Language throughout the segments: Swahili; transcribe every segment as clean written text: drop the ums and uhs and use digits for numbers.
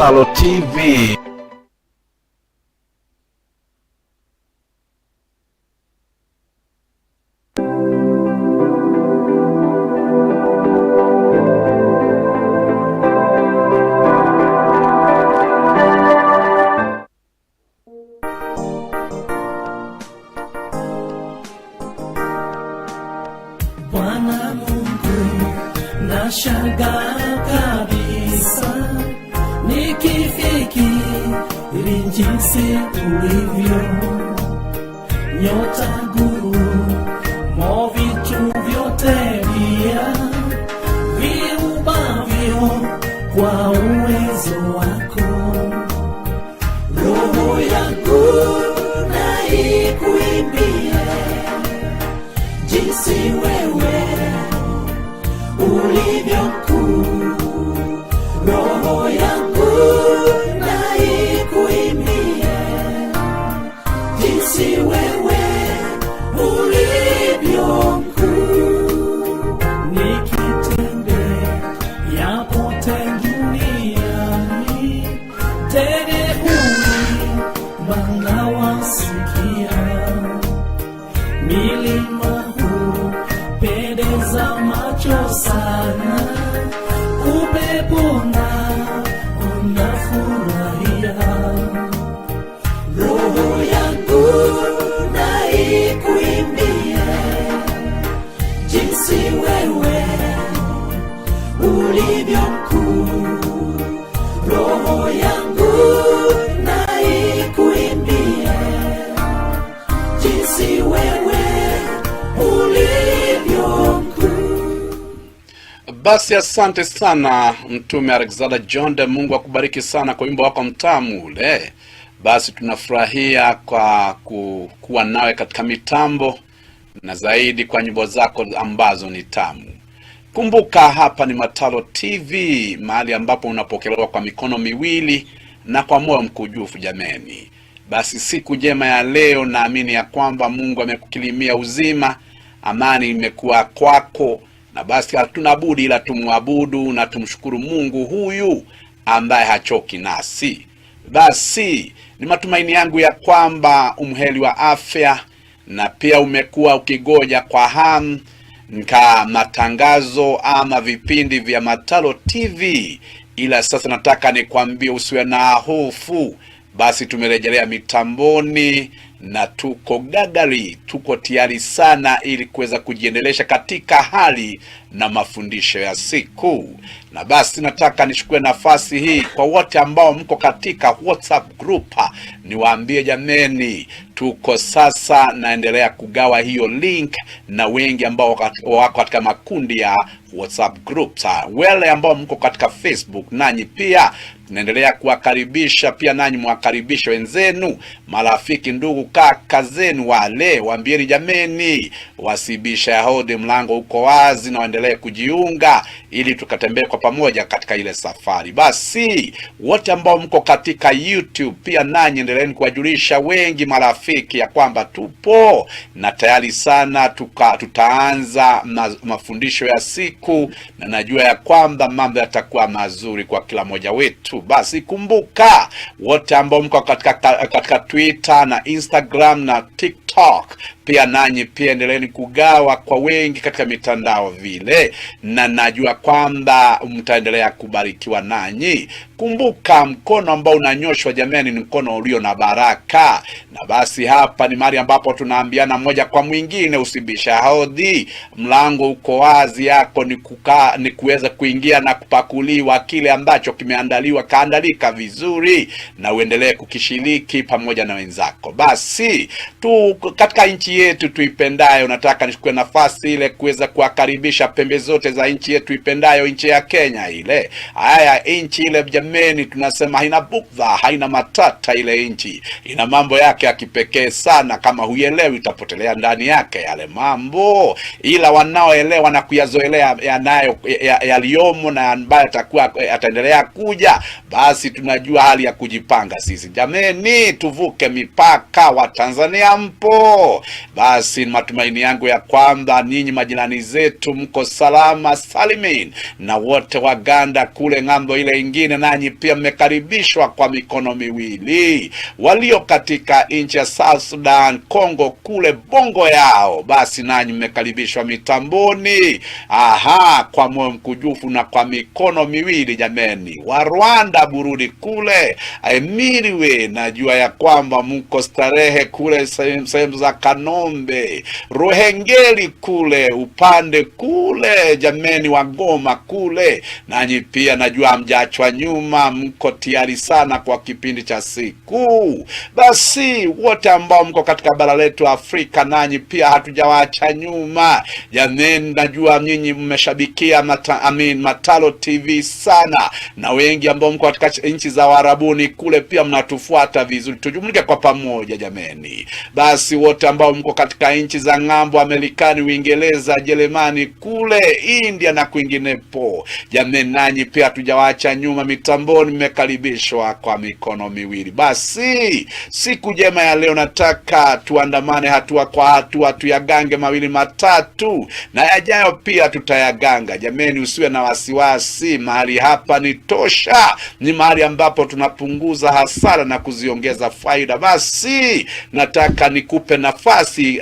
Mataro TV. Bwana Mungu, nashangaa kabisa nikifikiri jinsi ulivyo, nyota, ngurumo, vitu vyote pia viumbavyo kwa uwezo wako. Roho yangu na ikuimbie jinsi wewe ulivyo mkuu. Roho yangu na ikuimbie jinsi wewe ulivyo mkuu. Nikitembea pote duniani, tene uimba wasikia, milima pendeza macho sana, upepo nao unafurahia. Roho yangu na ikuimbie jinsi wewe ulivyo mkuu. Roho yangu na ikuimbie jinsi wewe ulivyo mkuu. Basi asante sana Mtume Alexander John, de Mungu akubariki sana kwa wimbo wako mtamu ule. Basi tunafurahia kwa kuwa nawe katika mitambo na zaidi kwa nyimbo zako ambazo ni tamu. Kumbuka hapa ni Mataro TV, mahali ambapo unapokelewa kwa mikono miwili na kwa moyo mkunjufu jameni. Basi siku njema ya leo, naamini ya kwamba Mungu amekukilimia uzima, amani imekuwa kwako, na basi hatuna budi ila tumwabudu na tumshukuru Mungu huyu ambaye hachoki nasi. Basi ni matumaini yangu ya kwamba umheri wa afya, na pia umekuwa ukigoja kwa hamu matangazo ama vipindi vya Mataro TV. Ila sasa nataka nikwambie usiwe na hofu. Basi tumerejelea mitamboni na tuko gagari, tuko tayari sana ili kuweza kujiendelesha katika hali na mafundisho ya siku. Na basi nataka nichukue nafasi hii kwa wote ambao mko katika WhatsApp group, niwaambie jameni, tuko sasa naendelea kugawa hiyo link na wengi ambao wako katika makundi ya WhatsApp groups. Wale ambao mko katika Facebook, nanyi pia tunaendelea kuwakaribisha, pia nanyi mwakaribisha wenzenu, marafiki, ndugu, kaka zenu wale, waambieni jameni wasibisha hodi, mlango uko wazi na waendelee kujiunga ili tukatembee kwa pamoja katika ile safari. Basi wote ambao mko katika YouTube pia nanyi endeleeni kuwajulisha wengi marafiki ya kwamba tupo na tayari sana tutaanza mafundisho ya siku, na najua ya kwamba mambo yatakuwa mazuri kwa kila mmoja wetu. Basi kumbuka wote ambao mko katika Twitter na Instagram na TikTok, pia nanyi pia endeleeni kugawa kwa wengi katika mitandao vile, na najua kwamba mtaendelea kubarikiwa nanyi. Kumbuka mkono ambao unanyoshwa jamani ni mkono ulio na baraka. Na basi hapa ni mahali ambapo tunaambiana moja kwa mwingine, usibisha hodi, mlango uko wazi, yako ni kuweza kuingia na kupakuliwa kile ambacho kimeandaliwa, kaandalika vizuri, na uendelee kukishiriki pamoja na wenzako. Basi katika nchi yetu tuipendayo, nataka nichukue nafasi ile kuweza kuwakaribisha pembe zote za nchi yetu ipendayo, nchi ya Kenya ile. Haya, nchi ile jameni tunasema haina bugdha, haina matata. Ile nchi ina mambo yake ya kipekee sana, kama huielewi utapotelea ndani yake yale mambo, ila wanaoelewa na kuyazoelea yaliyomo na ambayo ataendelea kuja, basi tunajua hali ya kujipanga sisi jameni, tuvuke mipaka. Wa Tanzania mpo, Basi matumaini yangu ya kwamba ninyi majirani zetu mko salama salimin, na wote Waganda kule ng'ambo ile ingine nanyi pia mmekaribishwa kwa mikono miwili. Walio katika nchi ya South Sudan, Kongo kule bongo yao, basi nanyi mmekaribishwa mitamboni. Kwa moyo mkujufu na kwa mikono miwili jameni. Wa Rwanda, Burundi kule Emiriwe, najua ya kwamba mko starehe kule sehemu za Kanombe, Ruhengeri kule upande kule jameni, wa Goma kule, nanyi pia najua mjachwa nyuma, mko tayari sana kwa kipindi cha siku. Basi wote ambao mko katika bara letu Afrika, nanyi pia hatujawaacha nyuma jameni. Najua nyinyi mmeshabikia Mataro TV sana, na wengi ambao mko katika nchi za Arabuni kule pia mnatufuata vizuri. Tujumulike kwa pamoja jameni. Basi wote ambao mko katika nchi za ng'ambo, Amerikani, Uingereza, Jerumani kule India na kwinginepo jameni, nanyi pia hatujawaacha nyuma mitamboni, mmekaribishwa kwa mikono miwili. Basi siku jema ya leo nataka tuandamane hatua kwa hatua, tuyagange mawili matatu, na yajayo pia tutayaganga jameni. Usiwe na wasiwasi, mahali hapa ni tosha, ni mahali ambapo tunapunguza hasara na kuziongeza faida. Basi nataka nikupe nafasi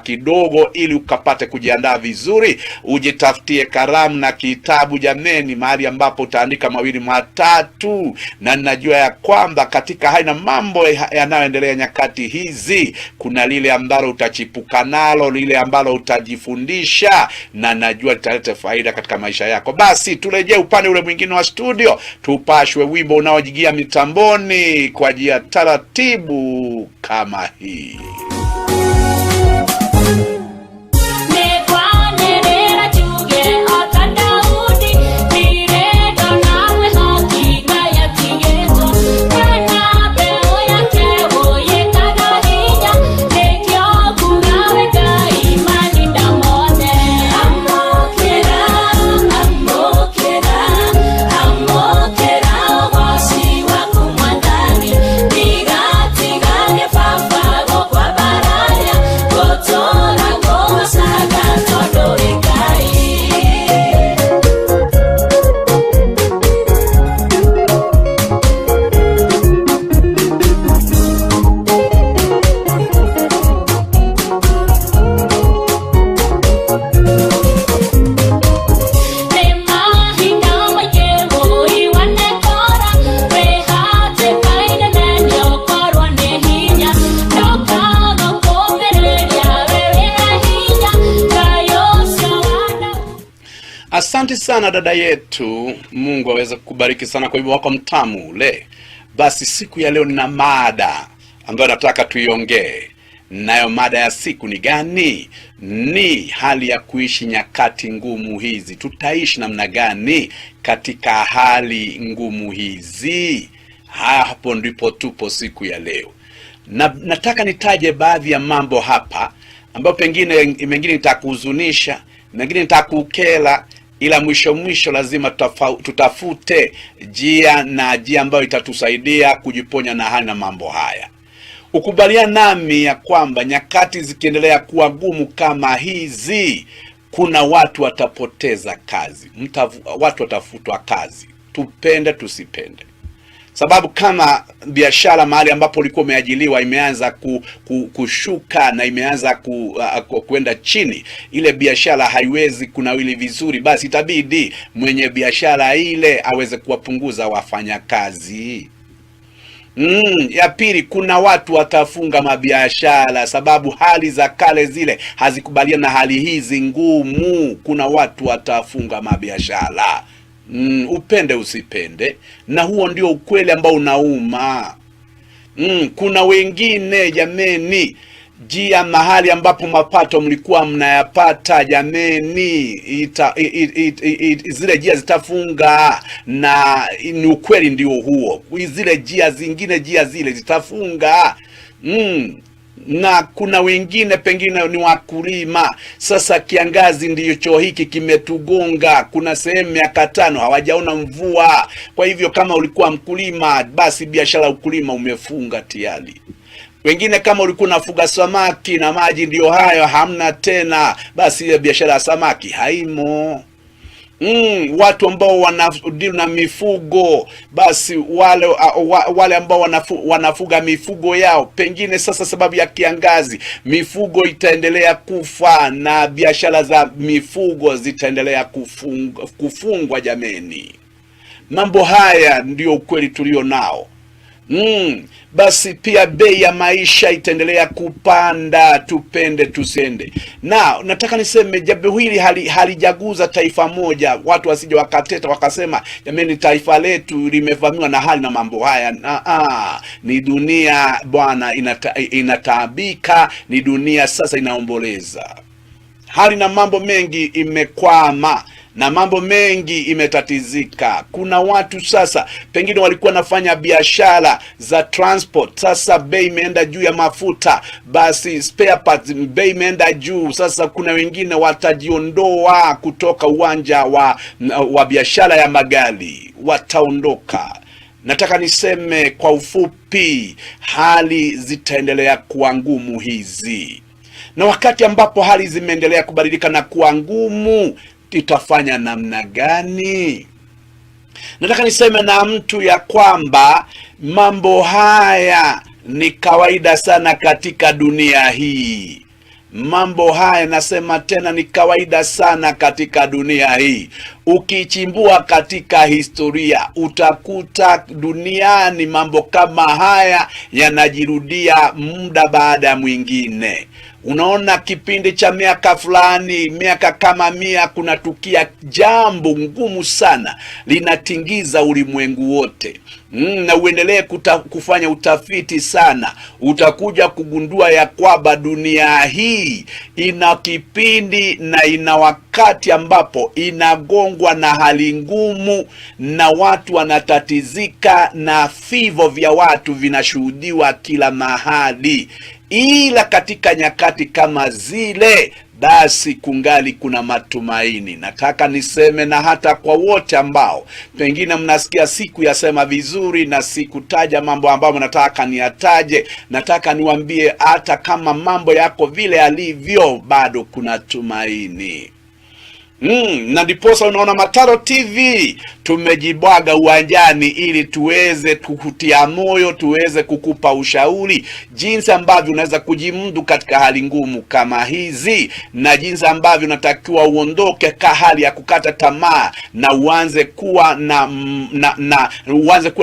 kidogo ili ukapate kujiandaa vizuri, ujitafutie kalamu na kitabu jameni, mahali ambapo utaandika mawili matatu. Na ninajua ya kwamba katika haya na mambo yanayoendelea nyakati hizi, kuna lile ambalo utachipuka nalo, lile ambalo utajifundisha, na najua litaleta faida katika maisha yako. Basi turejee upande ule mwingine wa studio, tupashwe wimbo unaojigia mitamboni kwa njia taratibu kama hii. Asante sana dada yetu, Mungu aweze kukubariki sana kwa hivyo wako mtamu ule. Basi siku ya leo nina mada ambayo nataka tuiongee. Nayo mada ya siku ni gani? Ni hali ya kuishi nyakati ngumu hizi. Tutaishi namna gani katika hali ngumu hizi? Hapo ndipo tupo siku ya leo. Na nataka nitaje baadhi ya mambo hapa ambayo pengine mengine nitakuhuzunisha, mengine nitakukela, ila mwisho lazima tutafute njia ambayo itatusaidia kujiponya na hali na mambo haya. Ukubaliana nami ya kwamba nyakati zikiendelea kuwa gumu kama hizi, kuna watu watapoteza kazi, watu watafutwa kazi, tupende tusipende. Sababu kama biashara mahali ambapo ulikuwa umeajiliwa imeanza kushuka na imeanza kwenda chini, ile biashara haiwezi kunawili vizuri, basi itabidi mwenye biashara ile aweze kuwapunguza wafanyakazi. Ya pili, kuna watu watafunga mabiashara sababu hali za kale zile hazikubaliana na hali hizi ngumu. Kuna watu watafunga mabiashara. Upende usipende, na huo ndio ukweli ambao unauma. Kuna wengine jameni, njia mahali ambapo mapato mlikuwa mnayapata jameni, zile njia zitafunga, na ni ukweli ndio huo. Zile njia zingine, njia zile zitafunga. Na kuna wengine pengine ni wakulima. Sasa kiangazi ndicho hiki kimetugonga, kuna sehemu miaka 5 hawajaona mvua. Kwa hivyo kama ulikuwa mkulima, basi biashara ukulima umefunga tayari. Wengine kama ulikuwa unafuga samaki na maji ndio hayo hamna tena, basi ile biashara ya samaki haimo. Watu ambao wanadili na mifugo, basi wale ambao wanafuga mifugo yao, pengine sasa sababu ya kiangazi mifugo itaendelea kufa na biashara za mifugo zitaendelea kufungwa jameni. Mambo haya ndio ukweli tulio nao. Basi pia bei ya maisha itaendelea kupanda, tupende tusende. Na nataka niseme jambo hili halijaguza taifa moja, watu wasije wakateta wakasema jamani taifa letu limevamiwa na hali na mambo haya. Ni dunia bwana inataabika, ni dunia sasa inaomboleza. Hali na mambo mengi imekwama na mambo mengi imetatizika. Kuna watu sasa pengine walikuwa nafanya biashara za transport, sasa bei imeenda juu ya mafuta, basi spare parts bei imeenda juu. Sasa kuna wengine watajiondoa kutoka uwanja wa biashara ya magari, wataondoka. Nataka niseme kwa ufupi, hali zitaendelea kuwa ngumu hizi. Na wakati ambapo hali zimeendelea kubadilika na kuwa ngumu, itafanya namna gani? Nataka niseme na mtu ya kwamba mambo haya ni kawaida sana katika dunia hii. Mambo haya nasema tena ni kawaida sana katika dunia hii. Ukichimbua katika historia utakuta duniani mambo kama haya yanajirudia muda baada mwingine. Unaona kipindi cha miaka fulani, miaka kama 100, kunatukia jambo ngumu sana linatingiza ulimwengu wote. Na uendelee kufanya utafiti sana, utakuja kugundua ya kwamba dunia hii ina kipindi na ina wakati ambapo inagongwa na hali ngumu na watu wanatatizika na vifo vya watu vinashuhudiwa kila mahali. Ila katika nyakati kama zile, basi kungali kuna matumaini. Nataka niseme na hata kwa wote ambao pengine mnasikia siku yasema vizuri na sikutaja mambo ambayo nataka niyataje, nataka niwaambie hata kama mambo yako vile yalivyo, bado kuna tumaini. Na ndiposa unaona Mataro TV tumejibwaga uwanjani ili tuweze kukutia moyo, tuweze kukupa ushauri jinsi ambavyo unaweza kujimudu katika hali ngumu kama hizi, na jinsi ambavyo unatakiwa uondoke ka hali ya kukata tamaa na uanze kuwa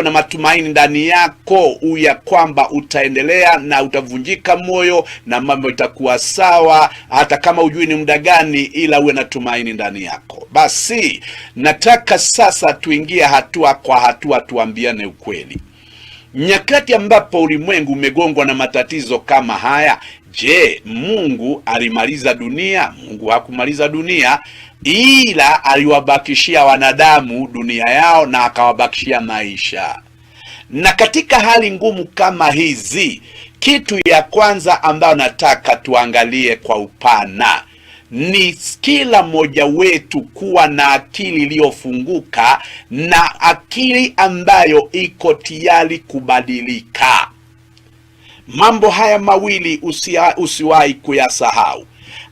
na matumaini ndani yako, ya kwamba utaendelea na utavunjika moyo na mambo itakuwa sawa, hata kama ujui ni muda gani, ila uwe na tumaini ndani yako. Basi nataka sasa tuingie hatua kwa hatua, tuambiane ukweli. Nyakati ambapo ulimwengu umegongwa na matatizo kama haya, je, Mungu alimaliza dunia? Mungu hakumaliza dunia, ila aliwabakishia wanadamu dunia yao na akawabakishia maisha. Na katika hali ngumu kama hizi, kitu ya kwanza ambayo nataka tuangalie kwa upana ni kila mmoja wetu kuwa na akili iliyofunguka na akili ambayo iko tayari kubadilika. Mambo haya mawili usiwahi kuyasahau: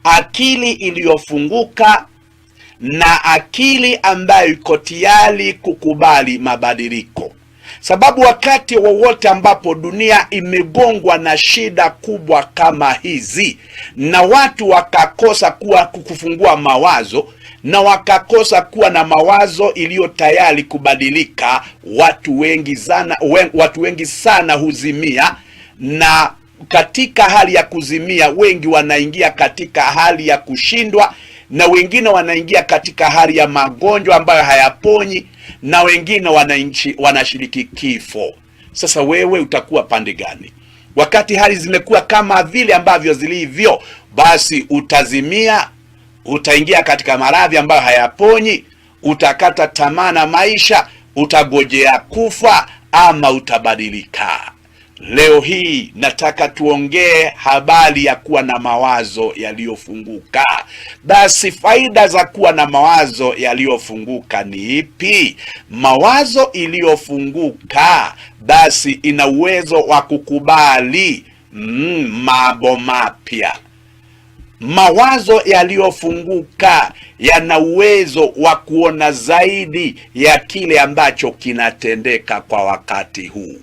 akili iliyofunguka na akili ambayo iko tayari kukubali mabadiliko. Sababu wakati wowote ambapo dunia imegongwa na shida kubwa kama hizi, na watu wakakosa kufungua mawazo na wakakosa kuwa na mawazo iliyo tayari kubadilika, watu wengi sana huzimia, na katika hali ya kuzimia wengi wanaingia katika hali ya kushindwa, na wengine wanaingia katika hali ya magonjwa ambayo hayaponyi, na wengine wanashiriki kifo. Sasa wewe utakuwa pande gani? Wakati hali zimekuwa kama vile ambavyo zilivyo, basi utazimia, utaingia katika maradhi ambayo hayaponyi, utakata tamaa na maisha, utagojea kufa, ama utabadilika. Leo hii nataka tuongee habari ya kuwa na mawazo yaliyofunguka. Basi faida za kuwa na mawazo yaliyofunguka ni ipi? Mawazo iliyofunguka basi ina uwezo wa kukubali mambo mapya. Mawazo yaliyofunguka yana uwezo wa kuona zaidi ya kile ambacho kinatendeka kwa wakati huu.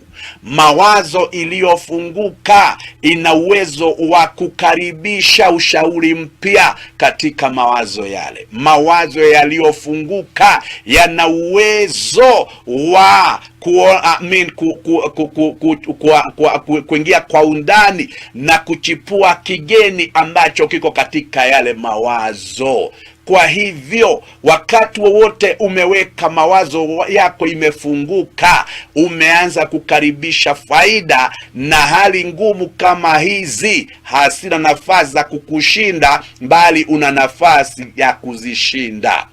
Mawazo iliyofunguka ina uwezo wa kukaribisha ushauri mpya katika mawazo yale. Mawazo yaliyofunguka yana uwezo wa kuingia kwa undani na kuchipua kigeni ambacho kiko katika yale mawazo. Kwa hivyo wakati wowote umeweka mawazo yako imefunguka, umeanza kukaribisha faida, na hali ngumu kama hizi hasina nafasi za kukushinda, bali una nafasi ya kuzishinda.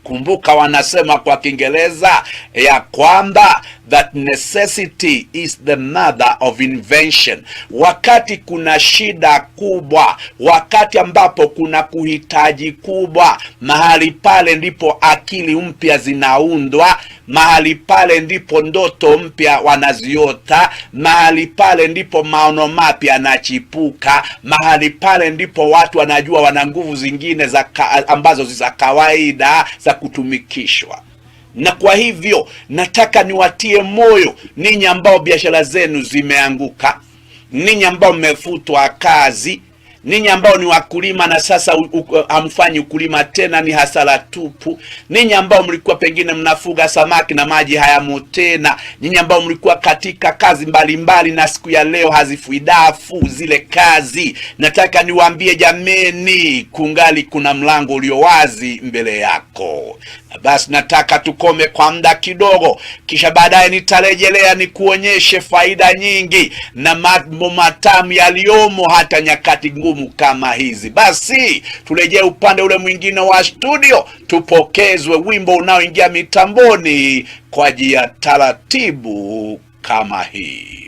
Kumbuka wanasema kwa Kiingereza ya kwamba that necessity is the mother of invention. Wakati kuna shida kubwa, wakati ambapo kuna kuhitaji kubwa, mahali pale ndipo akili mpya zinaundwa, mahali pale ndipo ndoto mpya wanaziota, mahali pale ndipo maono mapya yanachipuka, mahali pale ndipo watu wanajua wana nguvu zingine ambazo za kawaida za kutumikishwa. Na kwa hivyo nataka niwatie moyo ninyi ambao biashara zenu zimeanguka, ninyi ambao mmefutwa kazi, ninyi ambao ni wakulima na sasa hamfanyi ukulima tena, ni hasara tupu, ninyi ambao mlikuwa pengine mnafuga samaki na maji hayamo tena, ninyi ambao mlikuwa katika kazi mbalimbali na siku ya leo hazifuidafu zile kazi, nataka niwaambie jameni, kungali kuna mlango ulio wazi mbele yako. Basi nataka tukome kwa muda kidogo, kisha baadaye nitarejelea nikuonyeshe faida nyingi na mambo matamu yaliomo hata nyakati ngumu kama hizi. Basi turejee upande ule mwingine wa studio, tupokezwe wimbo unaoingia mitamboni kwa njia taratibu kama hii.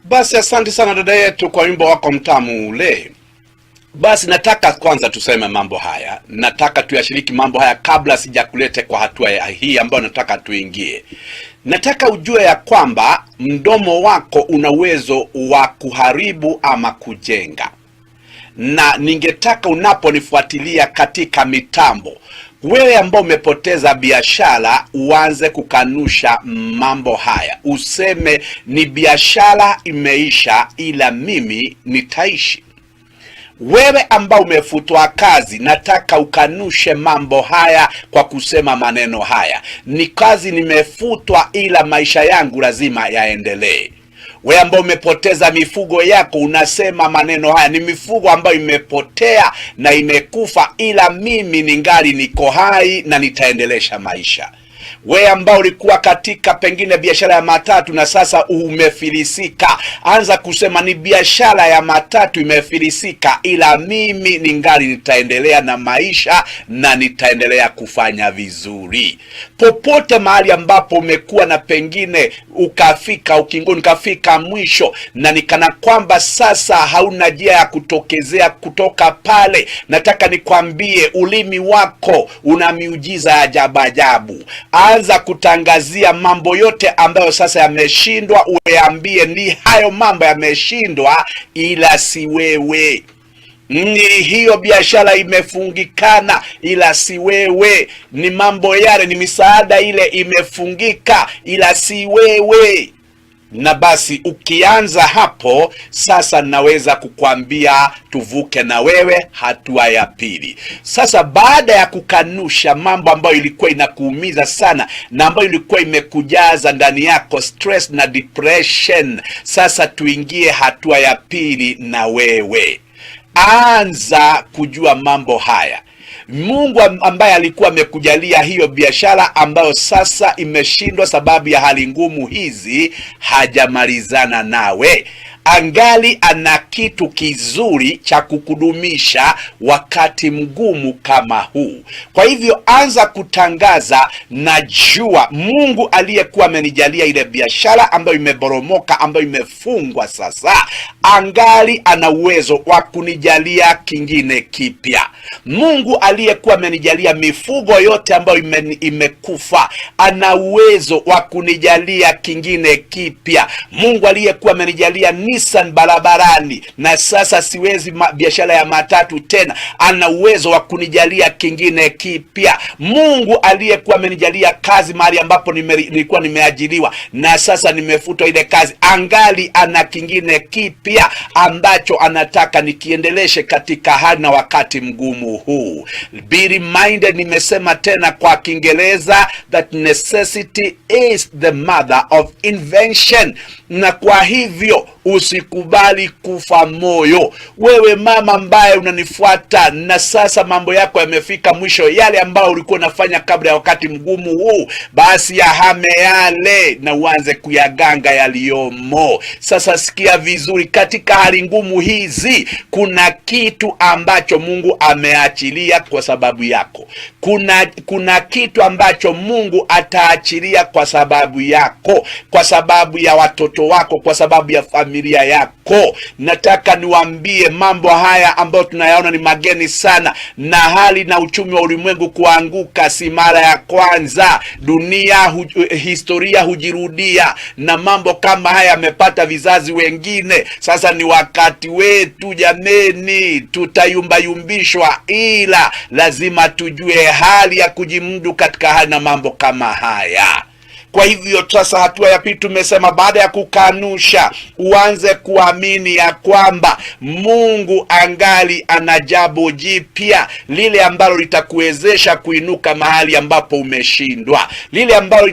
Basi asante sana dada yetu kwa wimbo wako mtamu ule. Basi nataka kwanza tuseme mambo haya, nataka tuyashiriki mambo haya kabla sijakulete kwa hatua hii ambayo nataka tuingie. Nataka ujue ya kwamba mdomo wako una uwezo wa kuharibu ama kujenga. Na ningetaka unaponifuatilia katika mitambo, wewe ambao umepoteza biashara, uanze kukanusha mambo haya. Useme ni biashara imeisha ila mimi nitaishi. Wewe ambao umefutwa kazi, nataka ukanushe mambo haya kwa kusema maneno haya: ni kazi nimefutwa ila maisha yangu lazima yaendelee. Wewe ambao umepoteza mifugo yako, unasema maneno haya: ni mifugo ambayo imepotea na imekufa ila mimi ningali niko hai na nitaendelesha maisha. Wewe ambao ulikuwa katika pengine biashara ya matatu na sasa umefilisika, anza kusema ni biashara ya matatu imefilisika ila mimi ningali nitaendelea na maisha na nitaendelea kufanya vizuri. Popote mahali ambapo umekuwa na pengine ukafika ukingoni, ukafika mwisho na nikana kwamba sasa hauna njia ya kutokezea kutoka pale, nataka nikwambie ulimi wako una miujiza ya ajabu ajabu. Anza kutangazia mambo yote ambayo sasa yameshindwa, uambie ni hayo mambo yameshindwa ila si wewe. Hiyo biashara imefungikana, ila si wewe. Ni mambo yale, ni misaada ile imefungika, ila si wewe. Na basi ukianza hapo sasa, naweza kukwambia tuvuke na wewe hatua ya pili. Sasa baada ya kukanusha mambo ambayo ilikuwa inakuumiza sana na ambayo ilikuwa imekujaza ndani yako stress na depression, sasa tuingie hatua ya pili na wewe. Anza kujua mambo haya. Mungu ambaye alikuwa amekujalia hiyo biashara ambayo sasa imeshindwa sababu ya hali ngumu hizi, hajamalizana nawe. Angali ana kitu kizuri cha kukudumisha wakati mgumu kama huu. Kwa hivyo anza kutangaza, najua Mungu aliyekuwa amenijalia ile biashara ambayo imeboromoka, ambayo imefungwa sasa, angali ana uwezo wa kunijalia kingine kipya. Mungu aliyekuwa amenijalia mifugo yote ambayo imekufa, ana uwezo wa kunijalia kingine kipya. Mungu aliyekuwa amenijalia Nissan barabarani na sasa siwezi biashara ya matatu tena, ana uwezo wa kunijalia kingine kipya. Mungu aliyekuwa amenijalia kazi mahali ambapo nilikuwa nimeajiriwa na sasa nimefutwa ile kazi, angali ana kingine kipya ambacho anataka nikiendeleshe katika hali na wakati mgumu huu. Be reminded, nimesema tena kwa Kiingereza, that necessity is the mother of invention. Na kwa hivyo usikubali kufa moyo. Wewe mama ambaye unanifuata na sasa mambo yako yamefika mwisho, yale ambayo ulikuwa unafanya kabla ya wakati mgumu huu, basi yahame yale na uanze kuyaganga yaliyomo. Sasa sikia vizuri, katika hali ngumu hizi kuna kitu ambacho Mungu ameachilia kwa sababu yako. Kuna kitu ambacho Mungu ataachilia kwa sababu yako, kwa sababu ya watoto wako, kwa sababu ya familia yako. Nataka niwaambie mambo haya ambayo tunayaona ni mageni sana, na hali na uchumi wa ulimwengu kuanguka si mara ya kwanza. Dunia historia hujirudia, na mambo kama haya yamepata vizazi wengine. Sasa ni wakati wetu jameni, tutayumbayumbishwa, ila lazima tujue hali ya kujimudu katika hali na mambo kama haya. Kwa hivyo sasa hatua ya pili tumesema, baada ya kukanusha, uanze kuamini ya kwamba Mungu angali ana jambo jipya, lile ambalo litakuwezesha kuinuka mahali ambapo umeshindwa, lile ambalo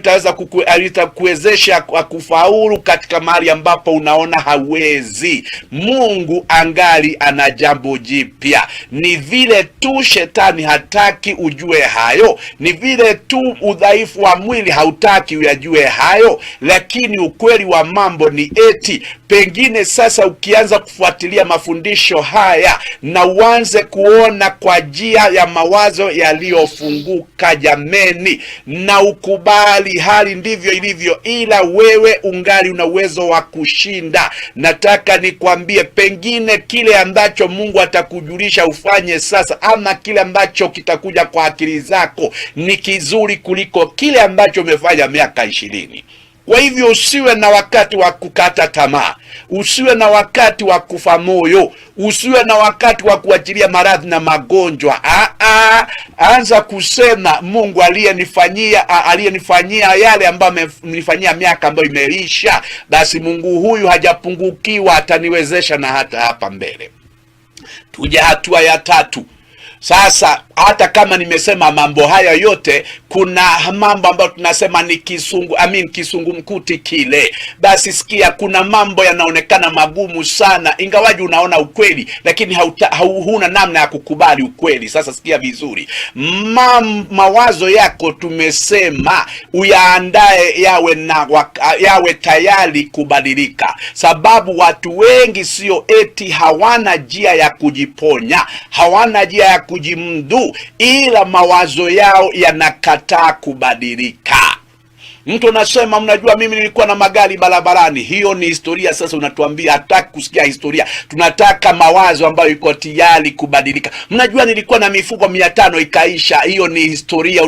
litakuwezesha kufaulu katika mahali ambapo unaona hauwezi. Mungu angali ana jambo jipya. Ni vile tu shetani hataki ujue hayo, ni vile tu udhaifu wa mwili hautaki uyajue hayo, lakini ukweli wa mambo ni eti pengine sasa ukianza kufuatilia mafundisho haya na uanze kuona kwa njia ya mawazo yaliyofunguka jameni, na ukubali hali ndivyo ilivyo, ila wewe ungali una uwezo wa kushinda. Nataka nikwambie, pengine kile ambacho Mungu atakujulisha ufanye sasa, ama kile ambacho kitakuja kwa akili zako, ni kizuri kuliko kile ambacho umefanya miaka 20. Kwa hivyo usiwe na wakati wa kukata tamaa, usiwe na wakati wa kufa moyo, usiwe na wakati wa kuachilia maradhi na magonjwa. Anza kusema, Mungu aliyenifanyia yale ambayo amenifanyia miaka ambayo imeisha, basi Mungu huyu hajapungukiwa, ataniwezesha na hata hapa mbele. Tuja hatua ya tatu. Sasa hata kama nimesema mambo haya yote, kuna mambo ambayo tunasema ni kisungumkuti kile. Basi sikia, kuna mambo yanaonekana magumu sana, ingawaji unaona ukweli, lakini huna namna ya kukubali ukweli. Sasa sikia vizuri, mawazo yako tumesema uyaandae yawe tayari kubadilika, sababu watu wengi sio eti hawana njia ya kujiponya, hawana njia ya kujimdu, ila mawazo yao yanakataa kubadilika. Mtu anasema mnajua mimi nilikuwa na magari barabarani. Hiyo ni historia. Sasa unatuambia hataki kusikia historia. Tunataka mawazo ambayo iko tayari kubadilika. Mnajua nilikuwa na mifuko 500 ikaisha. Hiyo ni historia.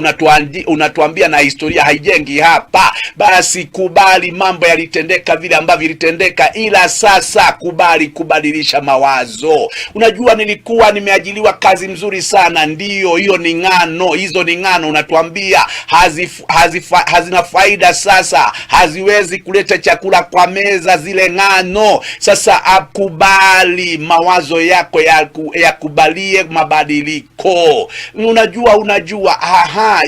Unatuambia na historia haijengi hapa. Basi kubali mambo yalitendeka vile ambavyo yalitendeka, ila sasa kubali kubadilisha mawazo. Unajua nilikuwa nimeajiliwa kazi mzuri sana. Ndiyo, hiyo ni ngano. Hizo ni ngano. Unatuambia hazina faida sasa, haziwezi kuleta chakula kwa meza zile ngano. Sasa akubali mawazo yako yakubalie mabadiliko. Unajua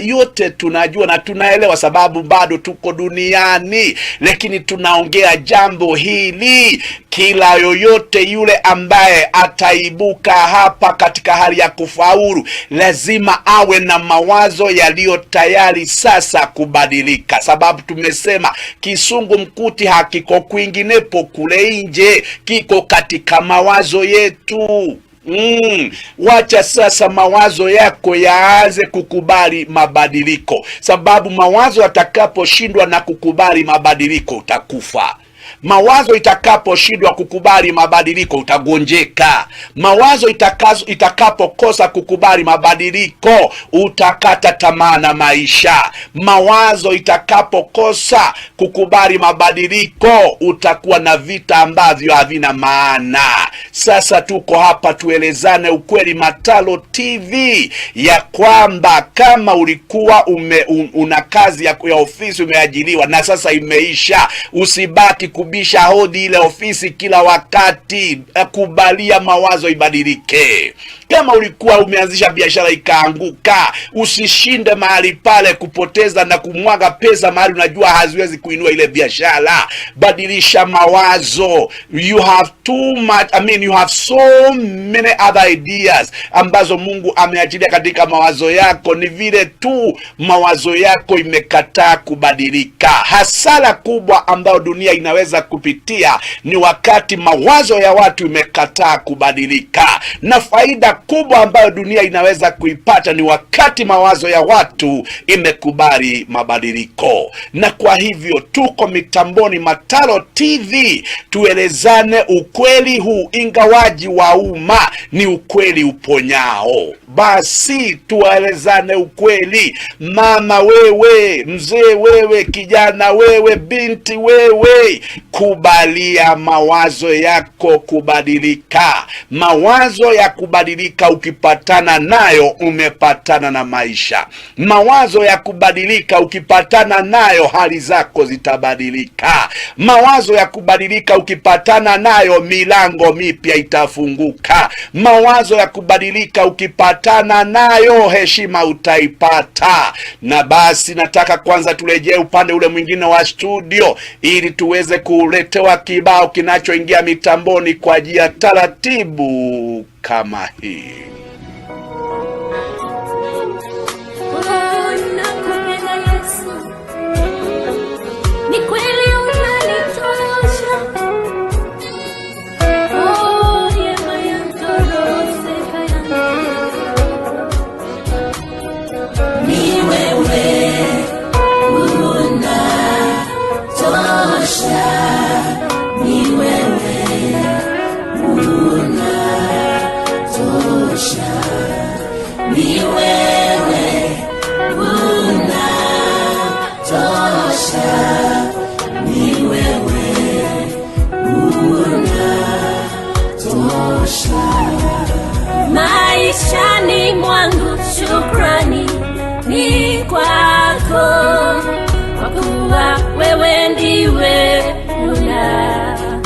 yote tunajua na tunaelewa, sababu bado tuko duniani, lakini tunaongea jambo hili. Kila yoyote yule ambaye ataibuka hapa katika hali ya kufaulu, lazima awe na mawazo yaliyo tayari sasa kubadilika, sababu tumesema kisungu mkuti hakiko kwinginepo kule nje, kiko katika mawazo yetu. Wacha sasa mawazo yako yaanze kukubali mabadiliko, sababu mawazo yatakaposhindwa na kukubali mabadiliko utakufa. Mawazo itakaposhindwa kukubali mabadiliko utagonjeka. Mawazo itakapokosa kukubali mabadiliko utakata tamaa na maisha. Mawazo itakapokosa kukubali mabadiliko utakuwa na vita ambavyo havina maana. Sasa tuko hapa tuelezane ukweli Mataro TV ya kwamba kama ulikuwa una kazi ya ofisi umeajiriwa na sasa imeisha, usibaki kubisha hodi ile ofisi kila wakati. Kubalia mawazo ibadilike. Kama ulikuwa umeanzisha biashara ikaanguka, usishinde mahali pale kupoteza na kumwaga pesa mahali unajua haziwezi kuinua ile biashara. Badilisha mawazo. You have you have so many other ideas ambazo Mungu ameachilia katika mawazo yako. Ni vile tu mawazo yako imekataa kubadilika. Hasara kubwa ambayo dunia inaweza kupitia ni wakati mawazo ya watu imekataa kubadilika, na faida kubwa ambayo dunia inaweza kuipata ni wakati mawazo ya watu imekubali mabadiliko. Na kwa hivyo tuko mitamboni Mataro TV tuelezane ukweli huu, ingawaji wa umma ni ukweli uponyao. Basi tuelezane ukweli. Mama wewe, mzee wewe, kijana wewe, binti wewe, kubalia mawazo yako kubadilika. Mawazo ya kubadilika ukipatana nayo umepatana na maisha. Mawazo ya kubadilika ukipatana nayo hali zako zitabadilika. Mawazo ya kubadilika ukipatana nayo milango mipya itafunguka. Mawazo ya kubadilika ukipatana nayo heshima utaipata. Na basi nataka kwanza turejee upande ule mwingine wa studio ili tuweze kuletewa kibao kinachoingia mitamboni kwa njia taratibu kama hii. Maishani mwangu shukrani ni kwako, kwa kuwa wewe ndiwe unatosha.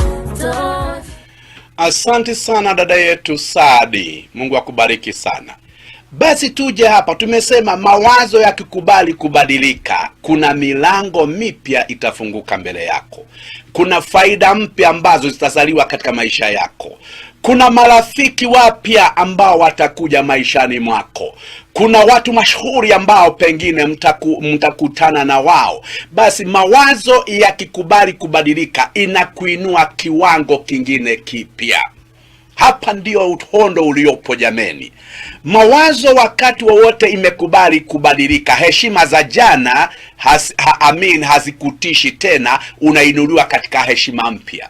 Asante sana dada yetu Sadi, Mungu akubariki sana. Basi tuje hapa, tumesema mawazo yakikubali kubadilika, kuna milango mipya itafunguka mbele yako. Kuna faida mpya ambazo zitazaliwa katika maisha yako. Kuna marafiki wapya ambao watakuja maishani mwako. Kuna watu mashuhuri ambao pengine mtakutana na wao. Basi mawazo yakikubali kubadilika inakuinua kiwango kingine kipya. Hapa ndio uhondo uliopo jameni. Mawazo wakati wowote imekubali kubadilika. Heshima za jana hazikutishi tena, unainuliwa katika heshima mpya.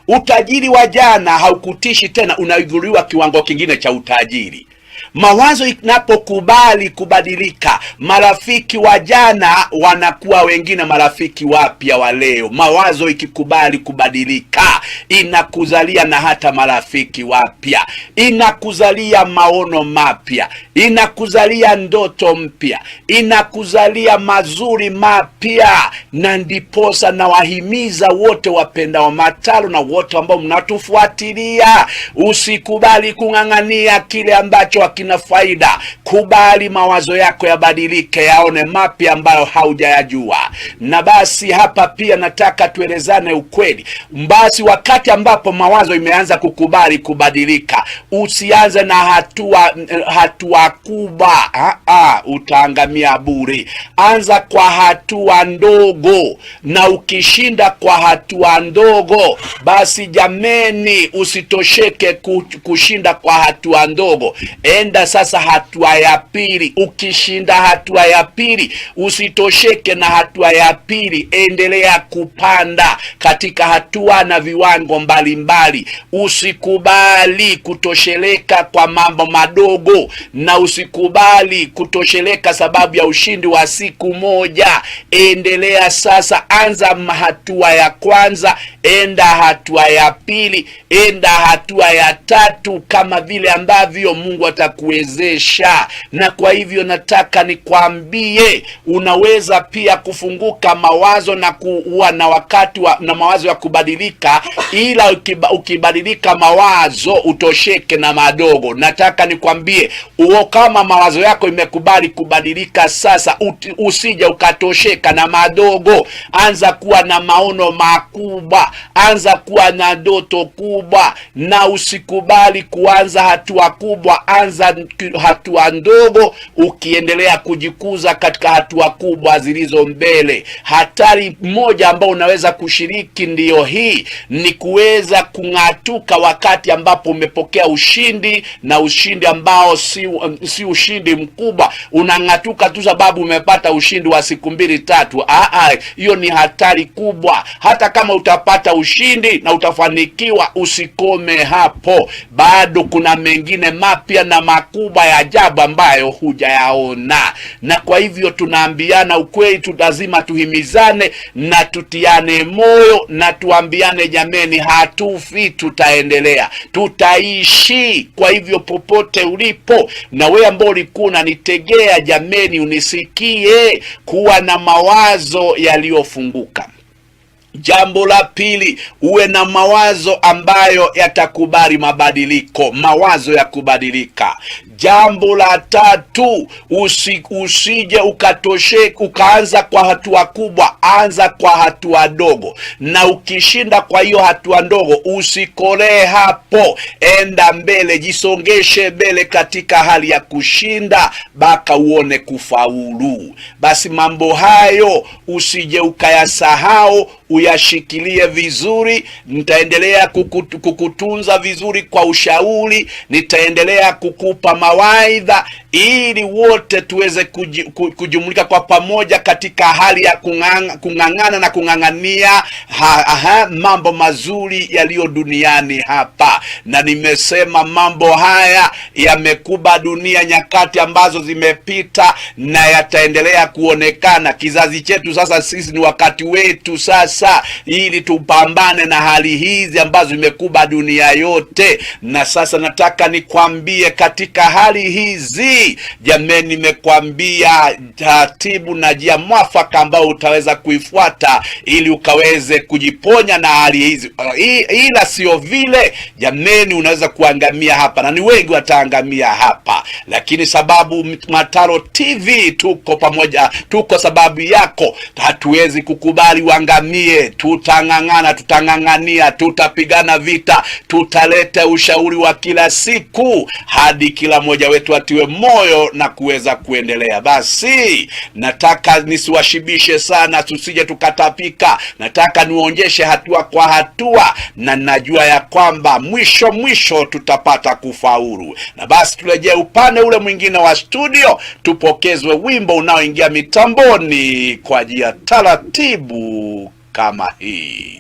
Utajiri wa jana haukutishi tena, unainuliwa kiwango kingine cha utajiri. Mawazo inapokubali kubadilika, marafiki wa jana wanakuwa wengine marafiki wapya wa leo. Mawazo ikikubali kubadilika, inakuzalia na hata marafiki wapya, inakuzalia maono mapya, inakuzalia ndoto mpya, inakuzalia mazuri mapya. Na ndiposa na wahimiza wote wapendao Mataro na wote ambao mnatufuatilia, usikubali kung'ang'ania kile ambacho hakina faida. Kubali mawazo yako yabadilike, yaone mapya ambayo haujayajua. Na basi hapa pia nataka tuelezane ukweli. Basi wakati ambapo mawazo imeanza kukubali kubadilika, usianze na hatua kubwa. Utaangamia bure. Anza kwa hatua ndogo, na ukishinda kwa hatua ndogo, basi jameni, usitosheke kushinda kwa hatua ndogo. Enda sasa hatua ya pili. Ukishinda hatua ya pili, usitosheke na hatua ya pili, endelea kupanda katika hatua na viwango mbalimbali. Usikubali kutosheleka kwa mambo madogo, na usikubali kutosheleka sababu ya ushindi wa siku moja. Endelea sasa, anza hatua ya kwanza, enda hatua ya pili, enda hatua ya tatu, kama vile ambavyo Mungu atakuwezesha. Na kwa hivyo nataka nikwambie, unaweza pia kufunguka mawazo na kuwa na wakati na mawazo ya kubadilika, ila ukibadilika mawazo utosheke na madogo. Nataka nikwambie, kama mawazo yako imekubali kubadilika sasa, usije ukatosheka na madogo. Anza kuwa na maono makubwa, anza kuwa na ndoto kubwa, na usikubali kuanza hatua kubwa. Anza hatua ndogo, ukiendelea kujikuza katika hatua kubwa zilizo mbele. Hatari moja ambayo unaweza kushiriki ndiyo hii, ni kuweza kung'atuka wakati ambapo umepokea ushindi, na ushindi ambao si ushindi mkubwa. Unang'atuka tu sababu umepata ushindi wa siku 2-3. Hiyo ni hatari kubwa. Hata kama utapata ushindi na utafanikiwa, usikome hapo. Bado kuna mengine mapya na makubwa ya ajabu ambayo hujayaona. Na kwa hivyo tunaambiana ukweli, lazima tuhimizane na tutiane moyo na tuambiane, jameni, hatufi, tutaendelea, tutaishi. Kwa hivyo popote ulipo, na wewe ambao ulikuwa unanitegea, jameni, unisikie, kuwa na mawazo yaliyofunguka. Jambo la pili, uwe na mawazo ambayo yatakubali mabadiliko, mawazo ya kubadilika. Jambo la tatu, usije ukatosheka ukaanza kwa hatua kubwa, anza kwa hatua ndogo. Na ukishinda kwa hiyo hatua ndogo, usikolee hapo, enda mbele, jisongeshe mbele katika hali ya kushinda mpaka uone kufaulu. Basi mambo hayo usije ukayasahau, uyashikilie vizuri. Nitaendelea kukutunza vizuri kwa ushauri, nitaendelea kukupa mawaidha, ili wote tuweze kujumulika kwa pamoja katika hali ya kung'ang'ana na kung'ang'ania mambo mazuri yaliyo duniani hapa. Na nimesema mambo haya yamekuba dunia nyakati ambazo zimepita, na yataendelea kuonekana. Kizazi chetu sasa, sisi ni wakati wetu sasa, ili tupambane na hali hizi ambazo zimekuba dunia yote. Na sasa nataka nikwambie, katika hali hizi, jameni, nimekwambia taratibu na njia mwafaka ambao utaweza kuifuata ili ukaweze kujiponya na hali hizi. Ila sio vile, jameni, unaweza kuangamia hapa, na ni wengi wataangamia hapa. Lakini sababu Mataro TV tuko pamoja, tuko sababu yako. Hatuwezi kukubali uangamie nikwambie, tutang'ang'ana, tutang'ang'ania, tutapigana vita, tutaleta ushauri wa kila siku hadi kila mmoja wetu atiwe moyo na kuweza kuendelea. Basi nataka nisiwashibishe sana, tusije tukatapika. Nataka niwaonyeshe hatua kwa hatua, na najua ya kwamba mwisho tutapata kufaulu. Na basi turejee upande ule mwingine wa studio, tupokezwe wimbo unaoingia mitamboni kwa njia taratibu kama hii.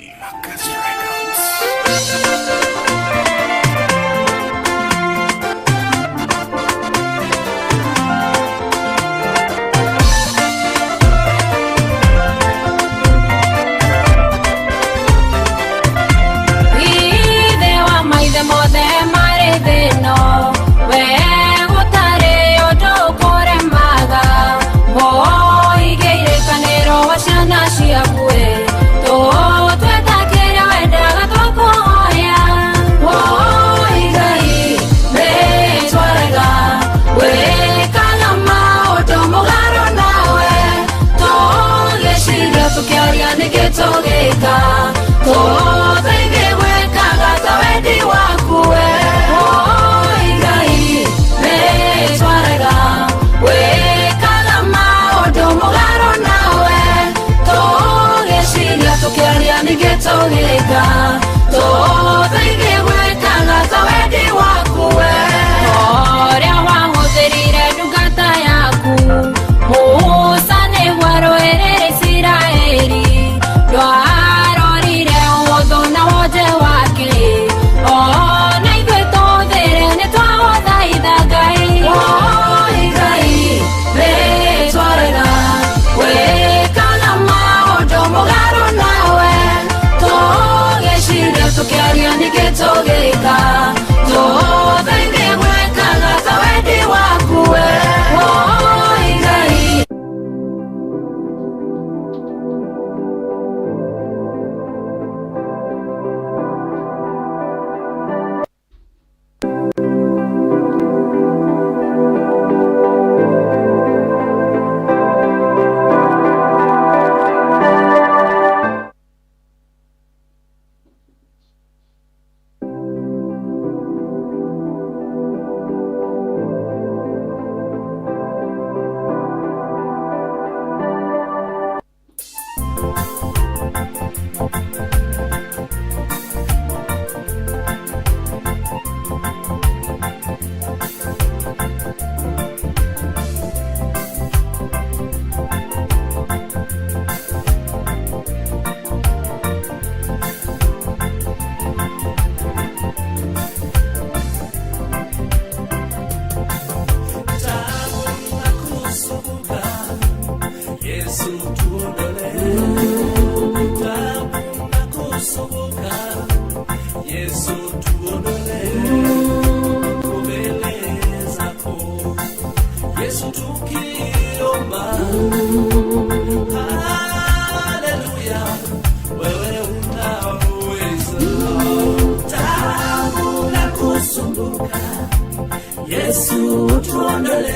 Yesu tuondole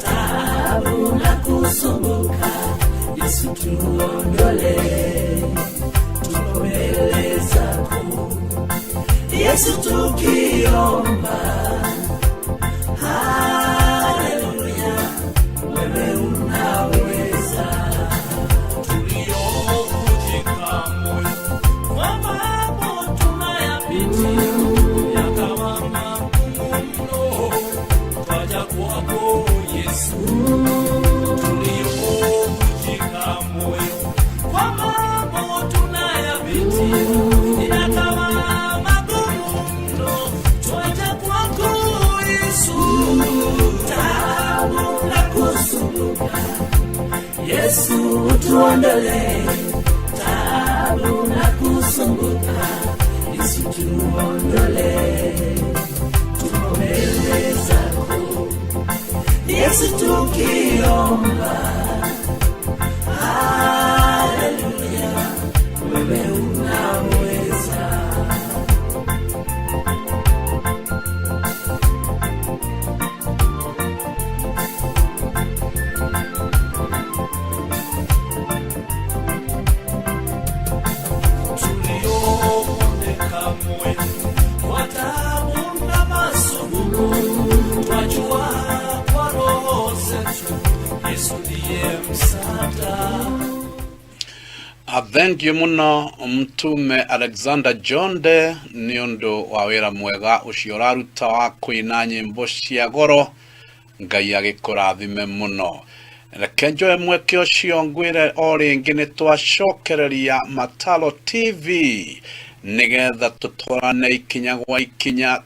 taabu na kusumbuka, Yesu tuondole, tuko mbele zako Yesu tukiomba. Haleluya, wewe unaweza. Tuliovunjika moyo kwa mambo tunayapitia, yakawa magumu mno, twaja kwako Yesu. Tuliovunjika moyo kwa mambo tunayapitia, yakawa magumu mno, twaja kwako Yesu. Taabu na kusumbuka, Yesu tuondole. Taabu na kusumbuka, Yesu tuondole, tuko mbele zako Yesu tukiomba. Haleluya, wewe unaweza. Thank you muno mtume Alexander Jonde ni undu wa wira mwega ucio raruta wa kuina nyimbo cia goro. Ngai agikurathime muno. Reke njoe mweke ucio ngwire o ringi ni twacokereria Mataro TV nigetha tutwarane ikinya gwa ikinya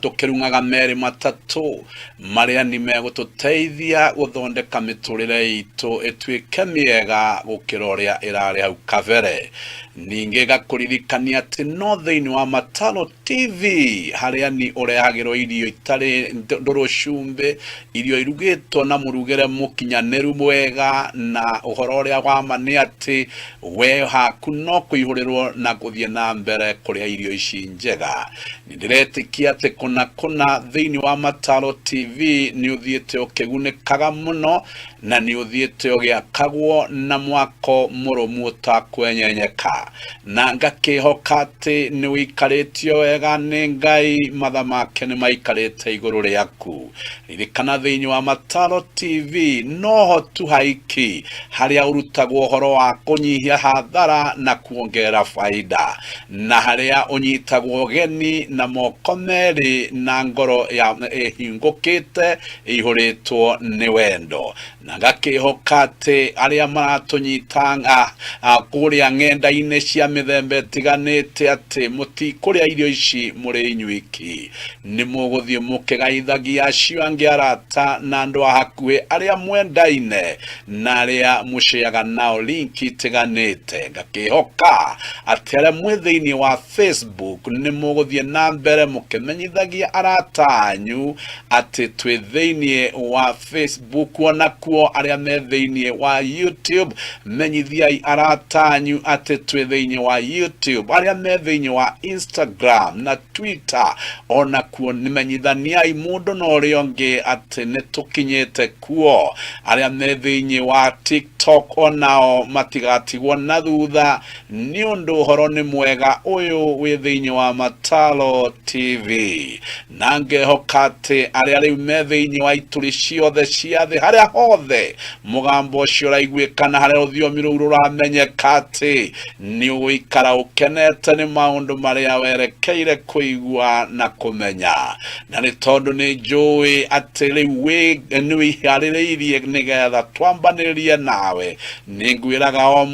tukirungaga meri matatu maria ni megututeithia guthondeka miturire itu etwike miega gukira uria irari hau kabere. Ninge gakuririkania ati no thiini wa Mataro TV haria ni urehagirwo irio itari ndoro cumbe, irio irugitwo na murugire mukinyaneru mwega, na uhoro uria wa mani ati we haku no kuihurirwo na guthie na mbere kuria irio ici njega. Nindiretikia ati kuna thiini wa Mataro TV ni uthiete ukigunikaga muno na ni uthiete ugiakagwo na mwako murumu utakwenyenyeka, na ngakihoka ati ni wikaritio wega ni Ngai, matha make ni maikarite iguru riaku. Ririkana thiini wa Mataro TV noho tu haiki haria urutagwo uhoro wa kunyihia hathara na kuongera faida, na haria unyitagwo geni na moko meri na ngoro ya hingukite ihuritwo ni wendo. Na ngakihoka ati aria maratunyitanga kuria ng'enda-ini cia mithembe tiganite ati muti kuria irio ici muri inyuiki, ni muguthie mukigaithagia acio angi arata na andu a hakuhi aria mwendaine na aria muciaga nao linki tiganite. Ngakihoka ati aria mwi thiini wa Facebook ni muguthie na mbere mukimenyithagia arata anyu ati twi thiini wa Facebook, onakuo aria me thiini wa YouTube menyithiai arata anyu ati twi thiini wa YouTube, aria me thiini wa Instagram na Twitter onakuo nimenyithaniai mundu na uria ungi ati nitukinyite kuo, aria me thiini wa TikTok onao matigatigwo na thutha ni undu uhoro ni mwega uyu wi thiini wa Mataro TV. Na ngehoka ati aria riu me thiini wa ituri ciothe cia thi haria hothe mugambo ucio uraiguikana, haria uthiomi ruu ruramenyeka ati ni uikara ukenete ni maundu maria werekeire kuigua na kumenya. Na ni tondu ni njui ati riu ni wihaririirie nigetha twambanirie nawe, ni ngwiraga o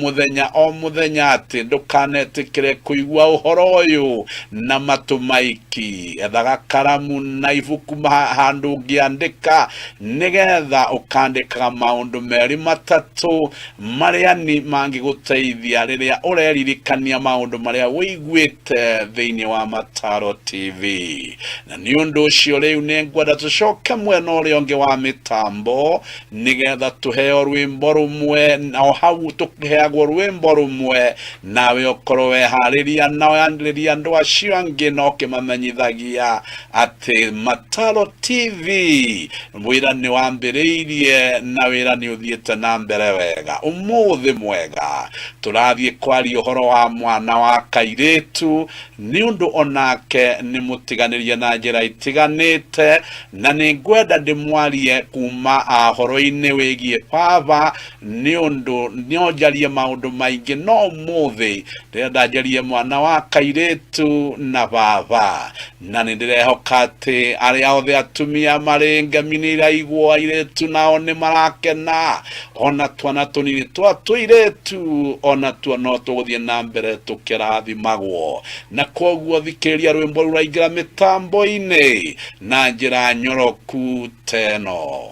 muthenya ati ndukanetikire kuigua uhoro uyu na matu maiki. Ethaga karamu na ibuku handu ungiandika nigetha ukandikaga maundu meri matatu maria ni mangiguteithia riria ureririkania maundu maria wiguite thiini wa Mataro TV. Na ni undu ucio riu ni ngwenda tucoke mwena uria ungi wa mitambo nigetha tuheo rwimbo rumwe, na hau tukiheagwo rwimbo rumwe nawe ukorwo wehariria na wandiriria andu acio angi no kimamenyithagia ati Mataro TV wira ni wambiriirie na wira ni uthiete na mbere wega. Umuthi mwega turathie kwari uhoro wa mwana wa kairitu ni undu onake ni mutiganirie na njira itiganite, na ni ngwenda ndimwarie kuma ahoro-ini wigie baba ni undu nionjarie maundu maingi, no muthi ndenda njarie mwana wa kairitu na baba. Na nindirehoka ati aria othe atumia maringe minira igwa iretu nao ni marakena, ona twana tunini twa tuiretu ona tuo no tuguthie na mbere tukirathimagwo. Na koguo thikiriria rwimbo ruraingira mitambo-ini na njira nyoroku teno.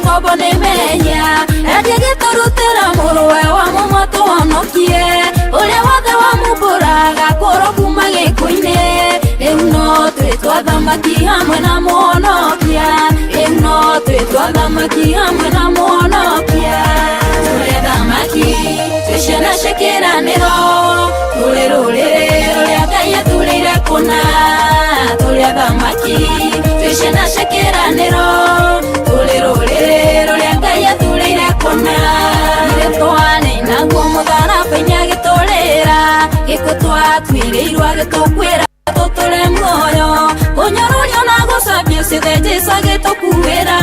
Kobone menya ege torutera muruwe wa mumoto onokie ule wothe wa muburaga koro kuma gikuine eno twetwa thamaki hamwe na muonokia eno twetwa thamaki hamwe na muonokia tule thamaki twishana shekeraniro tule rurire ruria Ngai tulire kuna tule thamaki twishana shekeraniro tule rurire irwa gitukwira tutule muoyo kunyoronyo na gusabio sithe sagito kuwera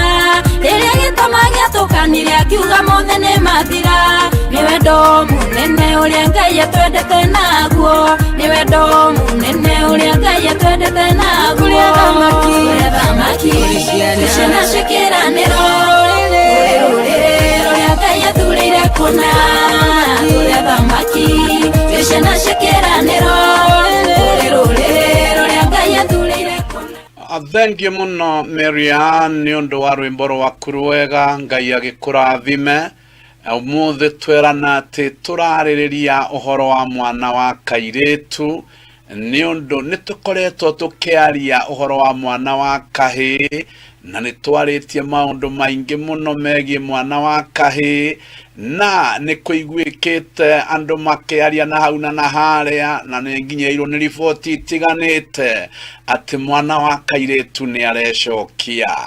iria gitamagia tukaniria kiuga mothe ne mathira ni wendo munene uria Ngai atwendete naguo ni wendo munene uria Ngai atwendete naguo thamaki cina cikiraniro uria Ngai athurire kuna thamaki cina cikiraniro. Thank you muno Marianne ni undu wa rwimbo rwaku rwega. Ngai agikurathime. Umuthi twerana ati turaririria uhoro wa mwana wa kairetu ni undu nitukoretwo tukiaria uhoro wa mwana wa kahi na nitwaritie maundu maingi muno megie mwana wa kahi na nikuiguikite andu makiaria na hau na haria na nginyairwo ni riboti itiganite ati mwana wa kairetu ni arecokia.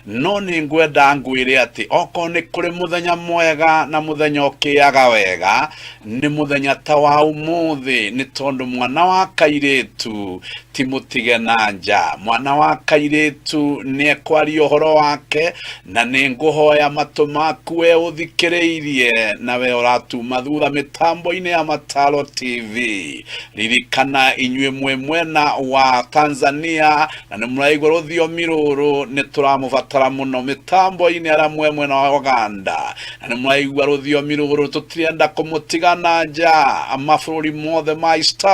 No ni ngwenda ngwire ati oko ni kuri muthenya mwega na muthenya ukiaga wega ni muthenya ta wa umuthi ni tondu mwana wa kairetu ti mutige na nja. Mwana wa kairetu ni ekwaria uhoro wake na ni nguhoya matu maku we uthikiriirie na we uratuma thutha mitambo-ini ya Mataro TV. Ririkana inyue mwena wa Tanzania na ni muraigwa ruthiomi ruru ni turamubatara muno mitambo-ini ara mwena wa Uganda na ni muraigwa ruthiomi ruru tutirienda kumutigana nja. Amabũrũri mothe ma East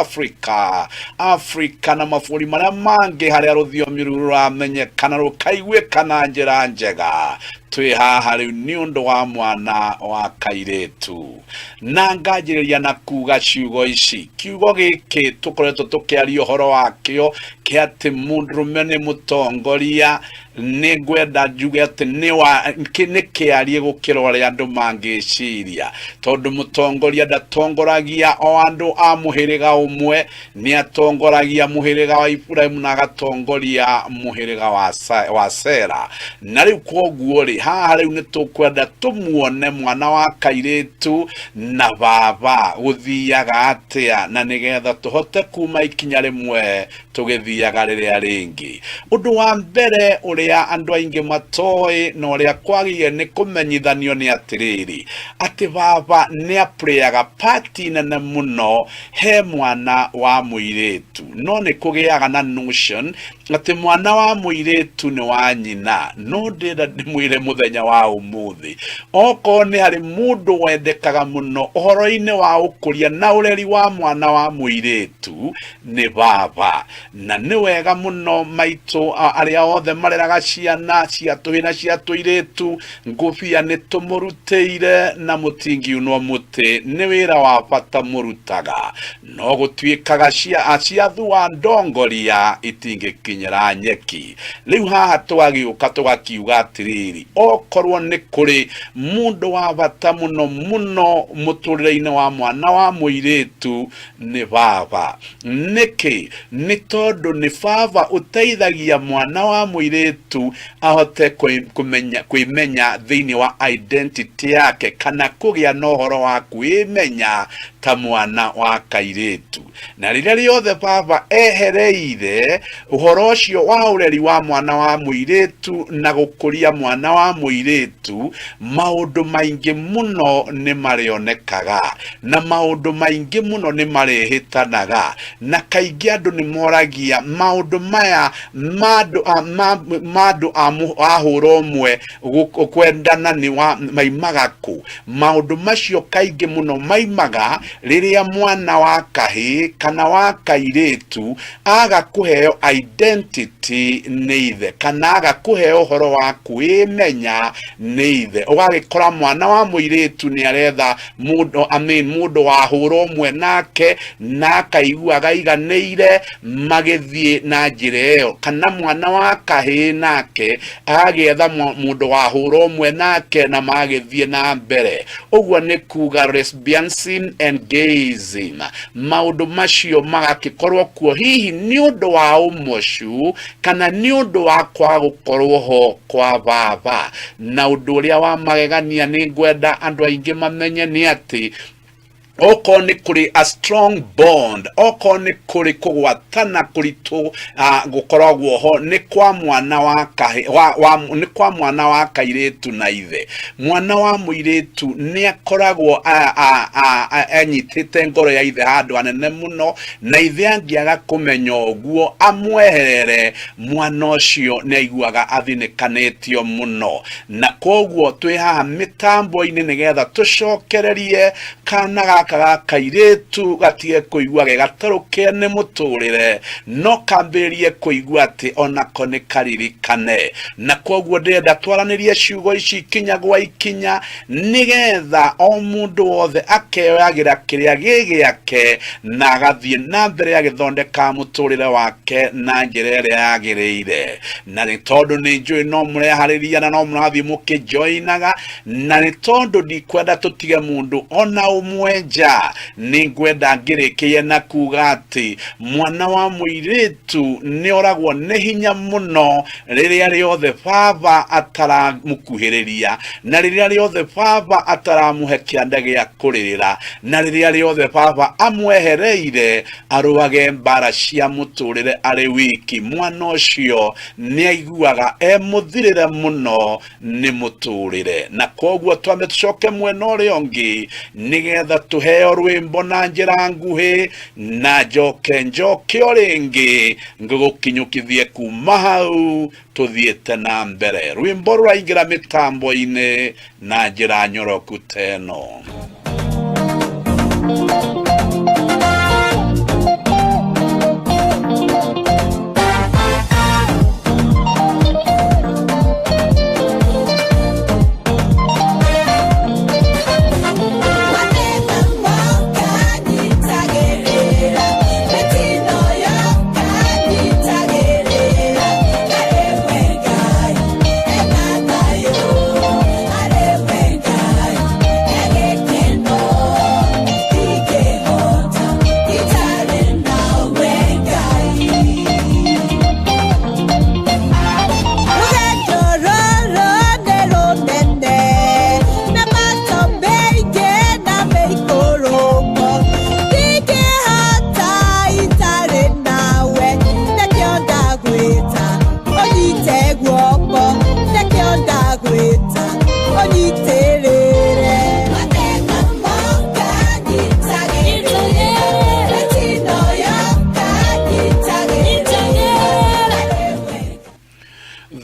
Africa na mabũrũri maria mangi haria ruthiomi ruru ruramenyekana rukaiguikana njira njega. Twi haha riu ni undu wa mwana wa kairetu na ngajiriria na kuga ciugo ici. Kiugo giki tukoretwo tukiaria uhoro wakio kiati mundurume ni mutongoria ni ngwenda njuge ati ni kiarie gukira uria andu mangiciria tondu mutongoria ndatongoragia o andu a muhiriga umwe ni atongoragia muhiriga wa Ibrahimu na agatongoria muhiriga wa Sera. Na riu koguo ri haha riu nitukwenda tumuone mwana wa kairetu na baba guthiaga atia na nigetha tuhote kuma ikinya rimwe tugithiaga riria ringi. Undu wa mbere uria andu aingi matoi na uria kwagiye ni kumenyithanio ni atiriri ati baba ni apreaga party nene muno he mwana wa muiretu. No ni kugiaga na notion ati mwana wa muiretu ni wa nyina. No ndenda ndimwire muthenya wa umuthi oko ni hari mundu wendekaga muno uhoro-ini wa ukuria na ureri wa mwana wa muiretu ni baba. Na ni wega muno maitu aria othe mareraga ciana cia tuhina cia tuiretu ngufia ni tumurutire na mutingi uno muti ni wira wa bata murutaga. No gutwikaga cia thua ndongoria itingikinyira nyeki. Riu haha twagiuka tugakiuga atiriri okorwo ni kuri mundu wa bata muno muturire-ini wa mwana wa muiretu ni baba. Niki ni tondu ni baba uteithagia mwana wa muiretu ahote kwimenya thiini wa identity yake kana kugia na uhoro wa kwimenya ta mwana wa kairetu. Na riria riothe baba ehereire uhoro ucio wa ureri wa mwana wa muiretu na gukuria mwana wa muiretu, maundu maingi muno ni marionekaga na maundu maingi muno ni marehitanaga na kaingi andu ni moragia maundu maya madu ahuro mwe kwendana ni wa maimaga ku. Maundu macio kaingi muno maimaga riria mwana wa kahi kana wa kairetu aga kuheo identity ni ithe kana aga kuheo uhoro wa kwimenya ni ithe. Ugagikora mwana wa muiretu ni aretha mundu wa huro mwe nake na akaiguaga iganĩire magithie na njira iyo. Kana mwana wa kahi nake agetha mundu wa huro mwe nake na magithie na mbere. Uguo ni kuga lesbianism and gayism. Maundu macio magakikorwo kuo hihi ni undu wa umocu kana ni undu wa kwa gukorwo ho kwa baba. Na undu uria wa magegania ni ngwenda andu aingi mamenye ni ati oko ni kuri a strong bond, oko ni kuri kugwatana kuri to gukoragwo ho ni kwa mwana wa ni kwa mwana wa kairetu na ithe. Mwana wa muiretu ni akoragwo anyitite ngoro ya ithe handu anene muno, na ithe angiaga kumenya uguo amweherere mwana ucio ni aiguaga athinikanitio muno. Na koguo twi haha mitambo-ini nigetha tucokererie kana kairetu gatige kuigua gataruke ni muturire, no kambirie kuigua ati onako ni karirikane. Na koguo ndenda twaranirie ciugo ici ikinya gwa ikinya nigetha o mundu wothe akeyagira kiria gigiake na agathie na mbere ya githondeka muturire wake na njira iria yagiriire. Na ni tondu ni njui no murehariria na no murathie mukijoinaga, na ni tondu ndikwenda tutige mundu ona umwenja, ni ngwenda ngirikie na kuga ati mwana wa muiretu ni oragwo ni hinya muno riria riothe baba ataramukuhiriria, na riria riothe baba ataramuhe kianda gia kuririra, na riria riothe baba amwehereire aruage mbara cia muturire ari wiki. Mwana ucio ni aiguaga muthirire muno ni muturire. Na koguo twambe tucoke mwena uria ungi nigetha tuheo rwimbo na njira nguhi, na njoke oringi ngugukinyukithie kuma hau tuthiete na mbere. Rwimbo ruraingira mitambo-ini na njira nyoroku teno.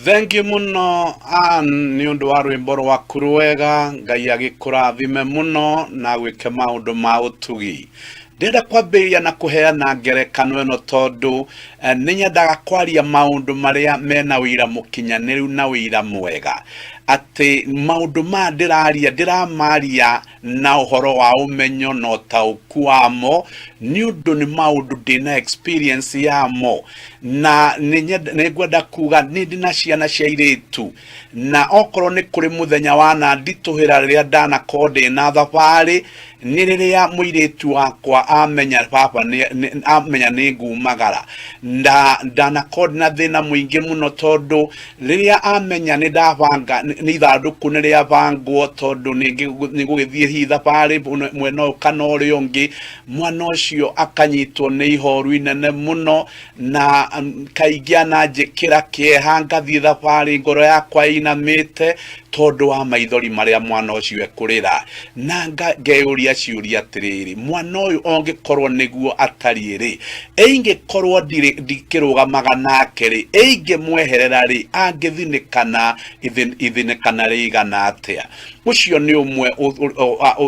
Thank you muno ni undu wa rwimbo rwaku rwega. Ngai agikurathime muno na gwike maundu ma utugi. Ndenda kwambiria na kuheana ngerekano eno tondu ninyendaga kwaria maundu maria mena wira mukinyaniru na wira mwega. Ati maundu ma ndiramaria na uhoro wa umenyo no tauku wamo, ni undu ni maundu ndina experience yamo, na nigwenda kuga nindina ciana cia iritu, na okorwo ni kuri muthenya wana ndituhira riria ndanakorwo ndina thabari ni riria muiritu wakwa amenya papa amenya ni ngumagara ndanakorwo na thina muingi muno, tondu riria amenya ni ndabanga ni ithanduku ni ria bangwo tondu ningugithie hi thabari mwena kana uri ungi. Mwana ucio akanyitwo ni ihoru inene muno, na kaingi ananjikira kieha ngathie thabari ngoro yakwa inamite tondu wa maithori maria mwana ucio ekurira. Na ngeuria ciuria atiriri, mwana uyu ongikorwo niguo atari ri, eingikorwo ndikirugamaga nake ri, mweherera ri, angithinikana ithinikana rigana atia. Ucio ni umwe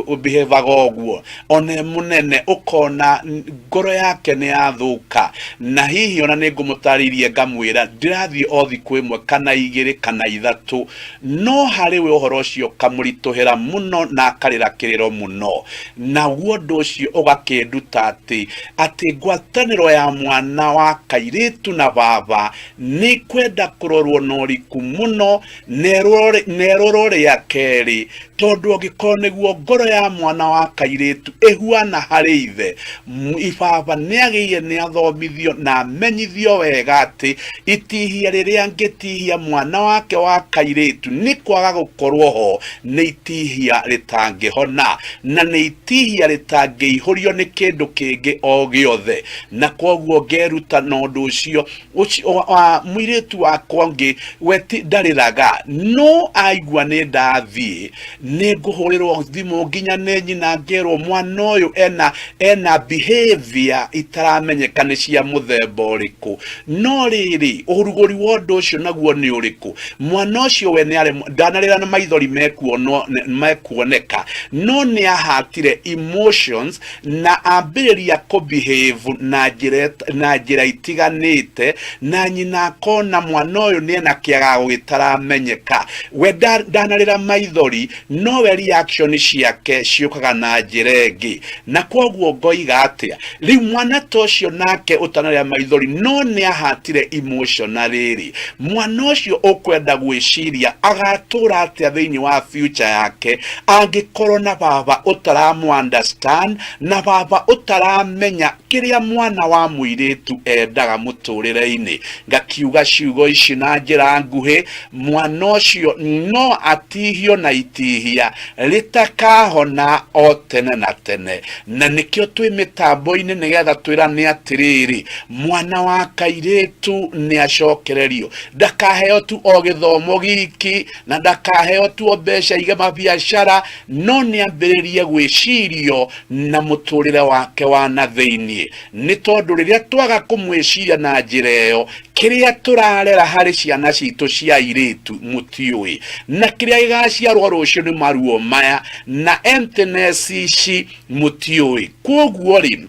ubihevaga oguo, one munene ukona ngoro yake ni athuka, na hihi ona ningumutaririe ngamwira ndirathie othi kwimwe kana igiri kana ithatu, no hari we uhoro ucio kamurituhira muno na akarira kiriro muno. Na guondo ucio ugakenduta ati ngwataniro ya mwana wa kairitu na baba ni kwenda kurorwo noriku muno, nerwo nerorore ya keri tondu gikone guo ngoro ya mwana wa kairitu ehuana hari ithe ibaba niagiye ni athomithio na amenyithio wega ati itihia riria ngitihia mwana wake wa kairitu ni kwaga gukorwo ho ni itihia ritangihona na ni itihia ritangiihurio ni kindu kingi o giothe na koguo ngeruta nondu ucio muiritu wakwa ngi weti ndariraga no aigua ni ndathie ni nguhurirwo thimu nginya ne nyina ngerwo mwana uyu ena behavior itaramenyeka ni cia muthemba uriku no riri urugori wondu ucio naguo ni uriku mwana ucio we ni ndanarira na maithori mekuoneka no ni ahatire emotions na ambiriria ko behave na njira itiganite na nyina kona mwana uyu ni na kiaga gwitaramenyeka we ndanarira maithori no we reaction ciake ciukaga na njira ingi na koguo ngoiga atia riu mwana tocio nake utanarira maithori no ni ahatire emotionally mwana ucio ukwenda gwiciria agatura atia thiini wa future yake angikorwo na baba utaramu understand na baba utaramenya kiria mwana wa muiritu endaga muturire-ini ngakiuga ciugo ici na njira nguhi mwana ucio no atihio na itihia ritakahona o tene na tene na nikio twi mitambo-ini nigetha twirane atiriri mwana wa kairitu ni acokererio ndakaheo tu o githomo giki na ndakaheo tu o mbeca iga mabiacara no ni ambiririe gwicirio na muturire wake wa na thiini ni tondu riria twaga kumwiciria na njira iyo kiria turarera hari ciana citu cia iritu mutiui na kiria igaciarwo rucio ni maruo maya na emptiness ici mutiui koguo ri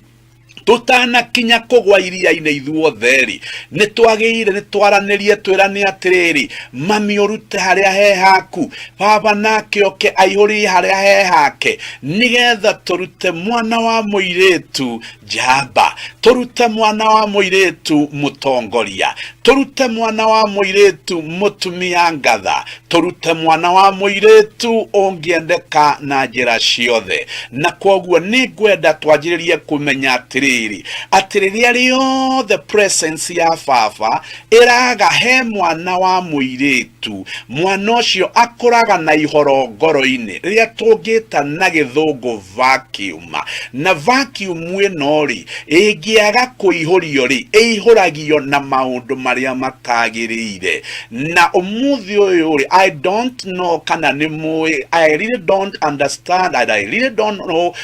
tutana kinya kugwa iria-ini ithuotheri ni twagire ni twaranirie twirane atiriri mami urute haria he haku baba nake oke aihuri haria he hake nigetha turute mwana wa muiritu jamba turute mwana wa muiritu mutongoria turute mwana wa muiritu mutumia ngatha turute mwana wa muiritu ongiendeka na njira ciothe na koguo ni ngwenda twanjiririe kumenya atiriria rio the presence ya baba iraga he mwana wa muiritu mwana ucio akoraga na ihoro ngoro-ini riria tungita na githungu vacuum na vacuum ino ri ingiaga kuihurio ri ihuragio na maundu maria matagirire na umuthi uyu ri I don't know kana ni mui I really don't understand and I really don't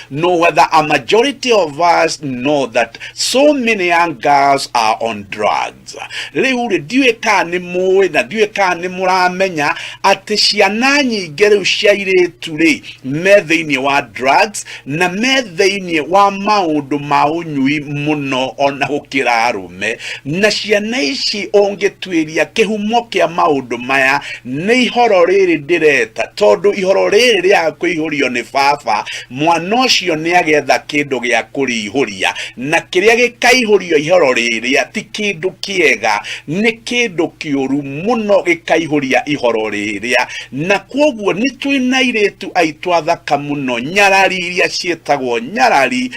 know whether a majority of us know that so many young girls are on drugs. Riu ndiwe ka ni mui na ndiwe ka ni muramenya ati ciana nyingi riu cia iritu ri me thiini wa drugs na me thiini wa maundu ma unyui muno ona gukira arume na ciana ici ongitwiria kihumo kia maundu maya ni ihoro riri ndireta tondu ihoro riri ria kuihurio ni baba mwana ucio ni agetha kindu gia kurihuria na kiria gikaihurio ihoro riri ati kindu kiega ni kindu kiuru muno gikaihuria ihoro riri na koguo ni twina iritu aitwa thaka muno nyarari iria cietagwo nyarari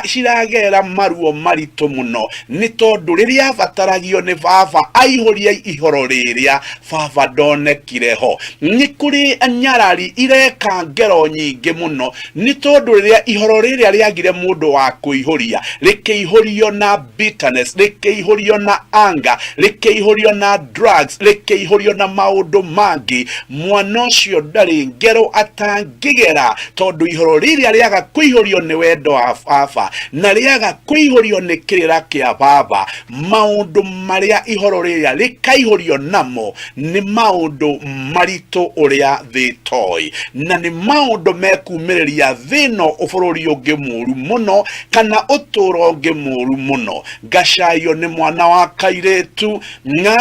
ciragera maruo maritu muno ni tondu riria bataragio ni baba aihuria ihoro riri baba ndonekire ho ni kuri nyarari ireka ngero nyingi muno ni tondu riria ihoro riri riagire mundu wa kuihuria rikeihurio na bitterness rikeihurio na anger rikeihurio na drugs rikeihurio na maundu mangi mwana ucio ndari ngero atangigera tondu ihoro riri riaga kuihurio ni wendo wa baba na riaga kuihurio ni kirira kia baba maundu maria ihoro riri rikaihurio namo ni maundu marito uria thitoi na ni maundu mekumiriria thino ubururi ungi muru muno kana na uturo ngemuru muno ngacayo ni mwana wa kairetu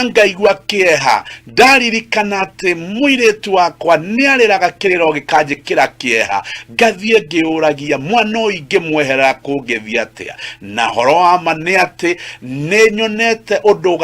ngaigua kieha ndaririkana ati muiretu wakwa niariraga kiriro gikanjikira kieha ngathie ngiuragia mwana uyu ngimweherera kungithia atia na horo wa ma ni ati ninyonete undu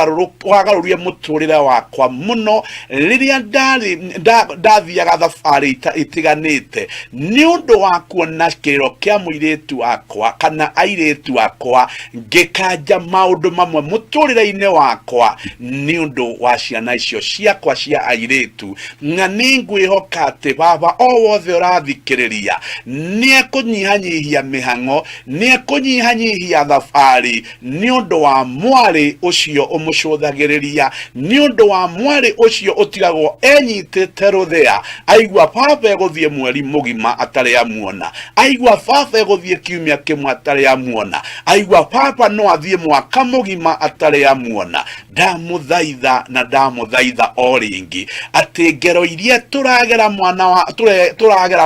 wagarurie muturire wakwa muno riria ndathiaga thabari itiganite ni undu wa kuona kiriro kia muiretu wakwa kana airetu akwa ngikanja maundu mamwe muturire-ini wakwa ni undu wa ciana icio ciakwa cia airetu na ningwihoka ati baba o wothe urathikiriria niekunyihanyihia mihango niekunyihanyihia thabari ni undu wa mwari ucio umucuthagiriria ni undu wa mwari ucio utigagwo enyitite ruthia aigua baba eguthie mweri mugima atari amuona aigua baba eguthie kiumia kimwe atari amuona aigua baba no athie mwaka mugima atari amuona ndamuthaitha na ndamuthaitha o ringi ati ngero iria turagera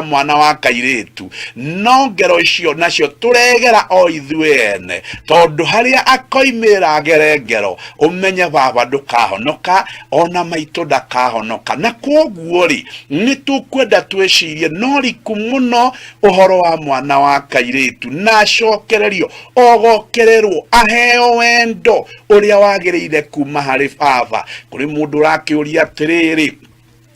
mwana wa kairetu no ngero icio nacio turegera o ithuene tondu haria akoimira gere ngero umenye baba ndukahonoka ona maitu ndakahonoka na koguo ri ni tukwenda twicirie no riku muno uhoro wa mwana wa kairetu na cokererio ogokererwo aheo wendo uria wagiriire kuma hari baba kuri mundu rakiuria atiriri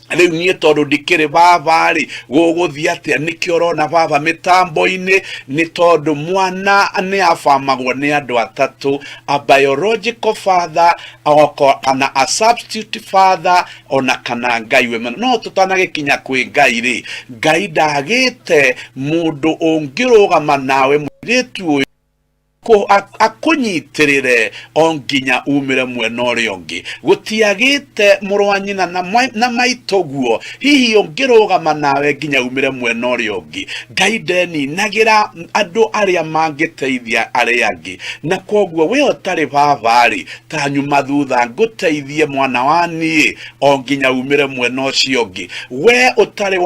riu nie tondu ndikiri baba ri guguthia atia nikio rona baba mitambo-ini ni tondu mwana ni afamagwo ni andu atatu a biological father kana a substitute father ona kana ngai we no tutanagikinya kwi ngai ri ngai ndagite mundu ungirugama nawe muiretu ko akunyitirire onginya umire mwena uria ungi gutiagite murwanyina na maitoguo hihi ungirugama nawe nginya umire mwena uria ungi gaideni nagira andu aria mangiteithia aria angi na koguo we otari babari tanyuma thutha nguteithie mwana wani onginya umire mwena ucio ungi we otari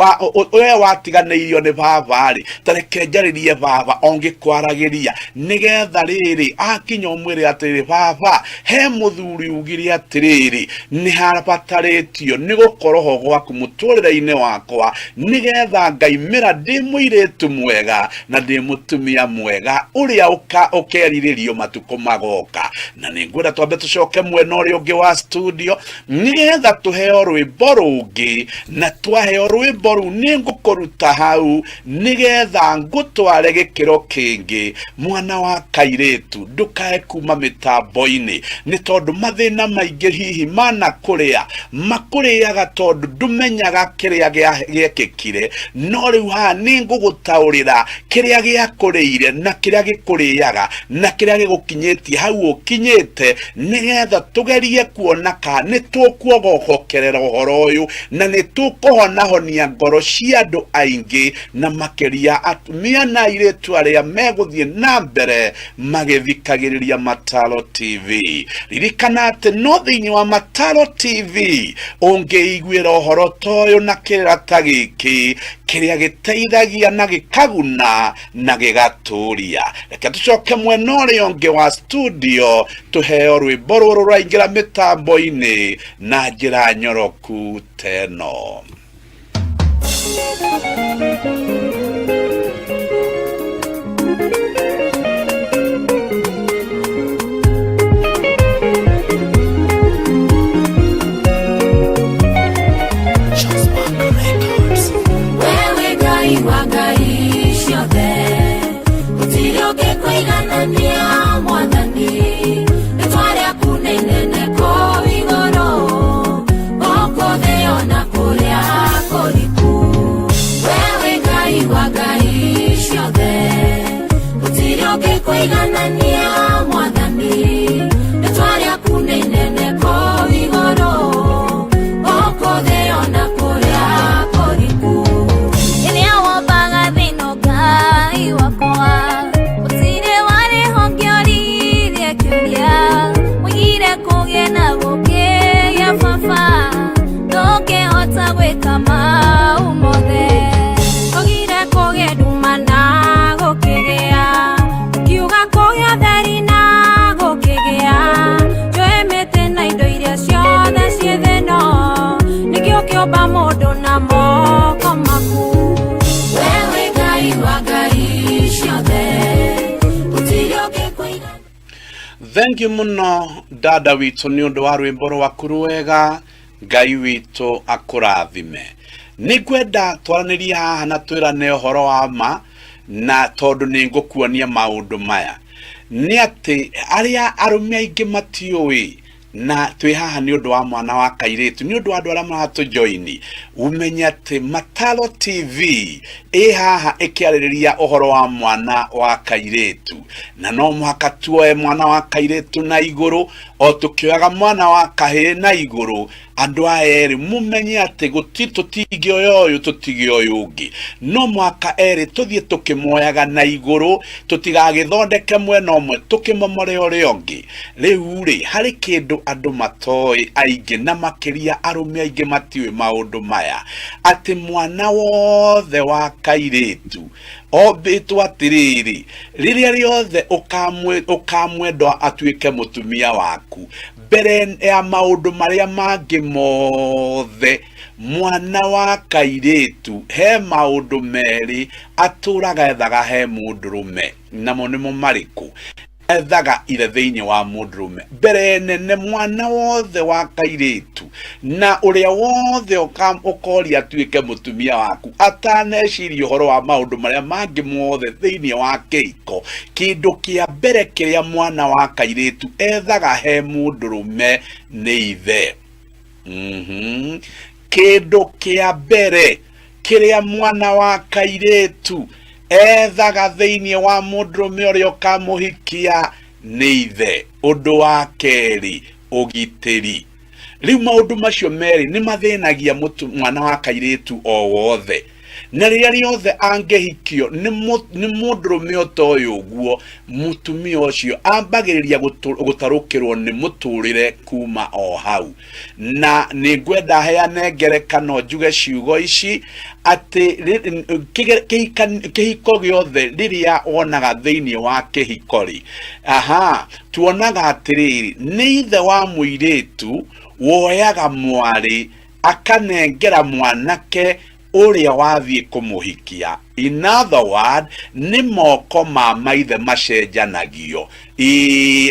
we watiganeirio ni babari tareke njaririe baba ongikwaragiria nige thariri akinya umwire atiri baba he muthuri ugiri atiriri ni harabataritio ni gukoroho gwaku muturire-ini wakwa nigetha ngaimira ndi muiretu mwega na ndi mutumia mwega uria ukeriririo matuko magoka na ningwenda twambe tucoke mwena uria ungi wa studio nigetha tuheo rwimbo rungi na twaheo rwimbo ru ningukuruta hau nigetha ngutware gikiro kingi mwana wa kairetu ndukae kuma mitambo-ini ni tondu mathina maingi hihi mana kuria makuriaga tondu ndumenyaga kiria giekikire no riu ha ningugutaurira kiria giakuriire na kiria gikuriaga na kiria gigukinyitie hau ukinyite nigetha tugerie kuona ka ni tukuogokerera uhoro uyu na ni tukuhonahonia ngoro cia andu aingi na makiria atumia na airetu aria meguthie na mbere magithikagiriria Mataro TV ririkana ati no thiini wa Mataro TV ungeiguira uhoro toyo na kirata giki kiria giteithagia na gikaguna na gigaturia reke tucoke mwena uria ungi wa studio tuheo rwimbo ruru rwaingira mitambo-ini na njira nyoroku teno. Wewe Thank you muno dada witu ni undu wa rwimbo rwaku rwega. Ngai witu akurathime. Nigwenda twaranirie haha na twirane uhoro wa ma, na tondu ningukuonia maundu maya ni ati aria arume aingi matiui na twi haha ni undu wa mwana wa kairitu, ni undu wa andu aria maratu joini. Umenye ati Mataro TV haha ikiaririria uhoro wa mwana wa kairitu, na no muhaka tuoe mwana wa kairitu na iguru, o tukioyaga mwana wa kahiri na iguru. Andu aeri mumenye ati tutigioyo uyu tutigioyo ungi, no mwaka eri tuthie tukimoyaga na iguru, tutigagithondeke mwena umwe tukimomore uria ungi. Riu ri hari kindu andu matoi aingi na makiria arume aingi matiwe maundu maya, ati mwana wothe wa kairitu obitwa atiriri riria riothe ukamwendwa atuike mutumia waku, mbere ya maundu maria mangi mothe mwana wa kairitu he maundu meri aturaga ethaga he mundurume. Namo nimo mariku? Ethaga ire thiini wa mundurume mbere nene mwana wothe wa kairitu, na uria wothe ukoria atuike mutumia waku ataneciria uhoro wa maundu maria mangi mothe thiini wa kihiko. Kindu kia mbere kiria mwana wa kairitu ethaga he mundurume ni ithe. Kindu kia mbere kiria mwana wa kairitu ethaga thiini wa mundurume uria ukamuhikia ni ithe. Undu wa keri ugitiri. Riu maundu macio meri ni mathinagia mwana wa kairitu o wothe, na riria riothe angehikio ni mundurume otoyo uguo, mutumia ucio ambagiriria gutarukirwo ni muturire kuma o hau. Na ningwenda heane ngerekano njuge ciugo ici ati kihiko giothe riria wonaga thiini wa kihikori, tuonaga atiriri ni ithe wa muiritu woyaga mwari akanengera mwanake uria wathie kumuhikia. In other word, ni moko ma maithe macenjanagio.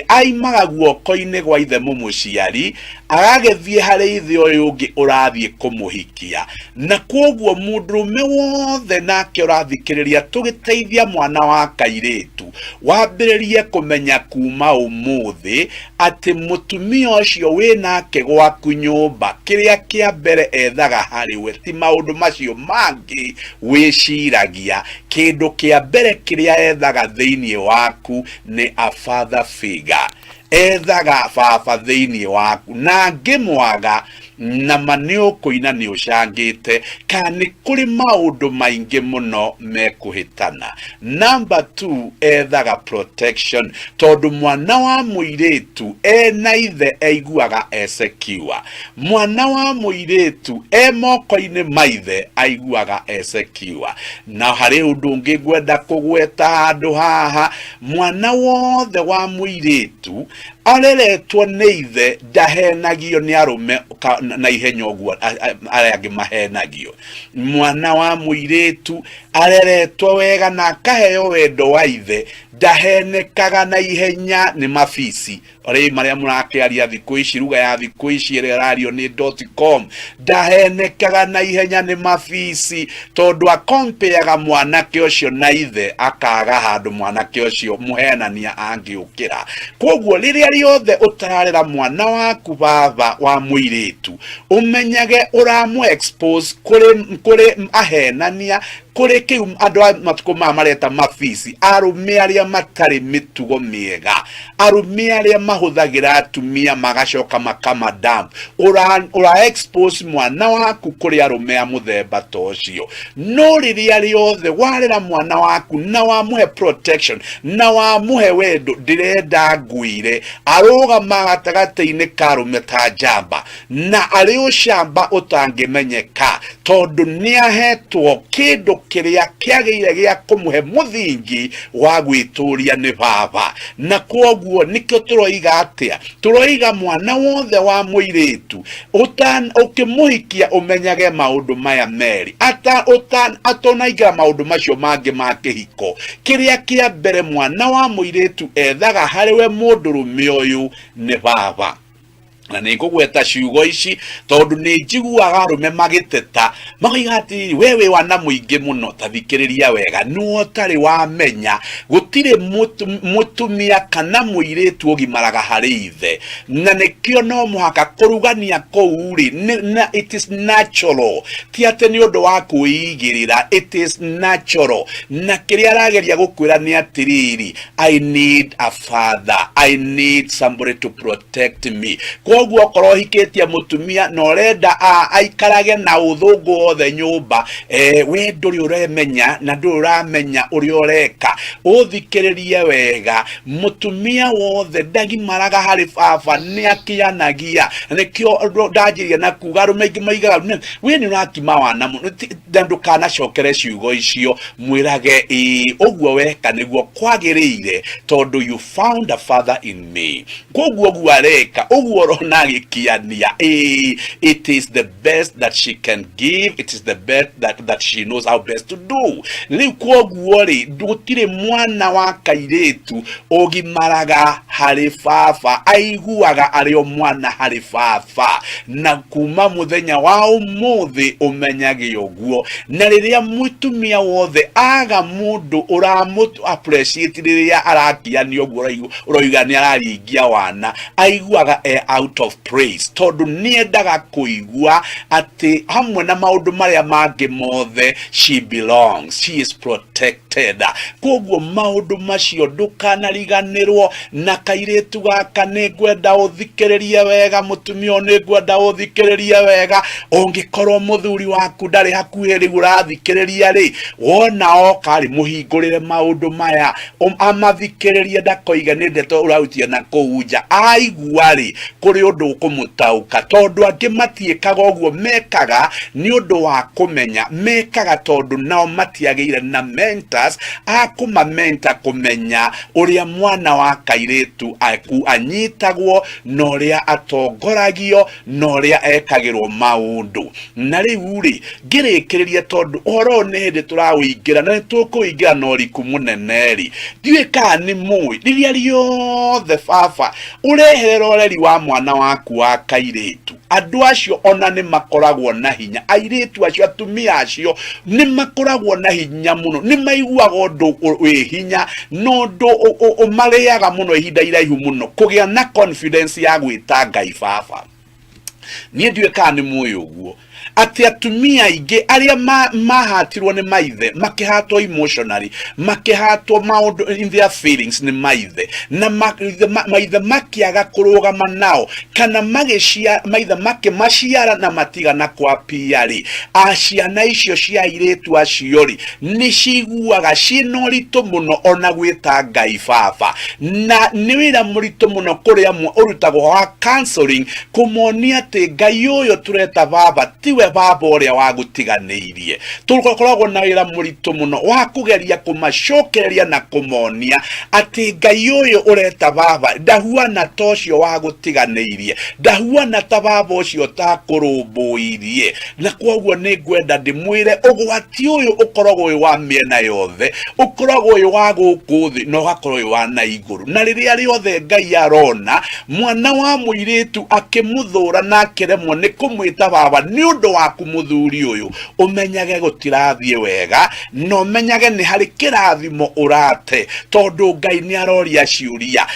Aimaga guoko-ini gwa ithe mumuciari agagithie hari ithe uyu ungi urathie kumuhikia. Na koguo mundurume wothe nake urathikiriria tugiteithia mwana wa kairitu wambiririe kumenya kuma umuthi ati mutumia ucio winake gwaku nyumba kiria kia mbere ethaga hariwe ti maundu macio mangi wiciragia. Kindu kia mbere kiria ethaga thiini waku ni a father figure. Ethaga baba thiini waku, na ngimwaga na manio kuina ni ucangite kani kuri maundu maingi muno mekuhitana. Number 2, ethaga protection, tondu mwana wa muiritu na ithe aiguaga secure. Mwana wa muiritu moko-ini maithe aiguaga secure. Na hari undu ungi gwenda kugweta handu haha, mwana wothe wa muiritu areretwo ni ithe ndahenagio ni arume na ihenya uguo aria angi mahenagio. Mwana wa muiritu areretwo wega na akaheo wendo wa ithe ndahenekaga na ihenya ni mafici. Ori maria murakiaria thiku ici, ruga ya thiku ici ira radio ni .com, ndahenekaga na ihenya ni mafici, tondu akompeaga mwanake ucio na ithe akaga handu mwanake ucio muhenania angiukira. Koguo riria riothe utararira mwana waku baba wa muiritu, umenyage uramu expose kuri ahenania, kuri kiu andu matuko mareta mafici, arume aria matari mitugo miega, arume aria mahuthagira atumia magacoka makama dam. Ura expose mwana waku kuri arume a muthemba tocio. No riria riothe warera mwana waku na wamuhe protection na wamuhe wendo, ndirenda ngwire arugama gatagati-ini ka arume ta njamba na ari ucamba utangimenyeka, tondu niahetwo kindu kiria kiagire gia kumuhe muthingi wa gwituria ni baba. Na koguo nikyo turoiga atia, turoiga mwana wothe wa muiritu ukimuhikia umenyage maundu maya meri atonaiga maundu macio mangi ma kihiko. Kiria kia mbere mwana wa muiritu ethaga hariwe mundurume uyu ni baba. Na nikugweta ciugo ici tondu ni njiguaga arume magiteta makiuga ati wewe wana muingi muno tathikiriria wega nuo tari wamenya gutire mutumia kana muiritu ugimaraga hari ithe na nikio no muhaka kurugania kouri na it is natural ti ate ni undu wa kuigirira, it is natural. Na kiria arageria gukwira ni atiriri, I need a father, I need somebody to protect me. Koguo korwo hikitie mutumia no renda aikarage na uthungu othe nyumba, we nduri uremenya na nduri uramenya uri ureka, uthikiririe wega. Mutumia wothe ndagimaraga hari baba ni akianagia. Nikio ndajirie na kuga rumengi maigaga we ni urakima wana muno ndukana cokere ciugo icio mwirage uguo weka niguo kwagirire tondu you found a father in me. Koguo guareka uguo rona gikiania, it is the best that she can give, it is the best that she knows how best to do. Riu koguo ri ndutire mwana wa kairetu ogimaraga hari baba aiguaga ario mwana hari baba, na kuma muthenya wa umuthi umenyage uguo. Na riria mutumia wothe aga mundu uramutu appreciate riria arakiania uguo uroiga ni araringia wana aiguaga out of praise tondu niendaga kuigua ati hamwe na maundu maria mangi mothe she belongs, she is protected. Koguo maundu macio ndukanariganirwo na kairetu gaka ningwenda uthikiririe wega, mutumia ningwenda uthikiririe wega. Ungikorwo muthuri waku ndari hakuhi ri urathikiriria ri wona okari muhingurire maundu maya amathikiririe ndakoiga ni ndeto urautia na kuunja aigua ri kuri undu ukumutauka tondu angi matiekaga uguo mekaga ni undu wa kumenya, mekaga tondu nao matiageire na mentors akuma menta kumenya uria mwana wa kairetu anyitagwo no ria atongoragio no ria ekagirwo maundu. Na riu ri ngirikiriria tondu oro ni hindi turawingira na tukuingira no riku munene ri ndiwika ni mui riria riothe baba ureherera ureri wa mwana waku wa kairetu. Andu acio ona ni makoragwo na hinya, airetu acio atumia acio ni makoragwo na hinya muno, ni maiguaga undu wi hinya no ndu umariaga muno ihinda iraihu muno kugia na confidence ya gwita Ngai baba. Nie ndiwika ni mui uguo ati atumia ingi aria mahatirwo ni maithe makihatwo emotionally, makihatwo maundu in their feelings ni maithe na maithe makiaga kurugama nao kana magishia maithe makimaciara na matigana kwa piari aciana icio cia iretu aciori ni ciguaga cino ritu muno ona gwita Ngai baba. Na ni wira muritu muno kuria urutagwo wa counseling kumonia ati Ngai uyo tureta baba tiwe baba uria wagutiganirie. Tukoragwo na wira muritu muno wa kugeria kumacokereria na kumonia ati Ngai uyu ureta baba ndahuana tocio wagutiganirie, ndahuana ta baba ucio takurumbuirie. Na koguo ni ngwenda ndimwire ugwati uyu ukoragwo wi wa miena yothe, ukoragwo wi wa guku thi no gakorwo wi wa na iguru. Na riria riothe Ngai arona mwana wa muiritu akimuthura na akiremwo ni kumwita baba ni undu wa kumuthuri uyu umenyage gutirathie wega no menyage ni hari kirathimo urate tondu Ngai ni aroria ciuria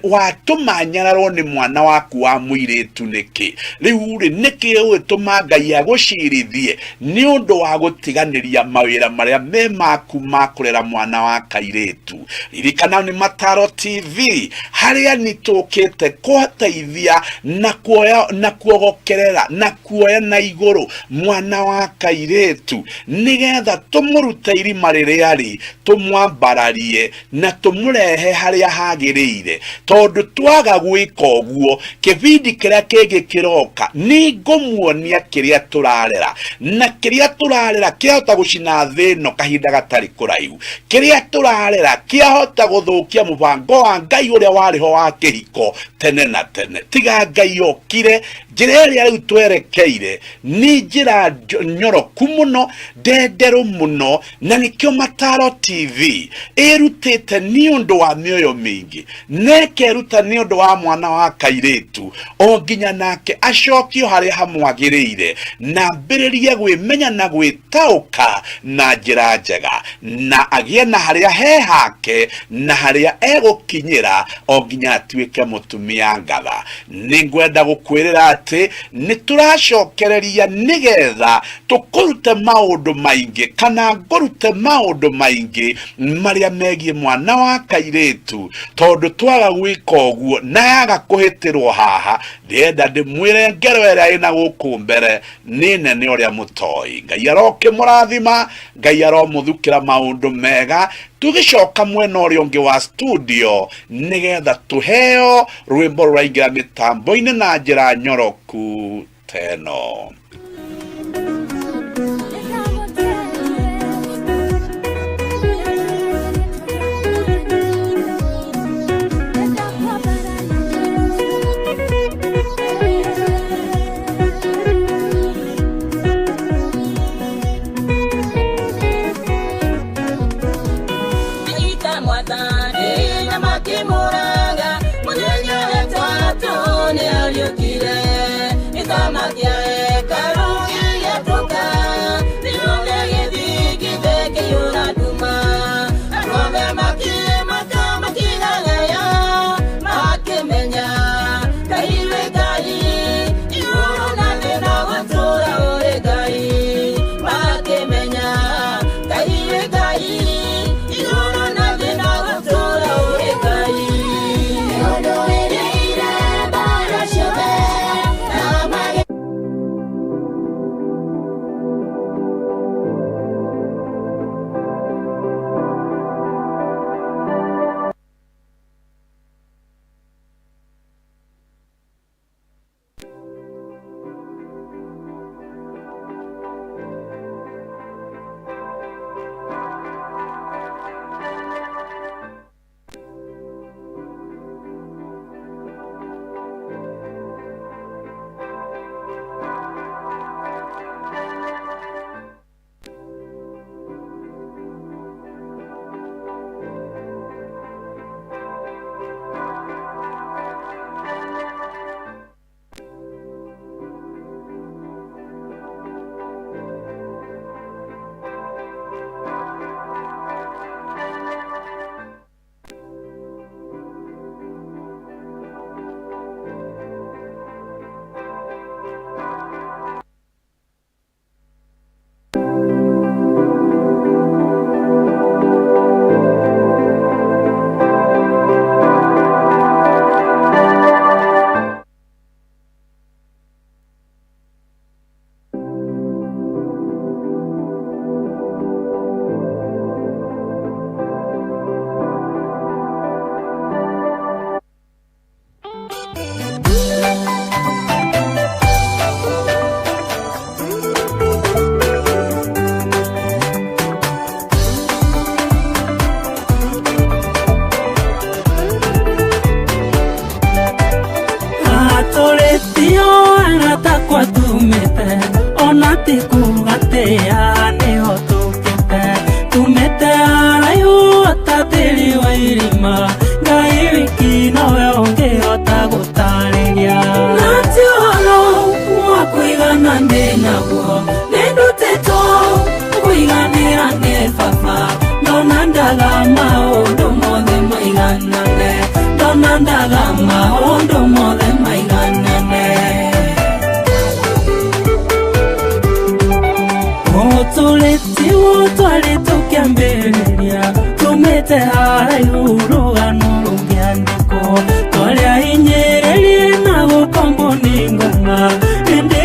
watumanyararwo ni mwana waku wa muiritu niki. Riu ri niki wituma Ngai agucirithie ni undu wa gutiganiria mawira maria me maku makurera mwana wa kairetu. Ririkana ni Mataro TV haria nitukite kuteithia na kuoya na kuogokerera na kuoya na iguru mwana wa kairetu nigetha tumurute irima riria ri tumwambararie na tumurehe haria hagirire tondu twaga gwika uguo kibindi kiria kingi kiroka ni ngumuonia kiria turarera na kiria turarera kiahota gucina thino kahinda gatari kuraihu kiria turarera kiahota guthukia mubango wa Ngai uria wariho wa kihiko tene na tene tiga Ngai okire njira iria riu twerekeire ni njira nyoroku muno ndenderu muno na nikio Mataro TV irutite ni undu wa mioyo mingi nekeruta ni undu wa mwana wa kairetu o nginya nake acokio haria hamwagirire na mbiririe gwimenya na gwitauka na njira njega na agie na haria he hake na haria egukinyira o nginya atuike mutumia ngatha ningwenda gukwirira ati nituracokereria nigetha tukurute maundu maingi kana ngurute maundu maingi maria megie mwana wa kairetu tondu twaga gwika uguo na yaga kuhitirwo haha ndienda ndimwire ngero iria ina guku mbere ni nene uria mutoi Ngai aroke murathima Ngai aromuthukira maundu mega tugicoka mwena uria ungi wa studio nigetha tuheo rwimbo ruraingira mitambo-ini na njira nyoroku teno.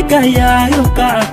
Kaya yuka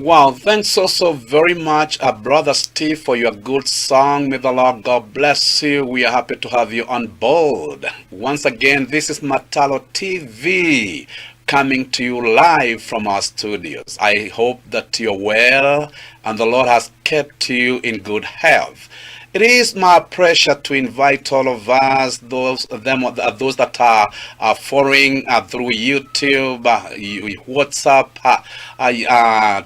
Wow, thanks also very much, Brother Steve, for your good song. May the Lord God bless you. We are happy to have you on board. Once again, this is Mataro TV coming to you live from our studios. I hope that you're well and the Lord has kept you in good health. It is my pleasure to invite all of us, those that are following through YouTube, WhatsApp,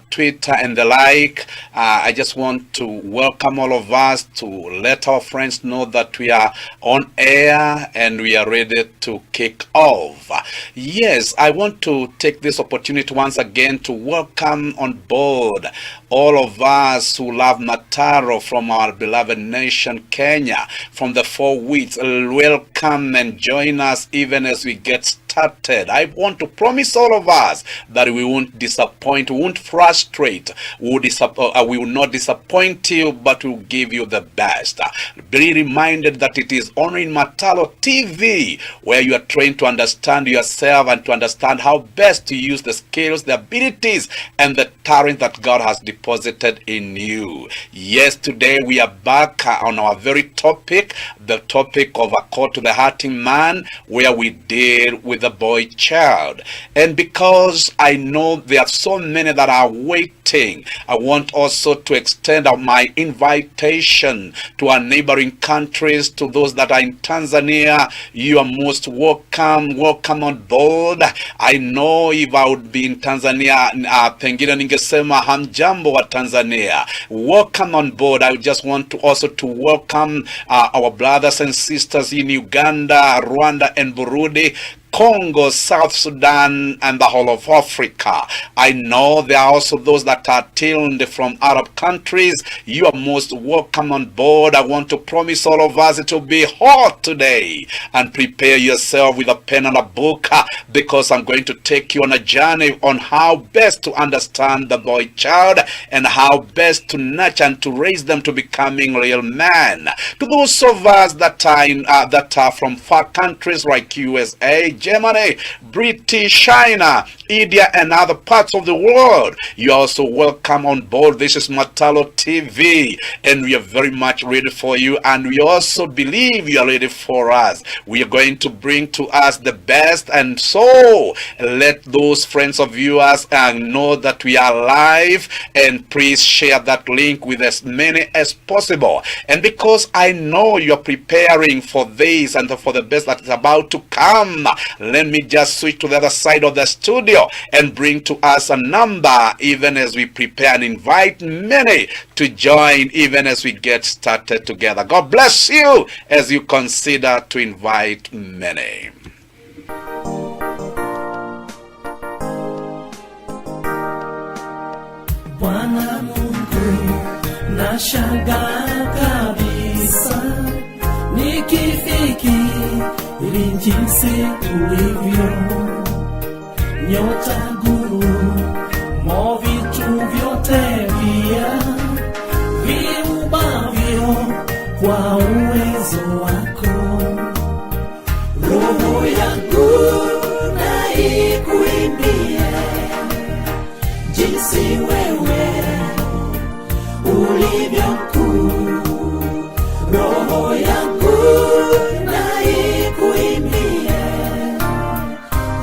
Twitter, and the like. I just want to welcome all of us to let our friends know that we are on air and we are ready to kick off. Yes, I want to take this opportunity once again to welcome on board all of us who love Mataro from our beloved nation, Kenya, from the 4 weeks. Welcome and join us even as we get started. I want to promise all of us that we won't disappoint, we won't frustrate, we will not disappoint you, but we'll give you the best. Be reminded that it is only in Mataro TV where you are trained to understand yourself and to understand how best to use the skills, the abilities, and the talent that God has deposited in you. Yes, today we are back on our very topic, the topic of a call to the hurting man, where we deal with the boy child. And because I know there are so many that are waiting, I want also to extend out my invitation to our neighboring countries, to those that are in Tanzania. You are most welcome. Welcome on board. I know if I would be in Tanzania, pengine ningesema hamjambo wa Tanzania. Welcome on board. I just want to also to welcome our brothers and sisters in Uganda, Rwanda, and Burundi, Congo, South Sudan, and the whole of Africa. I know there are also those that are tuned from Arab countries. You are most welcome on board. I want to promise all of us it will be hot today. And prepare yourself with a pen and a book, because I'm going to take you on a journey on how best to understand the boy child and how best to nurture and to raise them to becoming real men. To those of us that are from far countries like USA, Germany, British, China, India, and other parts of the world, you are also welcome on board. This is Mataro TV, and we are very much ready for you, and we also believe you are ready for us. We are going to bring to us the best, and so let those friends of yours know that we are live, and please share that link with as many as possible. And because I know you're preparing for this and for the best that is about to come, let me just switch to the other side of the studio and bring to us a number, even as we prepare and invite many to join, even as we get started together. God bless you as you consider to invite many. Bwana Mungu, nashangaa kabisa nikifikiri jinsi ulivyo, nyota, ngurumo, vitu vyote pia viumbavyo kwa uwezo wako. Roho yangu na ikuimbie jinsi wewe ulivyo mkuu. Roho yangu na ikuimbie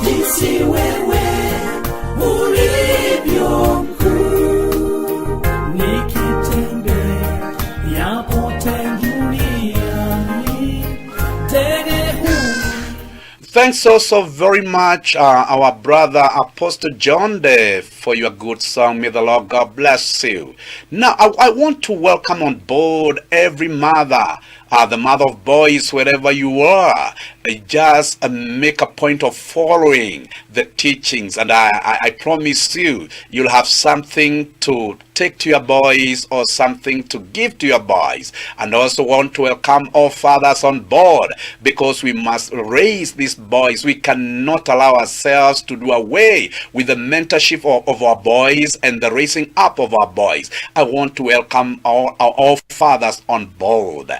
jinsi wewe ulivyo mkuu. Nikitembea yapote duniani, tege huu. Thanks also very much, our brother Apostle John Day, for your good song. May the Lord God bless you. Now, I want to welcome on board every mother, the mother of boys, wherever you are. Just make a point of following the teachings, and I promise you, you'll have something to take to your boys or something to give to your boys. And also want to welcome all fathers on board, because we must raise these boys. We cannot allow ourselves to do away with the mentorship of our boys and the raising up of our boys. I want to welcome all fathers on board.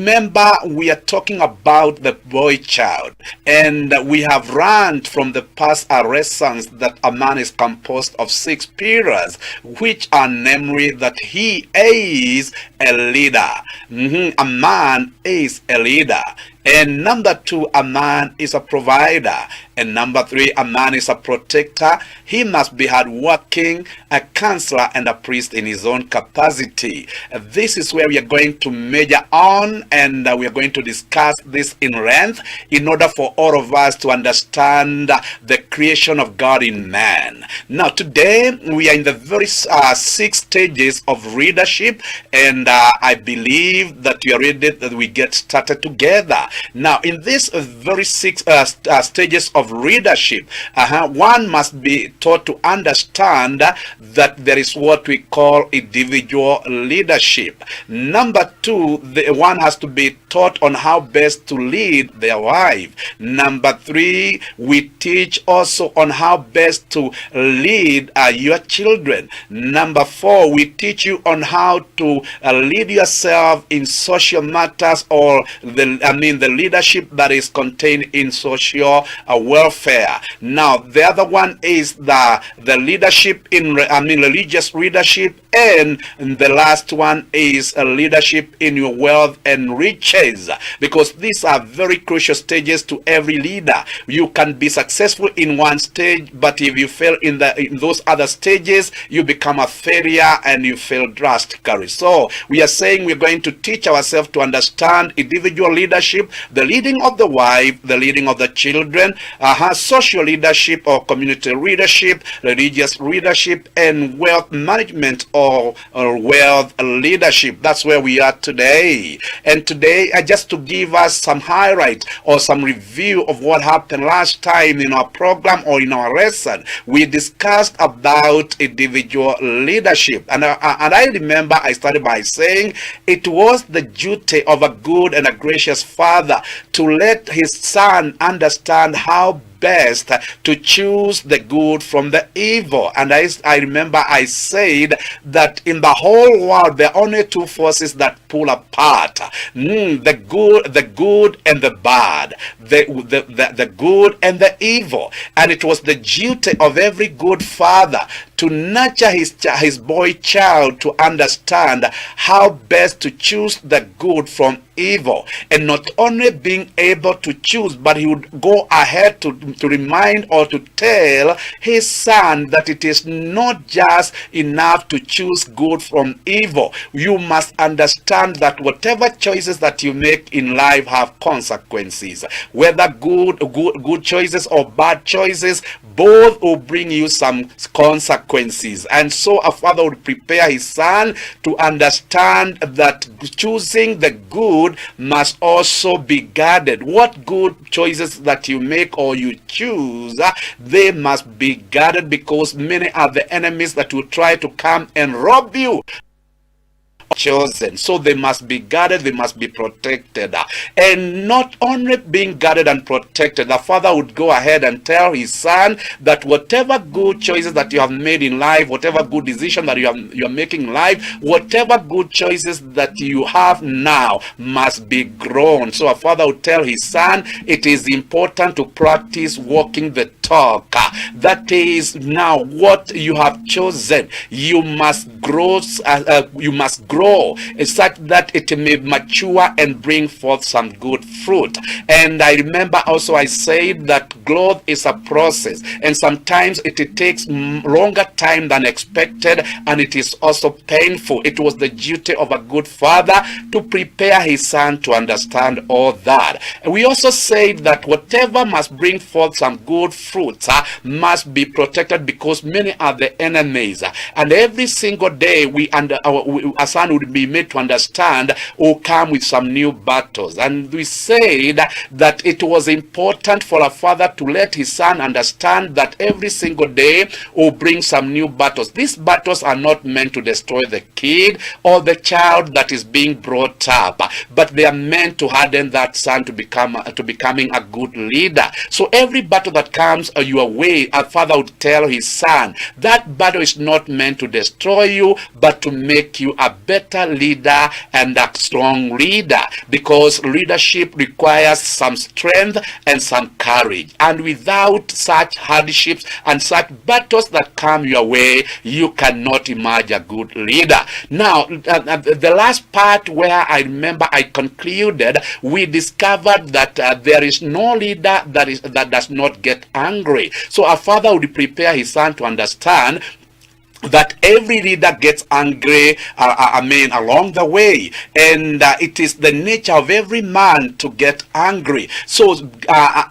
remember, we are talking about the boy child, and we have learned from the past lessons that a man is composed of 6 pillars, which are namely that he is a leader. A man is a leader. And number 2, a man is a provider. And number 3, a man is a protector. He must be hardworking, a counselor, and a priest in his own capacity. This is where we are going to major on, and we are going to discuss this in length in order for all of us to understand the creation of God in man. Now, today we are in the very 6 stages of leadership, and I believe that you are ready that we get started together. Now, in these very 6 stages of leadership, one must be taught to understand that there is what we call individual leadership. Number 2, one has to be taught on how best to lead their wife. Number 3, we teach also on how best to lead your children. Number 4, we teach you on how to lead yourself in social matters, or the leadership that is contained in social welfare. Now, the other one is the leadership in religious leadership, and the last one is leadership in your wealth and riches, because these are very crucial stages to every leader. You can be successful in one stage, but if you fail in those other stages, you become a failure and you fail drastically. So we are saying we're going to teach ourselves to understand individual leadership, the leading of the wife, the leading of the children, social leadership or community leadership, religious leadership, and wealth management or wealth leadership. That's where we are today. And today, just to give us some highlight or some review of what happened last time in our program or in our lesson, we discussed about individual leadership. And I remember I started by saying it was the duty of a good and a gracious father to let his son understand how best to choose the good from the evil. And I remember I said that in the whole world there are only 2 forces that pull apart, the good and the bad, the good and the evil. And it was the duty of every good father to nurture his boy child to understand how best to choose the good from evil. And not only being able to choose, but he would go ahead to remind or to tell his son that it is not just enough to choose good from evil. You must understand that whatever choices that you make in life have consequences. Whether good choices or bad choices, both will bring you some consequences. And so a father would prepare his son to understand that choosing the good must also be guarded. What good choices that you make or you choose, they must be guarded, because many are the enemies that will try to come and rob you chosen. So they must be guarded, they must be protected. And not only being guarded and protected, the father would go ahead and tell his son that whatever good choices that you have made in life, whatever good decision that you are making in life, whatever good choices that you have now must be grown. So a father would tell his son, it is important to practice walking the talk. That is, now what you have chosen, you must grow, such that it may mature and bring forth some good fruit. And I remember also I said that growth is a process, and sometimes it takes longer time than expected, and it is also painful. It was the duty of a good father to prepare his son to understand all that. And we also said that whatever must bring forth some good fruits must be protected, because many are the enemies. And every single day a son would be made to understand will come with some new battles. And we said that it was important for a father to let his son understand that every single day will bring some new battles. These battles are not meant to destroy the kid or the child that is being brought up, but they are meant to harden that son to becoming a good leader. So every battle that comes your way, a father would tell his son that battle is not meant to destroy you, but to make you a better better leader and a strong leader, because leadership requires some strength and some courage. And without such hardships and such battles that come your way, you cannot emerge a good leader. Now, the last part where I remember I concluded, we discovered that there is no leader that does not get angry. So a father would prepare his son to understand that every leader gets angry, along the way, and it is the nature of every man to get angry. So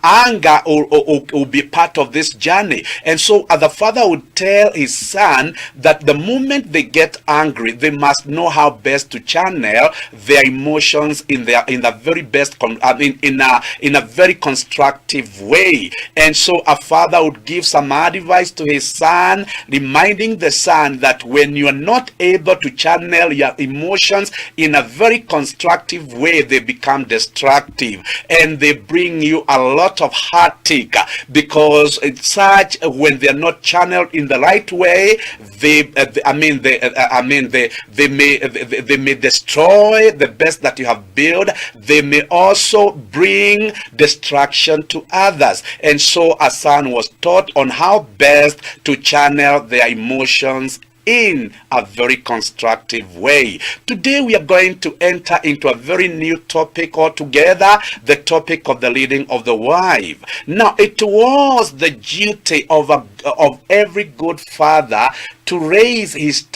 anger will be part of this journey. And so the father would tell his son that the moment they get angry, they must know how best to channel their emotions in the very best, in a very constructive way. And so a father would give some advice to his son, reminding the son that when you are not able to channel your emotions in a very constructive way, they become destructive and they bring you a lot of heartache, because it's such, when they are not channeled in the right way, they may destroy the best that you have built. They may also bring destruction to others. And so a son was taught on how best to channel their emotions in a very constructive way. Today we are going to enter into a very new topic altogether, the topic of the leading of the wife. Now, it was the duty of every good father to raise his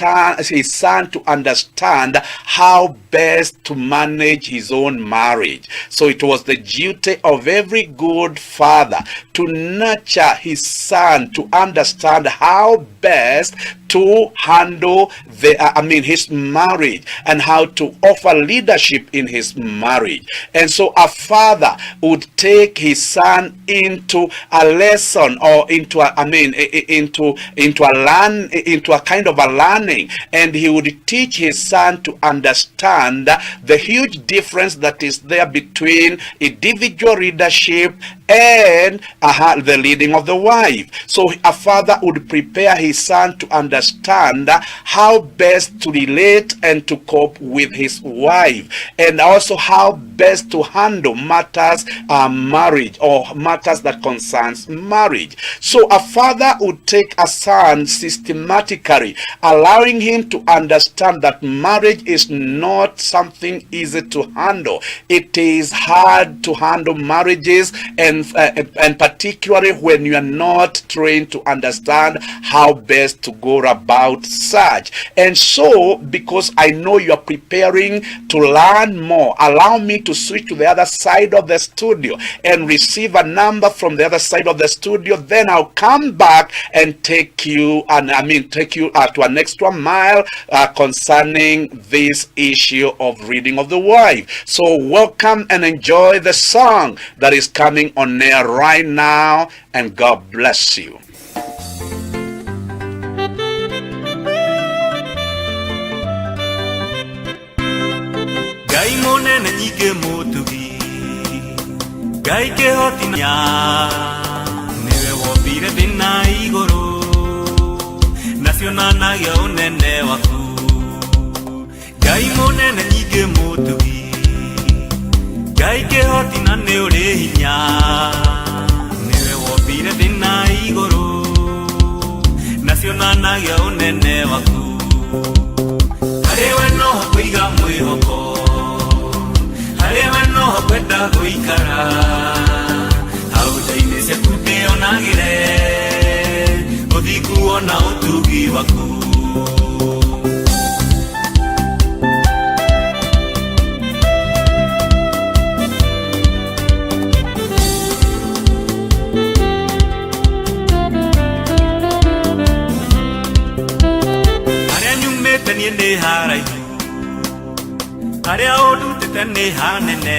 son to understand how best to manage his own marriage. So it was the duty of every good father to nurture his son to understand how best to handle his marriage and how to offer leadership in his marriage. And so a father would take his son into a lesson, or into a kind of a learning, and he would teach his son to understand the huge difference that is there between individual leadership and the leading of the wife. So a father would prepare his son to understand how best to relate and to cope with his wife, and also how best to handle matters marriage, or matters that concerns marriage. So a father would take a son systematically, allowing him to understand that marriage is not something easy to handle. It is hard to handle marriages, and particularly when you are not trained to understand how best to go about such. And so, because I know you are preparing to learn more, allow me to switch to the other side of the studio and receive a number from the other side of the studio. Then I'll come back and take you to an extra mile concerning this issue of reading of the wife. So welcome and enjoy the song that is coming on air right now, and God bless you. Gai ke hotinya newe wobire dina igoro nasionana ya unene waku gai monene nyige mutugi gai ke hotina ne ore hinya newe wobire dina igoro nasionana ya unene waku arewe no kuiga mwihoko Alevano kwenda kuikara Hautaine se kute onagire Odiku ona utugi waku Are nyume teniende harai Are odu tene hanene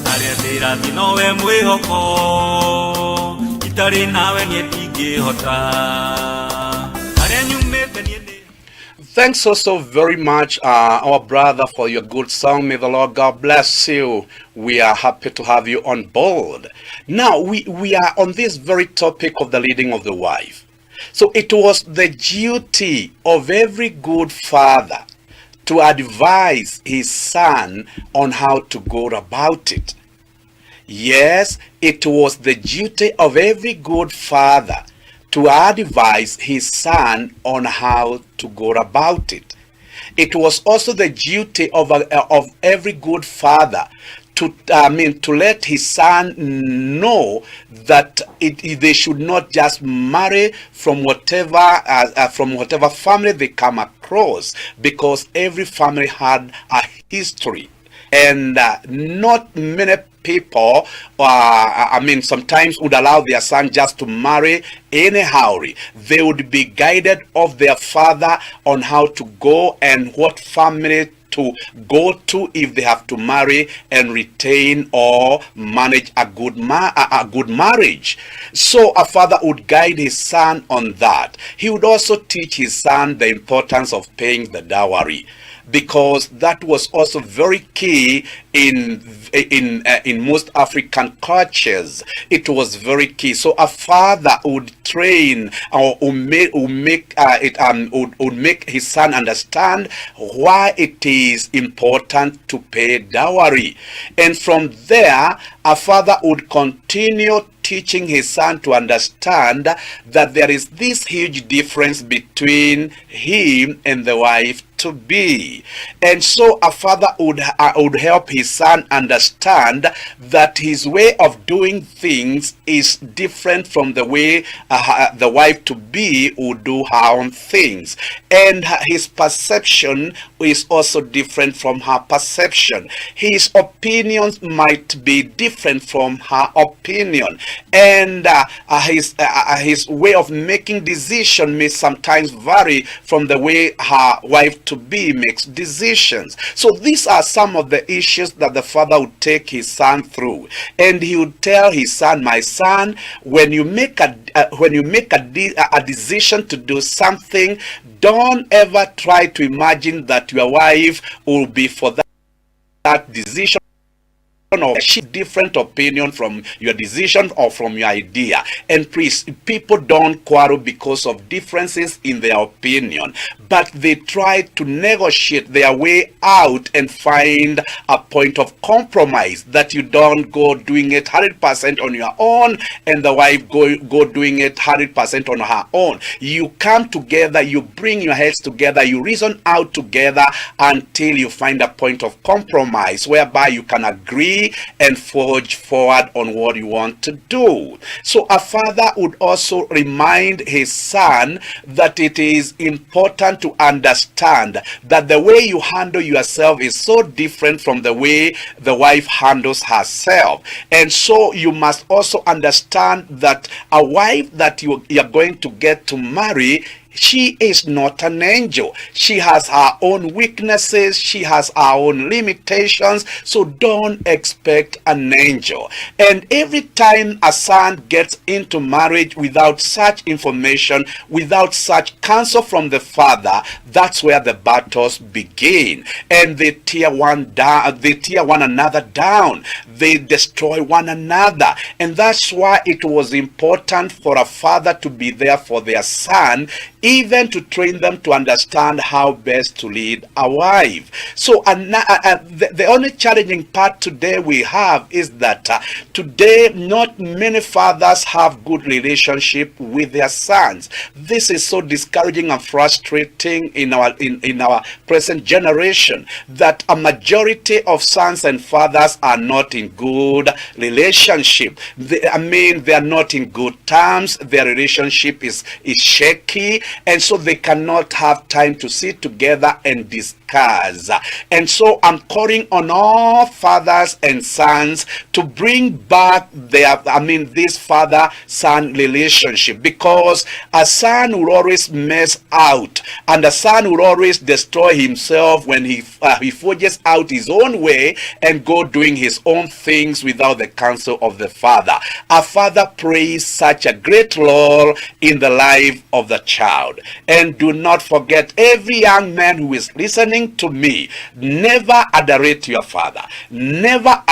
Are tira dinowe mwihoko Itari nawe nietige hota Are nyume teniende. Thanks so very much, our brother, for your good song. May the Lord God bless you. We are happy to have you on board. Now, we are on this very topic of the leading of the wife. So it was the duty of every good father to advise his son on how to go about it. Yes, it was the duty of every good father to advise his son on how to go about it. It was also the duty of every good father to let his son know that they should not just marry from whatever family they come across, because every family had a history, and not many people sometimes would allow their son just to marry anyhow. They would be guided of their father on how to go and what family to go to if they have to marry and retain or manage a good marriage. So a father would guide his son on that. He would also teach his son the importance of paying the dowry, because that was also very key in most African cultures. It was very key. So a father would train or would make his son understand why it is important to pay dowry, and from there a father would continue teaching his son to understand that there is this huge difference between him and the wife to be. And so a father would help his son understand that his way of doing things is different from the way the wife to be would do her own things, and his perception is also different from her perception. His opinions might be different from her opinion, and his way of making decision may sometimes vary from the way her wife to be makes decisions. So these are some of the issues that the father would take his son through, and he would tell his son, my son, when you make a decision to do something, don't ever try to imagine that your wife will be for that decision, or a different opinion from your decision or from your idea. And please, people don't quarrel because of differences in their opinion, but they try to negotiate their way out and find a point of compromise, that you don't go doing it 100% on your own and the wife go doing it 100% on her own. You come together, you bring your heads together, you reason out together until you find a point of compromise whereby you can agree and forge forward on what you want to do. So a father would also remind his son that it is important to understand that the way you handle yourself is so different from the way the wife handles herself. And so you must also understand that a wife that you are going to get to marry, she is not an angel. She has her own weaknesses. She has her own limitations. So don't expect an angel. And every time a son gets into marriage without such information, without such counsel from the father, that's where the battles begin. And they tear one down. They tear one another down. They destroy one another. And that's why it was important for a father to be there for their son, even to train them to understand how best to lead a wife. So the only challenging part today we have is that today not many fathers have good relationship with their sons. This is so discouraging and frustrating in our present generation, that a majority of sons and fathers are not in good relationship. They are not in good terms. Their relationship is shaky, and so they cannot have time to sit together and discuss. And so I'm calling on all fathers and sons to bring back this father-son relationship, because a son will always mess out, and a son will always destroy himself when he forges out his own way and go doing his own things without the counsel of the father. A father plays such a great role in the life of the child. loud. And do not forget, every young man who is listening to me, never underrate your father. Never,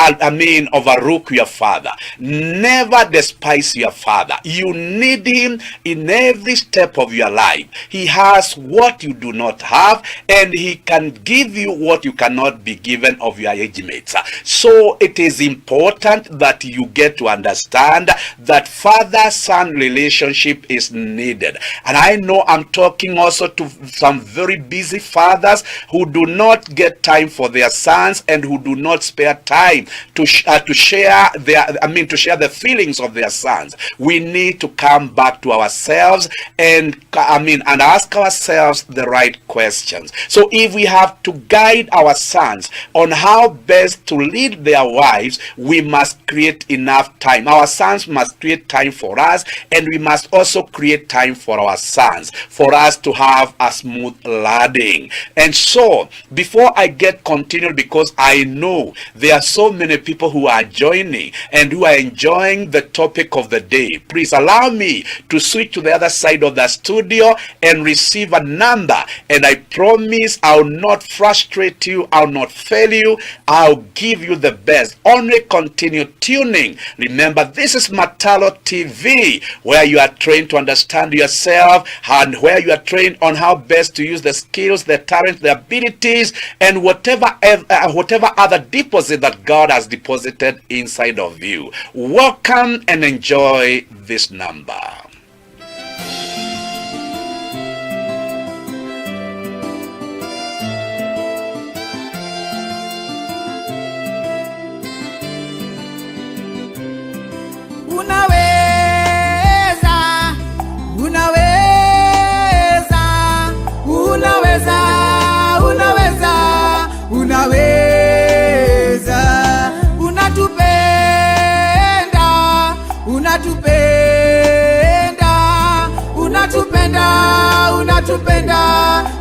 overlook your father. Never despise your father. You need him in every step of your life. He has what you do not have, and he can give you what you cannot be given of your age mates. So it is important that you get to understand that father-son relationship is needed. And I know I'm talking also to some very busy fathers who do not get time for their sons and who do not spare time to share the feelings of their sons. We need to come back to ourselves and ask ourselves the right questions. So if we have to guide our sons on how best to lead their wives, we must create enough time. Our sons must create time for us, and we must also create time for our sons, for us to have a smooth landing. And so, before I get continued, because I know there are so many people who are joining and who are enjoying the topic of the day, please allow me to switch to the other side of the studio and receive a number. And I promise I'll not frustrate you, I'll not fail you, I'll give you the best. Only continue tuning. Remember, this is Mataro TV, where you are trained to understand yourself and where you are trained on how best to use the skills, the talent, the abilities, and whatever other deposit that God has deposited inside of you. Welcome and enjoy this number.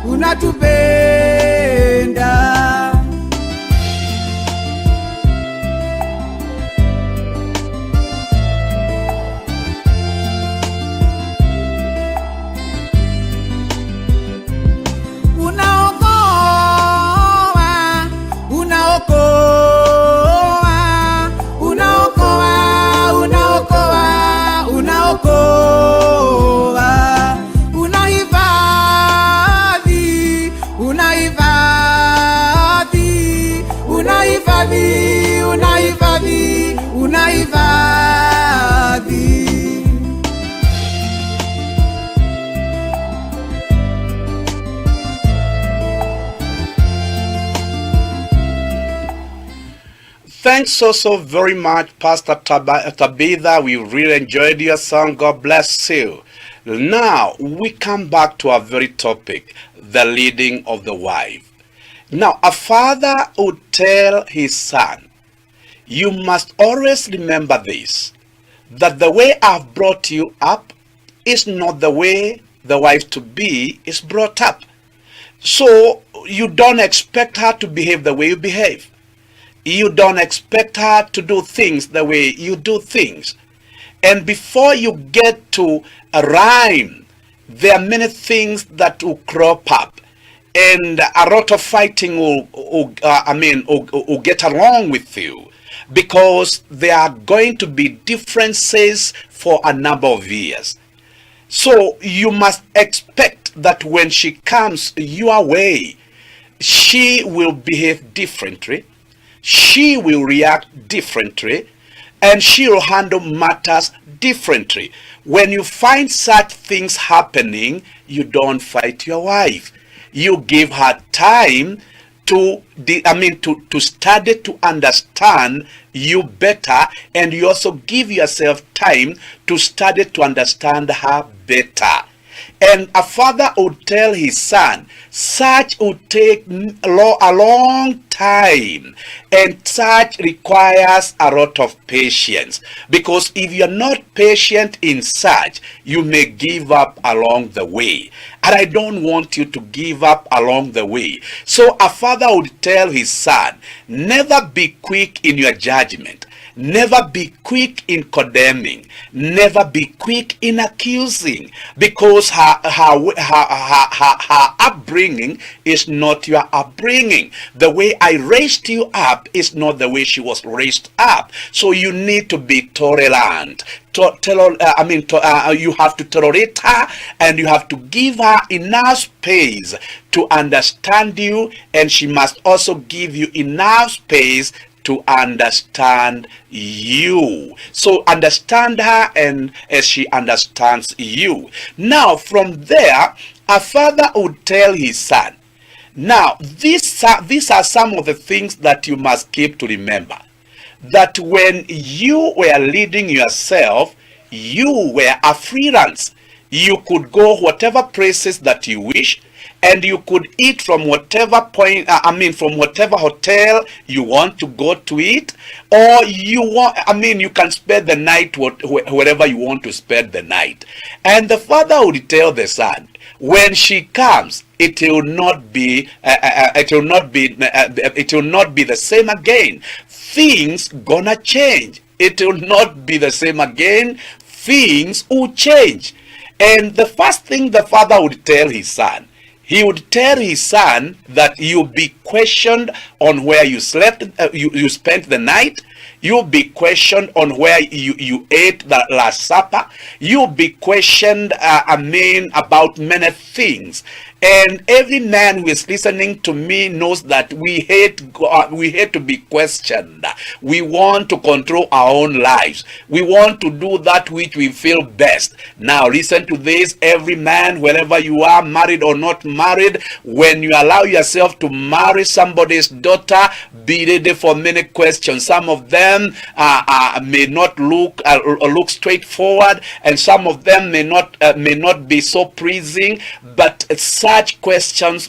Unatupenda. Thanks so very much, Pastor Tabitha. We really enjoyed your song. God bless you. Now, we come back to our very topic, the leading of the wife. Now, a father would tell his son, you must always remember this, that the way I've brought you up is not the way the wife to be is brought up. So, you don't expect her to behave the way you behave. You don't expect her to do things the way you do things. And before you get to a rhyme, there are many things that will crop up. And a lot of fighting will get along with you, because there are going to be differences for a number of years. So you must expect that when she comes your way, she will behave differently. She will react differently, and she will handle matters differently. When you find such things happening, you don't fight your wife. You give her time to study, to understand you better, and you also give yourself time to study to understand her better. And a father would tell his son, such would take a long time, and such requires a lot of patience. Because if you're not patient in such, you may give up along the way. And I don't want you to give up along the way. So a father would tell his son, never be quick in your judgment. Never be quick in condemning. Never be quick in accusing, because her upbringing is not your upbringing. The way I raised you up is not the way she was raised up. So you need to be tolerant. You have to tolerate her, and you have to give her enough space to understand you, and she must also give you enough space to understand you. So understand her, and as she understands you. Now from there, a father would tell his son. Now these are some of the things that you must keep to remember. That when you were leading yourself, you were a freelance. You could go whatever places that you wish, and you could eat from whatever from whatever hotel you want to go to eat, or you can spend the night wherever you want to spend the night. And the father would tell the son, when she comes, it will not be the same again. Things gonna change. It will not be the same again. Things will change. And the first thing the father would tell his son, he would tell his son that you'll be questioned on where you slept, you spent the night. You'll be questioned on where you ate the last supper. You'll be questioned, about many things. And every man who is listening to me knows that we hate to be questioned. We want to control our own lives. We want to do that which we feel best. Now listen to this, every man, wherever you are, married or not married, when you allow yourself to marry somebody's daughter, be ready for many questions. Some of them may not look straightforward, and some of them may not be so pleasing, but such questions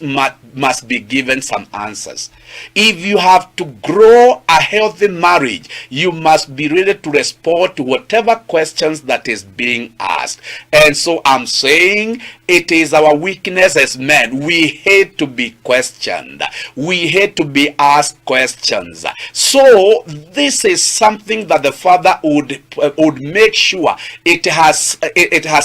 must be given some answers. If you have to grow a healthy marriage, you must be ready to respond to whatever questions that is being asked. And so I'm saying it is our weakness as men. We hate to be questioned. We hate to be asked questions. So this is something that the father would make sure it has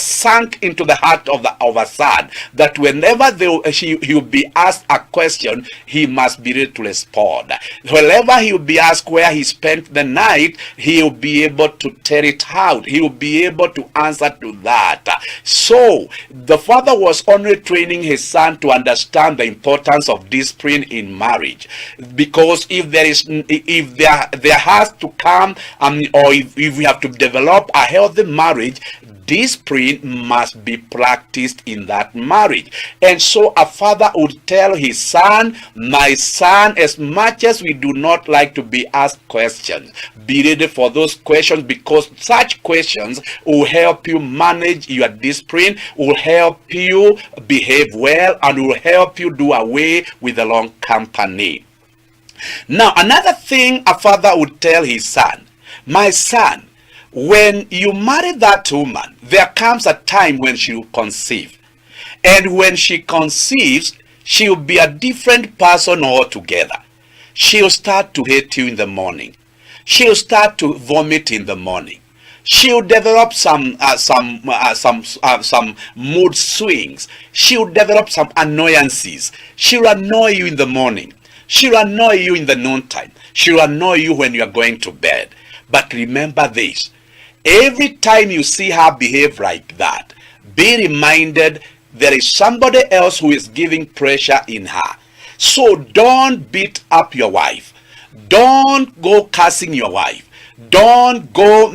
sunk into the heart of a son, that whenever he'll be asked a question, he must be ready to respond. Whenever he'll be asked where he spent the night, he'll be able to tell it out. He'll be able to answer to that. So the father was only training his son to understand the importance of discipline in marriage, because if there has to come or if we have to develop a healthy marriage, discipline must be practiced in that marriage. And so a father would tell his son, my son, as much as we do not like to be asked questions, be ready for those questions, because such questions will help you manage your discipline, will help you behave well, and will help you do away with the wrong company. Now another thing a father would tell his son, my son, when you marry that woman, there comes a time when she will conceive. And when she conceives, she will be a different person altogether. She will start to hate you in the morning. She will start to vomit in the morning. She will develop some mood swings. She will develop some annoyances. She will annoy you in the morning. She will annoy you in the noontime. She will annoy you when you are going to bed. But remember this. Every time you see her behave like that, be reminded there is somebody else who is giving pressure in her. So don't beat up your wife. Don't go cursing your wife. Don't go,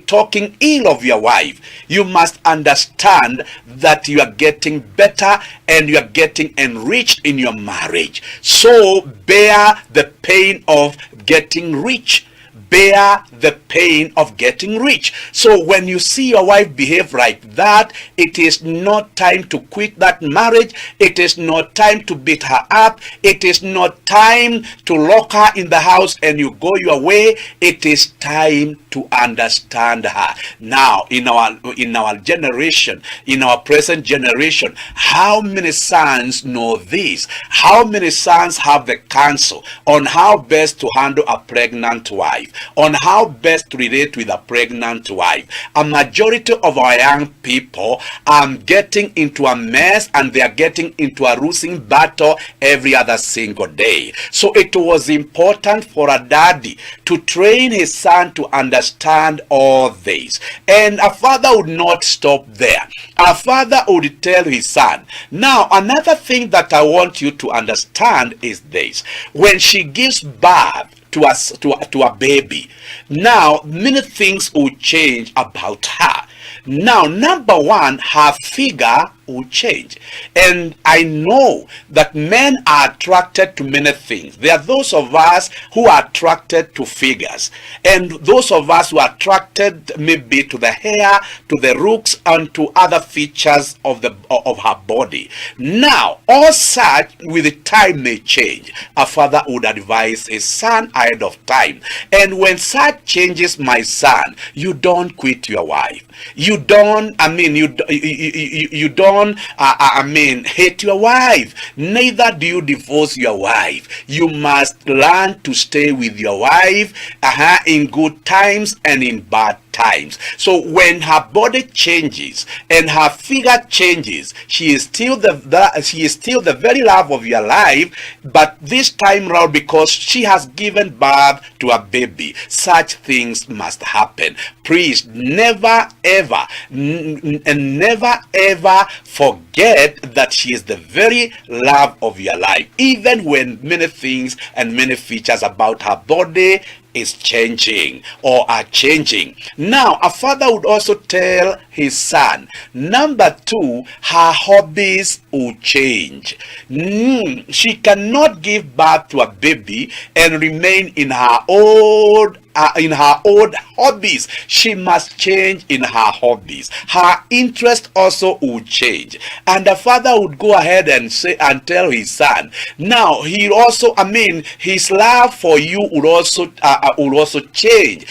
talking ill of your wife. You must understand that you are getting better and you are getting enriched in your marriage. So bear the pain of getting rich. Bear the pain of getting rich. So when you see your wife behave like that, it is not time to quit that marriage. It is not time to beat her up. It is not time to lock her in the house and you go your way. It is time to understand her. Now, in our generation, in our present generation, how many sons know this? How many sons have the counsel on how best to handle a pregnant wife? wife, on how best to relate with a pregnant wife. A majority of our young people are getting into a mess, and they are getting into a losing battle every other single day. So it was important for a daddy to train his son to understand all this. And a father would not stop there. A father would tell his son, now another thing that I want you to understand is this: when she gives birth to a baby, now many things will change about her. Now, number one, her figure will change. And I know that men are attracted to many things. There are those of us who are attracted to figures, and those of us who are attracted maybe to the hair, to the looks, and to other features of her body. Now, all such with time may change. A father would advise his son ahead of time. And when such changes, my son, you don't quit your wife. You don't hate your wife. Neither do you divorce your wife. You must learn to stay with your wife in good times and in bad times. So when her body changes and her figure changes, she is still the very love of your life, but this time round, because she has given birth to a baby, such things must happen. Please never ever forget that she is the very love of your life, even when many things and many features about her body is changing or are changing. Now, a father would also tell his son, number two, her hobbies will change. She cannot give birth to a baby and remain in her old hobbies. She must change in her hobbies. Her interest also will change. And the father would go ahead and say and tell his son, now he also, his love for you will also change.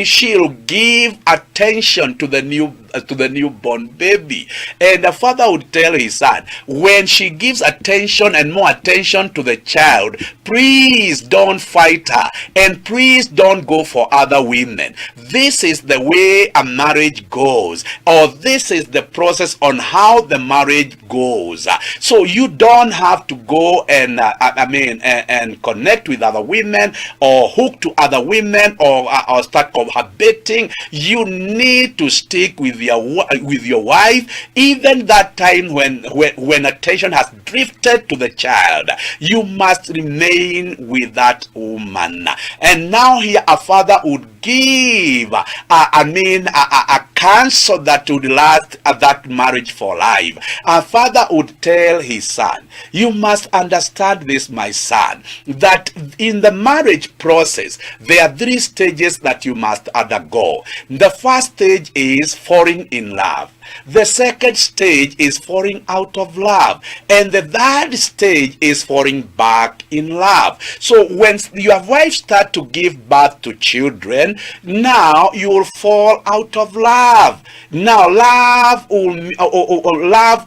She'll give attention to the newborn baby. And the father would tell his son, when she gives attention and more attention to the child, please don't fight her, and please don't go for other women. This is the way a marriage goes, or this is the process on how the marriage goes. So you don't have to go and and connect with other women, or hook to other women, or start cohabiting. You need to stick with your wife, even that time when attention has drifted to the child. You must remain with that woman. And now here a father would give a counsel that would last that marriage for life. A father would tell his son, you must understand this, my son, that in the marriage process there are 3 stages that you must undergo. The first stage is falling in love. The second stage is falling out of love. And the third stage is falling back in love. So when your wife starts to give birth to children, now you will fall out of love. Now love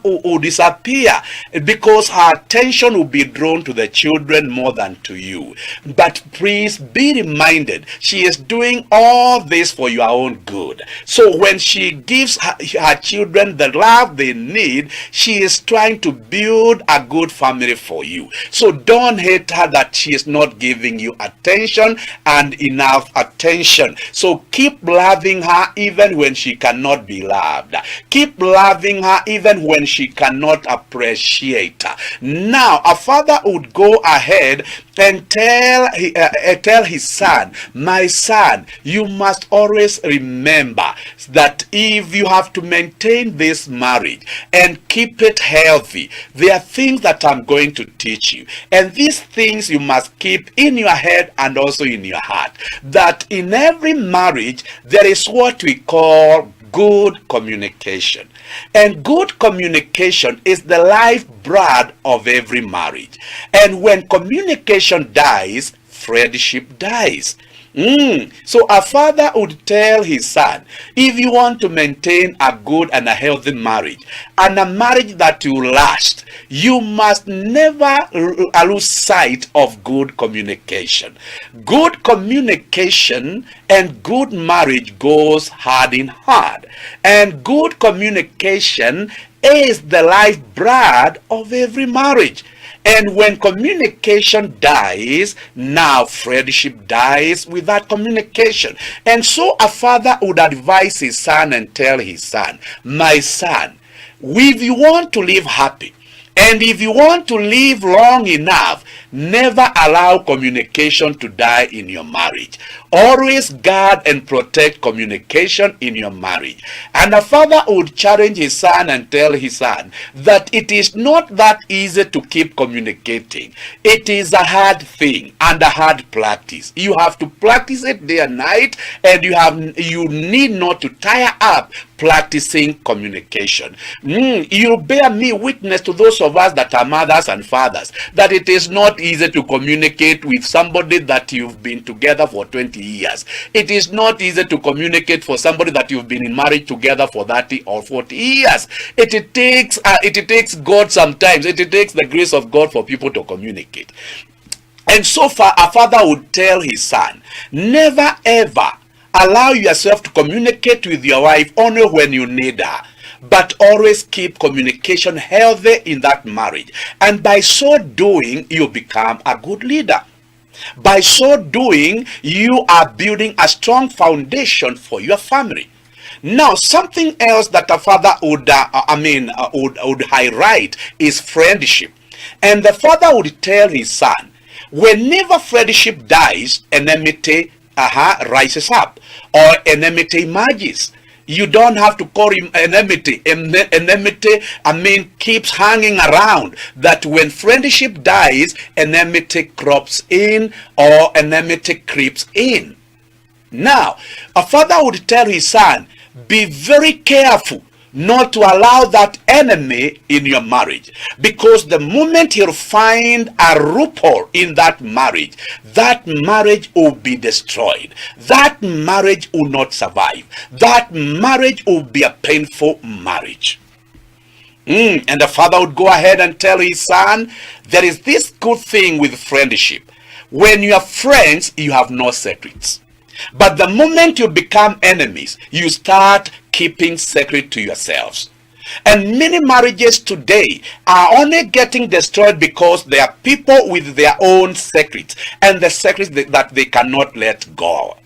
will disappear, because her attention will be drawn to the children more than to you. But please be reminded, she is doing all this for your own good. So when she gives her children the love they need, she is trying to build a good family for you. So don't hate her that she is not giving you attention and enough attention. So keep loving her even when she cannot be loved. Keep loving her even when she cannot appreciate her. Now a father would go ahead and tell his son, my son, you must always remember that if you have to maintain this marriage and keep it healthy, there are things that I'm going to teach you. And these things you must keep in your head and also in your heart. That in every marriage, there is what we call good communication. And good communication is the lifeblood of every marriage. And when communication dies, friendship dies. So a father would tell his son, if you want to maintain a good and a healthy marriage, and a marriage that will last, you must never lose sight of good communication. Good communication and good marriage goes hand in hand. And good communication is the lifeblood of every marriage. And when communication dies, now friendship dies with that communication. And so a father would advise his son and tell his son, my son, if you want to live happy, and if you want to live long enough, never allow communication to die in your marriage. Always guard and protect communication in your marriage. And a father would challenge his son and tell his son that it is not that easy to keep communicating. It is a hard thing and a hard practice. You have to practice it day and night, and you need not to tire up practicing communication. You bear me witness to those of us that are mothers and fathers that it is not easy to communicate with somebody that you've been together for 20 years. It is not easy to communicate for somebody that you've been in marriage together for 30 or 40 years. It takes God sometimes. It takes the grace of God for people to communicate. And so far, a father would tell his son, never ever allow yourself to communicate with your wife only when you need her, but always keep communication healthy in that marriage. And by so doing, you become a good leader. By so doing, you are building a strong foundation for your family. Now, something else that a father would highlight is friendship. And the father would tell his son, whenever friendship dies, enmity rises up, or enmity emerges. You don't have to call him enmity. Enmity, keeps hanging around. That when friendship dies, enmity crops in, or enmity creeps in. Now, a father would tell his son, be very careful not to allow that enemy in your marriage, because the moment he'll find a loophole in that marriage will be destroyed. That marriage will not survive. That marriage will be a painful marriage. And the father would go ahead and tell his son, there is this good thing with friendship. When you are friends, you have no secrets. But the moment you become enemies, you start keeping secret to yourselves. And many marriages today are only getting destroyed because there are people with their own secrets, and the secrets that they cannot let go.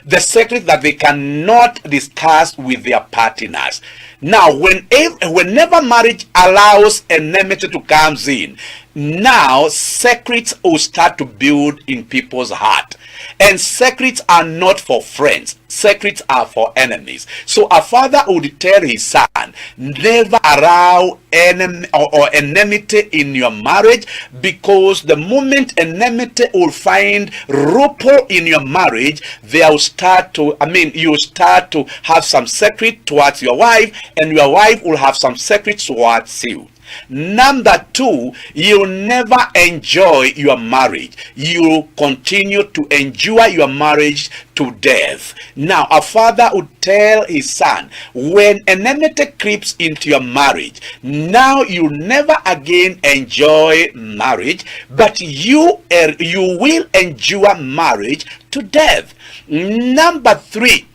The secrets that they cannot discuss with their partners. Now, whenever marriage allows enmity to come in, now secrets will start to build in people's heart. And secrets are not for friends. Secrets are for enemies. So a father would tell his son, never allow enmity in your marriage, because the moment enmity will find loophole in your marriage, you start to have some secret towards your wife, and your wife will have some secrets towards you. Number two, you'll never enjoy your marriage. You'll continue to endure your marriage to death. Now, a father would tell his son, when enmity creeps into your marriage, now you'll never again enjoy marriage, but you will endure marriage to death. Number three,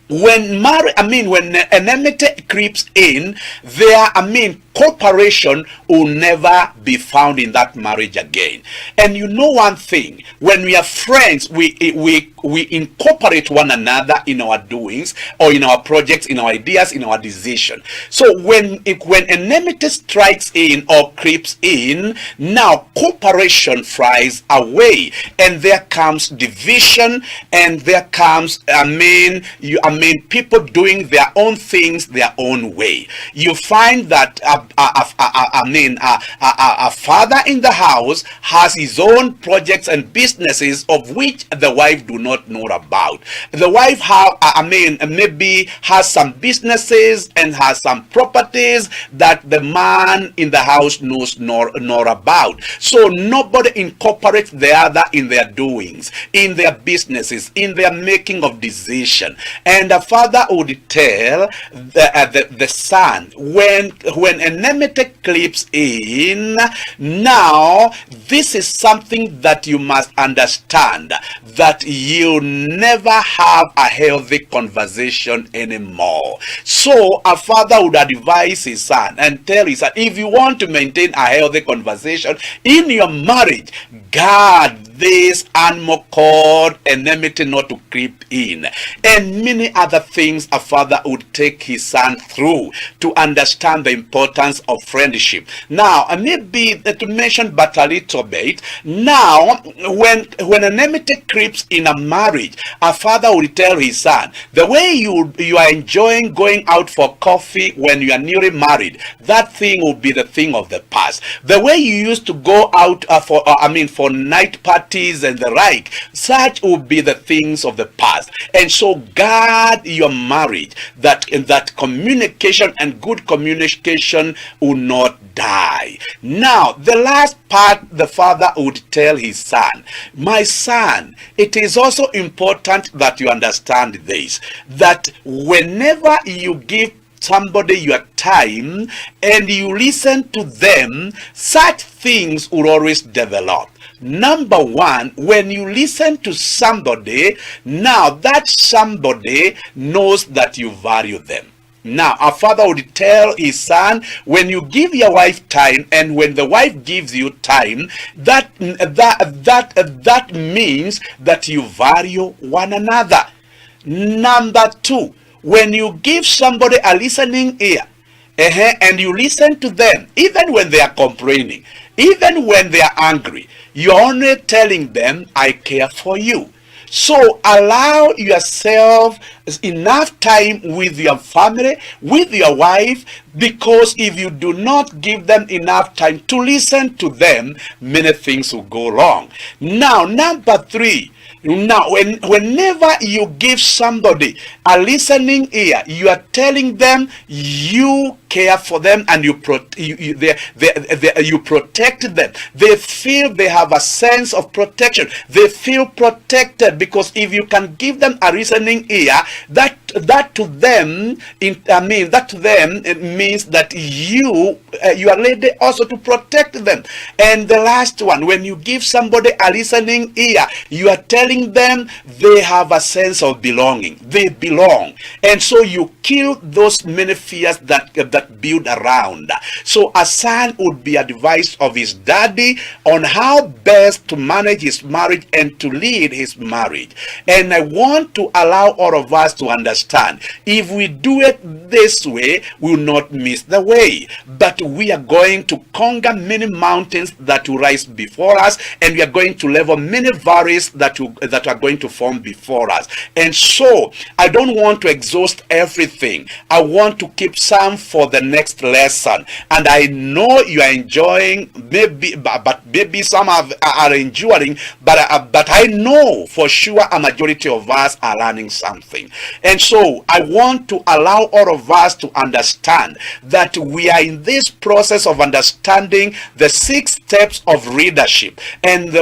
when enmity creeps in, cooperation will never be found in that marriage again. And you know one thing, when we are friends, we incorporate one another in our doings, or in our projects, in our ideas, in our decision. So when enmity strikes in or creeps in, now cooperation flies away, and there comes division, and there comes people doing their own things their own way. You find that a a father in the house has his own projects and businesses of which the wife do not know about. The wife maybe has some businesses and has some properties that the man in the house knows nor about. So nobody incorporates the other in their doings, in their businesses, in their making of decision. And the father would tell the son, when enmity creeps in, now this is something that you must understand, that you never have a healthy conversation anymore. So a father would advise his son and tell his son, if you want to maintain a healthy conversation in your marriage, guard this animal called enmity not to creep in, and many other things a father would take his son through to understand the importance of friendship. Now, maybe to mention but a little bit, now when enmity creeps in a marriage, a father would tell his son, the way you are enjoying going out for coffee when you are newly married, that thing will be the thing of the past. The way you used to go out for night parties and the like, such will be the things of the past. And so guard your marriage, that communication and good communication will not die. Now, the last part, the father would tell his son, my son, it is also important that you understand this, that whenever you give somebody your time and you listen to them, such things will always develop. Number one, when you listen to somebody, now that somebody knows that you value them. Now, a father would tell his son, when you give your wife time and when the wife gives you time, that means that you value one another. Number two, when you give somebody a listening ear, and you listen to them, even when they are complaining, even when they are angry, you're only telling them, I care for you. So allow yourself enough time with your family, with your wife, because if you do not give them enough time to listen to them, many things will go wrong. Now, number three, now whenever you give somebody a listening ear, you are telling them you care for them and you protect them. They feel they have a sense of protection. They feel protected, because if you can give them a listening ear, that to them it means that you are ready also to protect them. And the last one, when you give somebody a listening ear, you are telling them they have a sense of belonging. They belong. And so you kill those many fears that build around. So a son would be advised of his daddy on how best to manage his marriage and to lead his marriage. And I want to allow all of us to understand, if we do it this way, we will not miss the way, but we are going to conquer many mountains that will rise before us, and we are going to level many valleys that are going to form before us. And so I don't want to exhaust everything. I want to keep some for the next lesson, and I know you are enjoying, but maybe some are enduring, but I know for sure a majority of us are learning something. And so I want to allow all of us to understand that we are in this process of understanding the 6 steps of leadership, and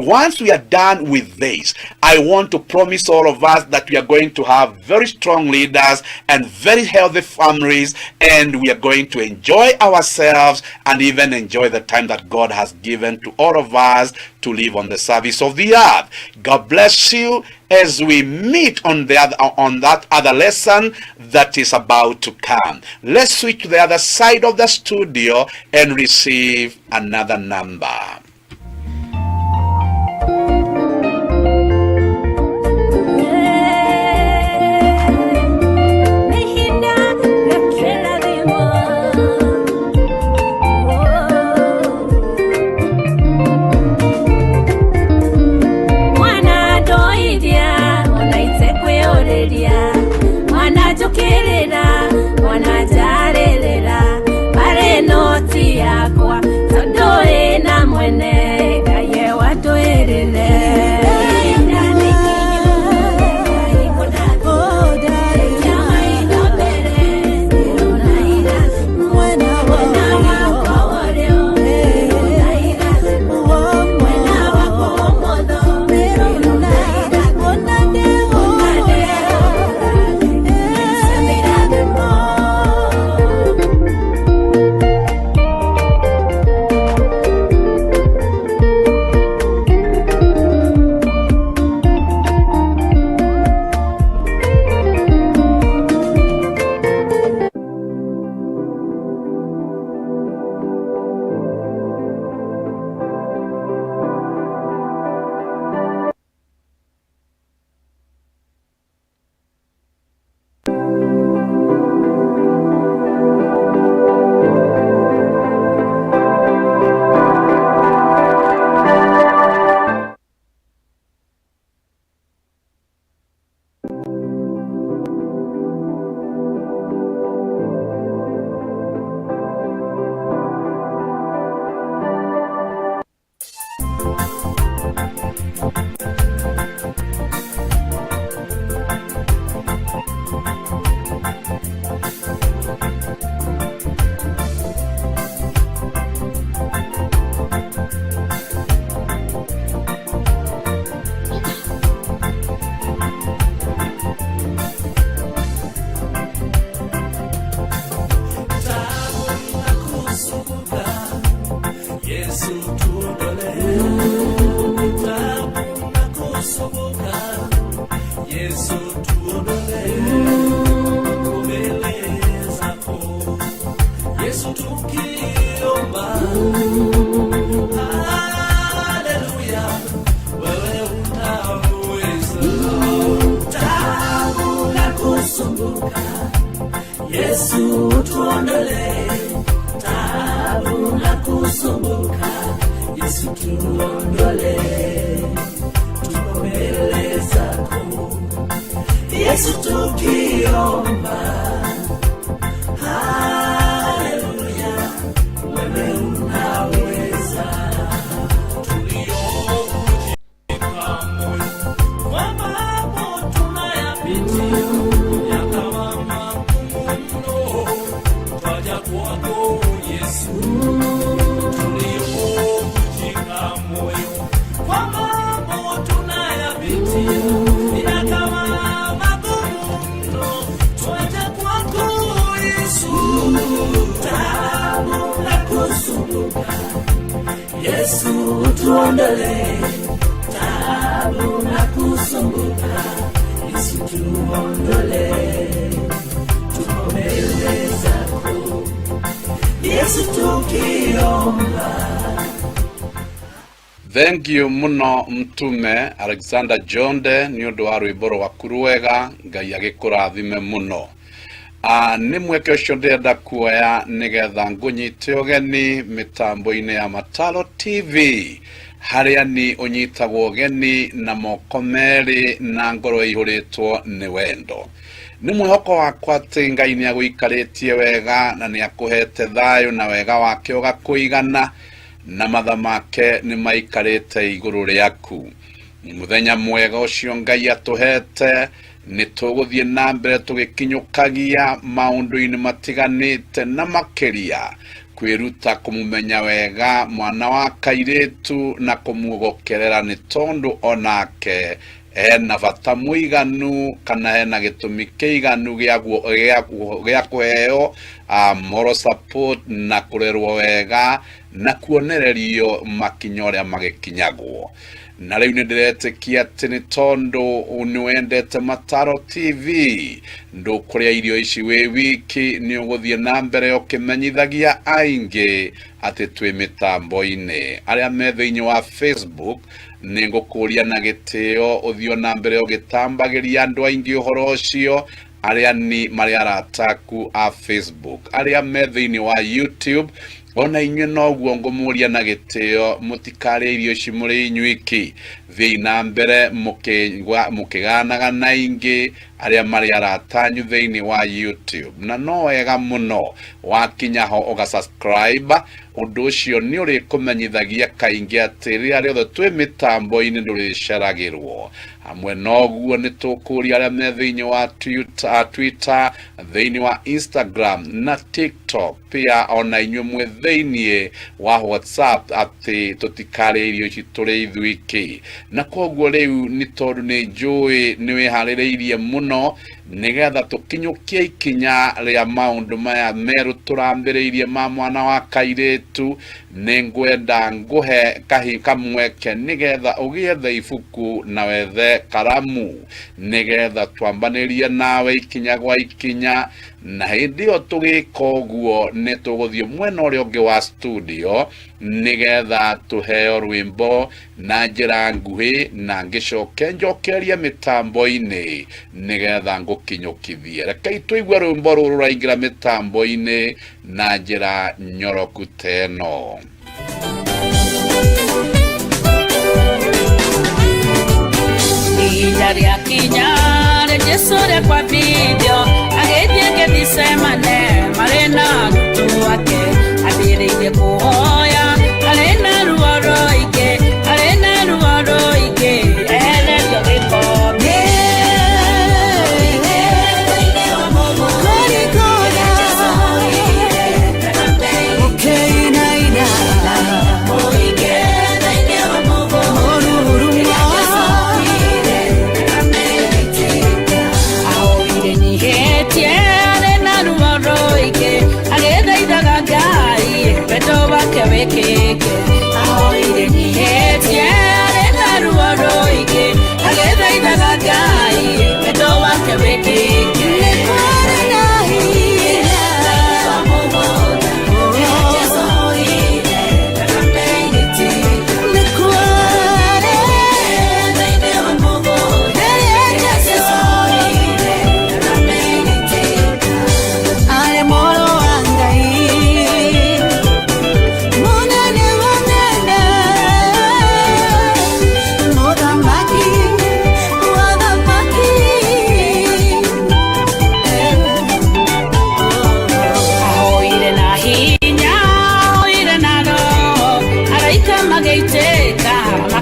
once we are done with this, I want to promise all of us that we are going to have very strong leaders and very healthy families, and we are going to enjoy ourselves and even enjoy the time that God has given to all of us to live on the service of the earth. God bless you as we meet on that other lesson that is about to come. Let's switch to the other side of the studio and receive another number. Wanajokerera, wanajarerera, bare noti ya Yesu tuondolee tabu na kusumbuka. Yesu tuondolee mbele zako. Yesu tukiomba. Haleluya, wewe unaweza. Tabu na kusumbuka. Yesu tuondolee tabu na kusumbuka. Yesu tuondolee, tuko mbele zako. Yesu tukiomba. Haleluya, wewe unaweza. Tuliovunjika moyo kwa mambo tunayapitia, yakawa magumu mno, twaja kwako Yesu. Tuliovunjika moyo kwa mambo tunayapitia, yakawa magumu mno, twaja kwako Yesu. Tabu na kusumbuka. Yesu tuondolee tabu na kusumbuka. Yesu tuondolee, tuko mbele zako. Yesu tukiomba. Thank you muno mtume Alexander Jonde ni undu wa rwimbo rwaku rwega. Ngai agikurathime muno. Nĩ mweke ũcio ndĩrenda kuoya nĩgetha ngũnyite ũgeni mĩtambo-inĩ ya Mataro TV, harĩa ni ũnyitagwo ũgeni na moko merĩ na ngoro ĩihũrĩtwo nĩ wendo. Nĩ mwĩhoko wakwa atĩ Ngai nĩ agũikarĩtie wega na nĩ akũhete thayũ na wega wake ũgakũigana, na matha make nĩ maikarĩte igũrũ rĩaku. Mũthenya mwega ũcio Ngai atũhete, nĩ tũgũthiĩ na mbere tũgĩkinyũkagia maũndũ-inĩ matiganĩte na makĩria kwĩruta kũmũmenya wega mwana wa kairĩtu na kũmuogokerera, nĩ tondũ onake ena bata mũiganu kana ena gĩtũmi kĩiganu gĩa kũheo moral support na kũrerwo wega na kuonererio makinya ũrĩa magĩkinyagwo. Na rĩu nĩ ndĩretĩkia atĩ nĩ tondũ nĩwendete Mataro TV, ndũkũrĩa irio ici wĩ wiki, nĩ ũgũthiĩ na mbere ũkĩmenyithagia aingĩ atĩ twĩ mĩtambo-inĩ. Arĩa me thĩinĩ wa Facebook nĩ ngũkũria na gĩtĩo ũthiĩ na mbere ũgĩtambagĩria andũ aingĩ ũhoro ũcio, arĩa ni marĩ arataku a Facebook. Arĩa me thĩinĩ wa YouTube ona inyuĩ noguo ngũmũria na gĩtĩo mũtikarĩa irio ici mũrĩ inyuiki, thiĩ na mbere mũkĩganaga na ingĩ arĩa marĩ aratanyu thĩinĩ wa YouTube. Na no wega mũno wakinya ho ũgasubscribe, ũndũ ũcio nĩ ũrĩkũmenyithagia kaingĩ atĩ rĩrĩa rĩothe twĩ mĩtambo-inĩ ndũrĩceragĩrwo. Hamwe noguo nĩ tũkũria arĩa me thĩinĩ wa Twitter, thĩinĩ wa Instagram na TikTok, pia ona inyuĩ mwĩ thĩinĩ wa WhatsApp atĩ tũtikarĩa irio ici tũrĩ ithuiki. Na koguo rĩu nĩ tondũ nĩ njũĩ nĩ wĩharĩrĩirie mũno nĩgetha tũkinyũkie ikinya rĩa maũndũ maya merũ tũrambĩrĩirie ma mwana wa kairĩtu, nĩ ngwenda ngũhe kamweke nĩgetha ũgĩethe ibuku na wethe karamu nĩgetha twambanĩrie nawe ikinya gwa ikinya. Na hĩndĩ ĩyo tũgĩka ũguo nĩ tũgũthiĩ mwena ũrĩa ũngĩ wa studio nĩgetha tũheo rwĩmbo na njĩra nguhĩ, na ngĩcoke njokerie mĩtambo-inĩ nĩgetha ngũkinyũkithie. Rekei tũigue rwĩmbo rũrũ rũraingĩra mĩtambo-inĩ na njĩra nyoroku teno. Ijaria kinya rejesore kwa video agethie Gethsemane marena mtu wake abiriire kuhoya arena ruoroike ele gĩkombe Again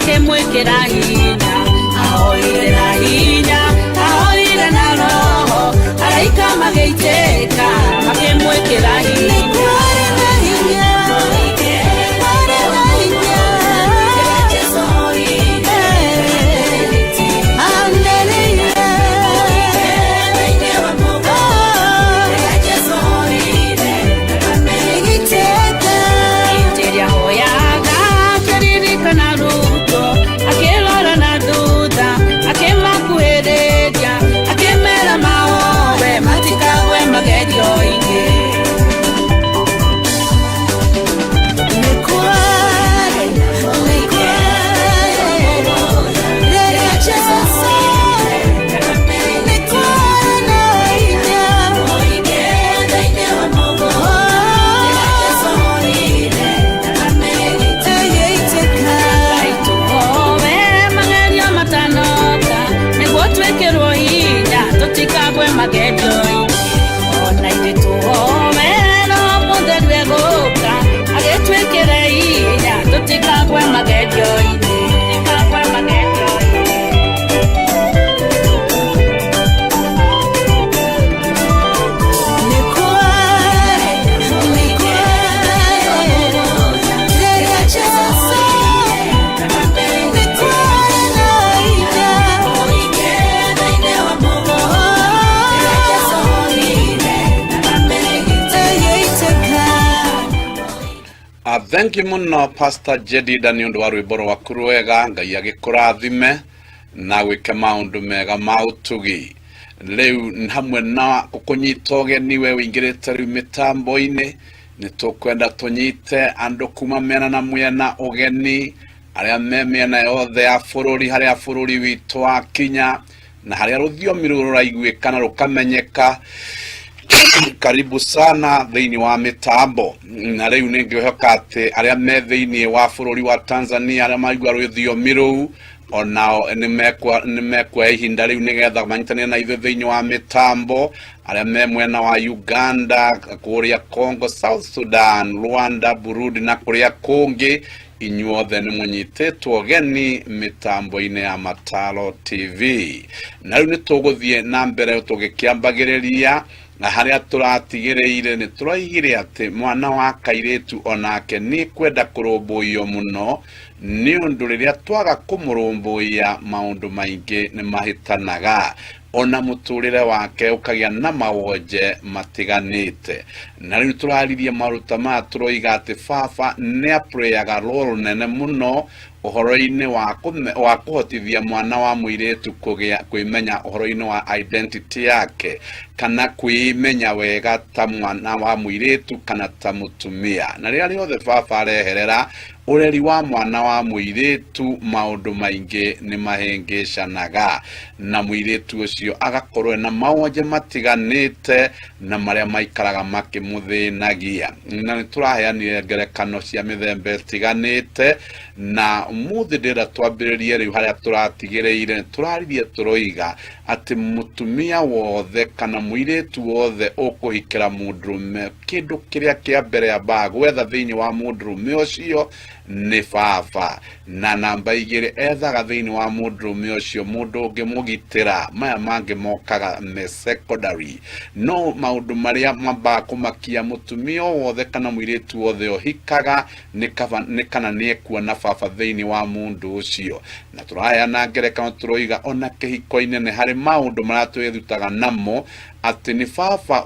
makemwekera hinya ahoire na hinya ahoire na roho araika magĩitĩka makemwekera hinya Thank you muno Pastor Jedida ni undu wa rwiboro wa kurwega ngai agikurathime na gwika maundu mega mautugi leu hamwe na kukunyitoge niwe wingirite riu mitambo-ini nitukwenda tunyite andu kuma mena na mwena ugeni aria mena yothe ya bururi haria bururi witu wa Kenya na haria ruthiomi ruraiguikana rukamenyeka. Karibu sana thiini wa mitambo na riu ningihoka ati aria me thiini wa bururi wa Tanzania aria maigua rũthiomi rũu onao nimekwa ihinda riu nigetha manyitane na ithuĩ thiini wa mitambo aria me mwena wa Uganda, kuria Congo, South Sudan, Rwanda, Burundi na kuria kungi inyuothe ni munyitetwo geni mitambo-ini ya Mataro TV na riu nituguthie na mbere tugikiambagiriria na haria turatigireire ni turaigire ati mwana wa kairetu onake ni kwenda kurumbuyo muno ni undu riria twaga kumurumbuya maundu maingi ni mahitanaga ona muturire wake ukagia na mawonje matiganite na riu turaririe maruta ma turoiga ati baba ni aprayaga role nene muno uhoro-ini wa kuhotithia mwana wa muiretu kwimenya uhoro-ini wa identity yake kana kwimenya wega ta mwana wa muiretu kana ta mutumia na riria riothe baba areherera ureri wa mwana wa muiretu maundu maingi ni mahengecanaga na muiretu ucio agakorwo na mawonje matiganite na maria maikaraga makimuthinagia na nituraheanire ngerekano cia mithemba itiganite na muthi ndira twambiririe riu haria turatigireire turaririe turoiga ati mutumia wothe kana muiretu wothe ukuhikira mundurume kindu kiria kia mbere ya gwetha thiini wa mundurume ucio ni baba na namba igiri ethaga thiini wa mundurume ucio mundu ungimugitira maya mangi mokaga me secondary no maundu maria mamba kumakia mutumia wothe kana muiretu wothe ohikaga ni kana ni ekuona baba thiini wa mundu ucio na turaya na ngerekano turoiga ona kihiko-ini ni hari maundu maratwithutaga namo ati ni baba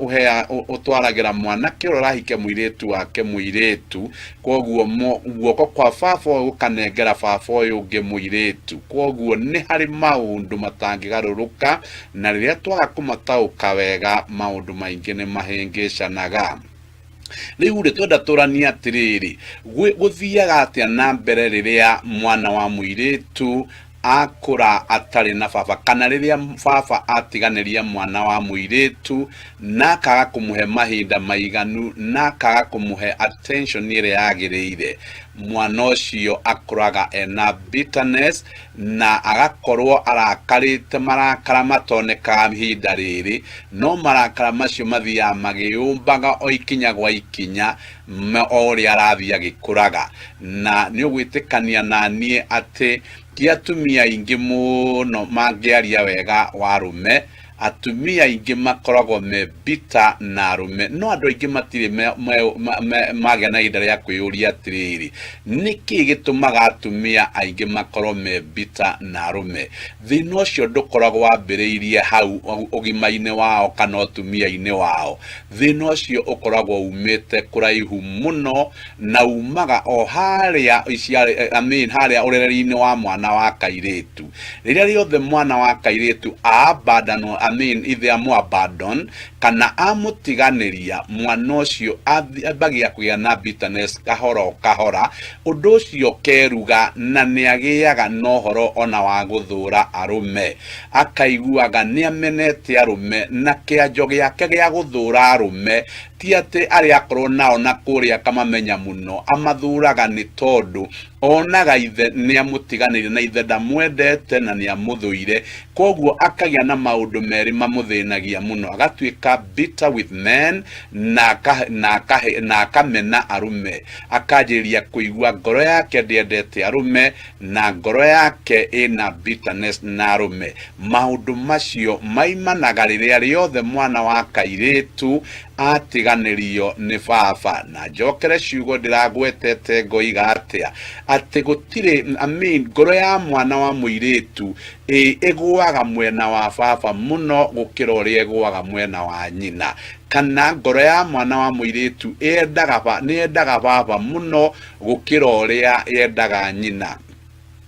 utwaragira mwana kiro rahike muiretu wake muiretu koguo guoko kwa baba ukanengera baba uyu ungi muiretu koguo ni hari maundu matangigaruruka na riria twaga kumatauka wega maundu maingi ni mahengecanaga riu twenda turania atiriri guthiaga atia na mbere riria mwana wa muiretu akura atari na baba kana riria baba atiganiria mwana wa muiritu na kaga kumuhe mahinda maiganu na kaga kumuhe attention ire yagiriire, mwana ucio akuraga ena bitterness na agakorwo arakarite marakara matoneka ihinda riri, no marakara macio mathia magiyumbaga o ikinya gwa ikinya ori arathia gikuraga. Na ni ugwitikania na nie ati ti atumia ingi muno mangiaria wega wa arume, atumia ingi makoragwo me bitter na arume, no andu ingi matire magĩa na ihinda rĩa kwĩyũria atiriri niki gitumaga atumia aingi makorwo me bitter na arume. Thina ũcio ndukoragwo wambĩrĩirie hau ũgima-inĩ wao kana ũtumia-inĩ wao, thina ũcio ũkoragwo umĩte kũraihu mũno na umaga o harĩa harĩa ũrereri-inĩ wa mwana wa kairĩtu. Rĩrĩa riothe mwana wa kairĩtu abandonwo, ithe abandon kana amutiganiria, mwana ucio ambagia kũgĩa na bitterness kahora, ũndũ ũcio keruga na nĩagĩaga na ũhoro ona wa gũthũra arume, akaiguaga nĩamenete arume na kĩanjo gĩake gĩa gũthũra arume ti atĩ arĩa akorwo nao na kũrĩa akamamenya mũno, amathuraga nĩ tondũ onaga ithe nĩamũtiganĩire na ithe ndamwendete na nĩamũthũire, koguo akagĩa na maũndũ merĩ mamũthĩnagia mũno, agatuĩka bitter with men na akamena arume, akanjĩrĩria kũigua ngoro yake ndĩendete arume na ngoro yake ĩna bitterness na arume. Maũndũ macio maimanaga rĩrĩa riothe mwana wa kairĩtu atiganĩrio nĩ baba. Na njokere ciugo ndiragwetete ngoiga atĩa atĩ gũtirĩ ngoro ya mwana wa mũirĩtu ĩgũaga mwena wa baba mũno gũkĩra ũrĩa ĩgũaga mwena wa nyina, kana ngoro ya mwana wa mũirĩtu nĩendaga baba mũno gũkĩra ũrĩa yendaga nyina.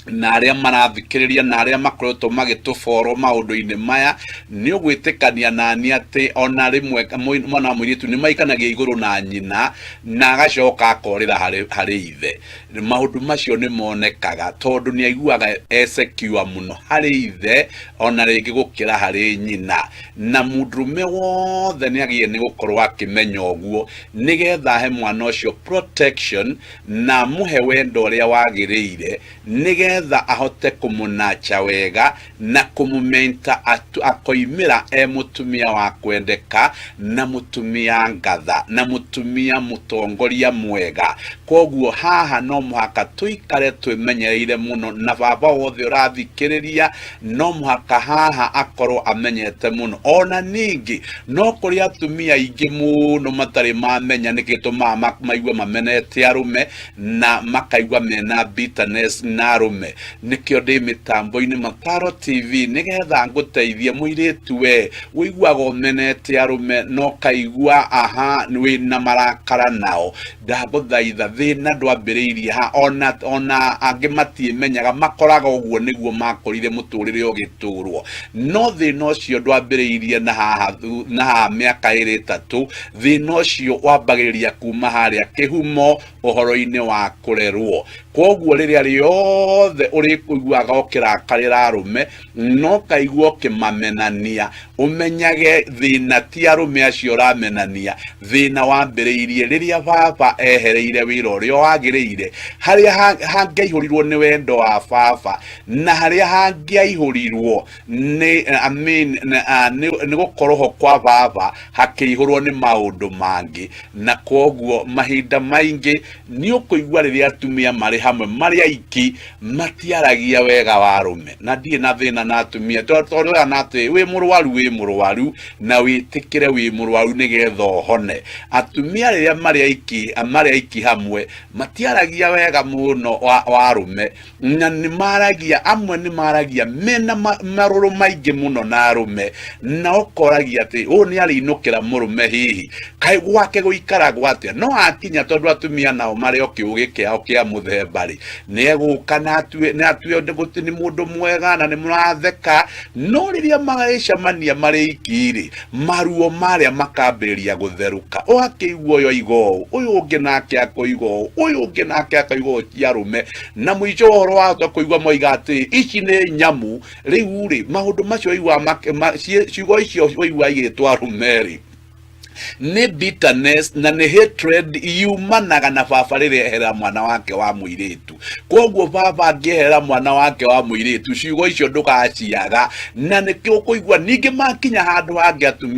Na arĩa marathikĩrĩria na arĩa makoretwo magĩtũborwo maũndũ-inĩ maya nĩ ũgwĩtĩkania nani atĩ ona rĩmwe mwana wa mũirĩtu nĩ maikanagia igũrũ na nyina na agacoka akorĩra harĩ ithe. Maũndũ macio nĩ monekaga tondũ nĩ aiguaga secure mũno harĩ ithe ona rĩngĩ gũkĩra harĩ nyina, na mũndũrũme wothe nĩ agĩrĩire nĩ gũkorwo akĩmenya ũguo nĩgetha he mwana ũcio protection na muhe wendo ũrĩa wagĩrĩire, nĩgetha ahote kũmũnacha wega na kũmũmenta akoimĩra mũtumia wa kwendeka na mũtumia ngatha na mũtumia mũtongoria mwega. Koguo haha no mũhaka tuikare twĩmenyereire mũno, na baba wothe ũrathikĩrĩria no mũhaka haha akorwo amenyete mũno. Ona ningĩ no kũrĩ atumia aingĩ mũno matarĩ mamenya nĩkĩ gĩtũmaga maigua mamenete arume na makaigua mena bitterness na arume. Nikĩo ndĩ mĩtambo-inĩ Mataro TV nĩgetha ngũteithie mũirĩtu we wĩiguaga ũmenete arume no kaigua wĩna marakara nao, ndagũthaitha thĩna ndwambĩrĩirie ha, ona angĩ matiĩmenyaga makoraga ũguo nĩguo makũrire mũtũrĩre ũgĩtũrwo, no thĩna ũcio ndwambĩrĩirie na haha mĩaka ĩrĩ ĩtatũ, thĩna ũcio wambagĩrĩria kuma harĩa kĩhumo ũhoro-inĩ wa kũrerwo. Koguo rĩrĩa rĩothe ũrĩkũiguaga ũkĩrakarĩra arume no kaigua ũkĩmamenania, ũmenyage thĩna ti arume acio ũramenania, thĩna wambĩrĩirie rĩrĩa baba ehereire wĩra ũrĩa wagĩrĩire, harĩa hangĩaihũrirwo nĩ wendo wa baba na harĩa hangĩaihũrirwo nĩ gũkorwo ho kwa baba hakĩihũrwo nĩ maũndũ mangĩ. Na koguo mahinda maingĩ nĩ ũkũigua rĩrĩa atumia marĩ hamwe marĩ aiki matiaragia wega wa arume, na ndirĩ na thĩna na atumia tondũ na atĩ wĩ mũrwaru na wĩtĩkĩre wĩ mũrwaru nĩgetha ũhone. Atumia rĩrĩa marĩ aiki hamwe matiaragia wega mũno wa arume, na amwe nĩ maragia mena marũrũ maingĩ mũno na arume, na ũkoragia atĩ nĩ arĩinũkĩra mũrume hihi kaĩ gwake gũikara gwatĩa, no akinya tondũ atumia nao marĩ o kĩũgĩ kĩao kĩa mũthemba rĩ nĩ egũka na atue guti ni mundu mwega na ni muratheka no riria magacemania mari ikiri maruo maria makambĩrĩria gutheruka ũgakĩigua ũyũ igo ũyũ ũngĩ nake akũigo ũyũ ũngĩ nake akũigo ciarume na mũico ũhoro wa kũigua moiga atĩ ici nĩ nyamu rĩu rĩ maũndũ macio igua ciugo icio igua igĩtwa rumeri ni bitterness na ni hatred yumanaga na baba rĩrĩa ehera mwana wake wa mũirĩtu. Koguo baba angĩehera mwana wake wa mũirĩtu ciugo icio ndũgaciaga na nĩkĩo kũigua ningĩ makinya handũ hangĩ atumia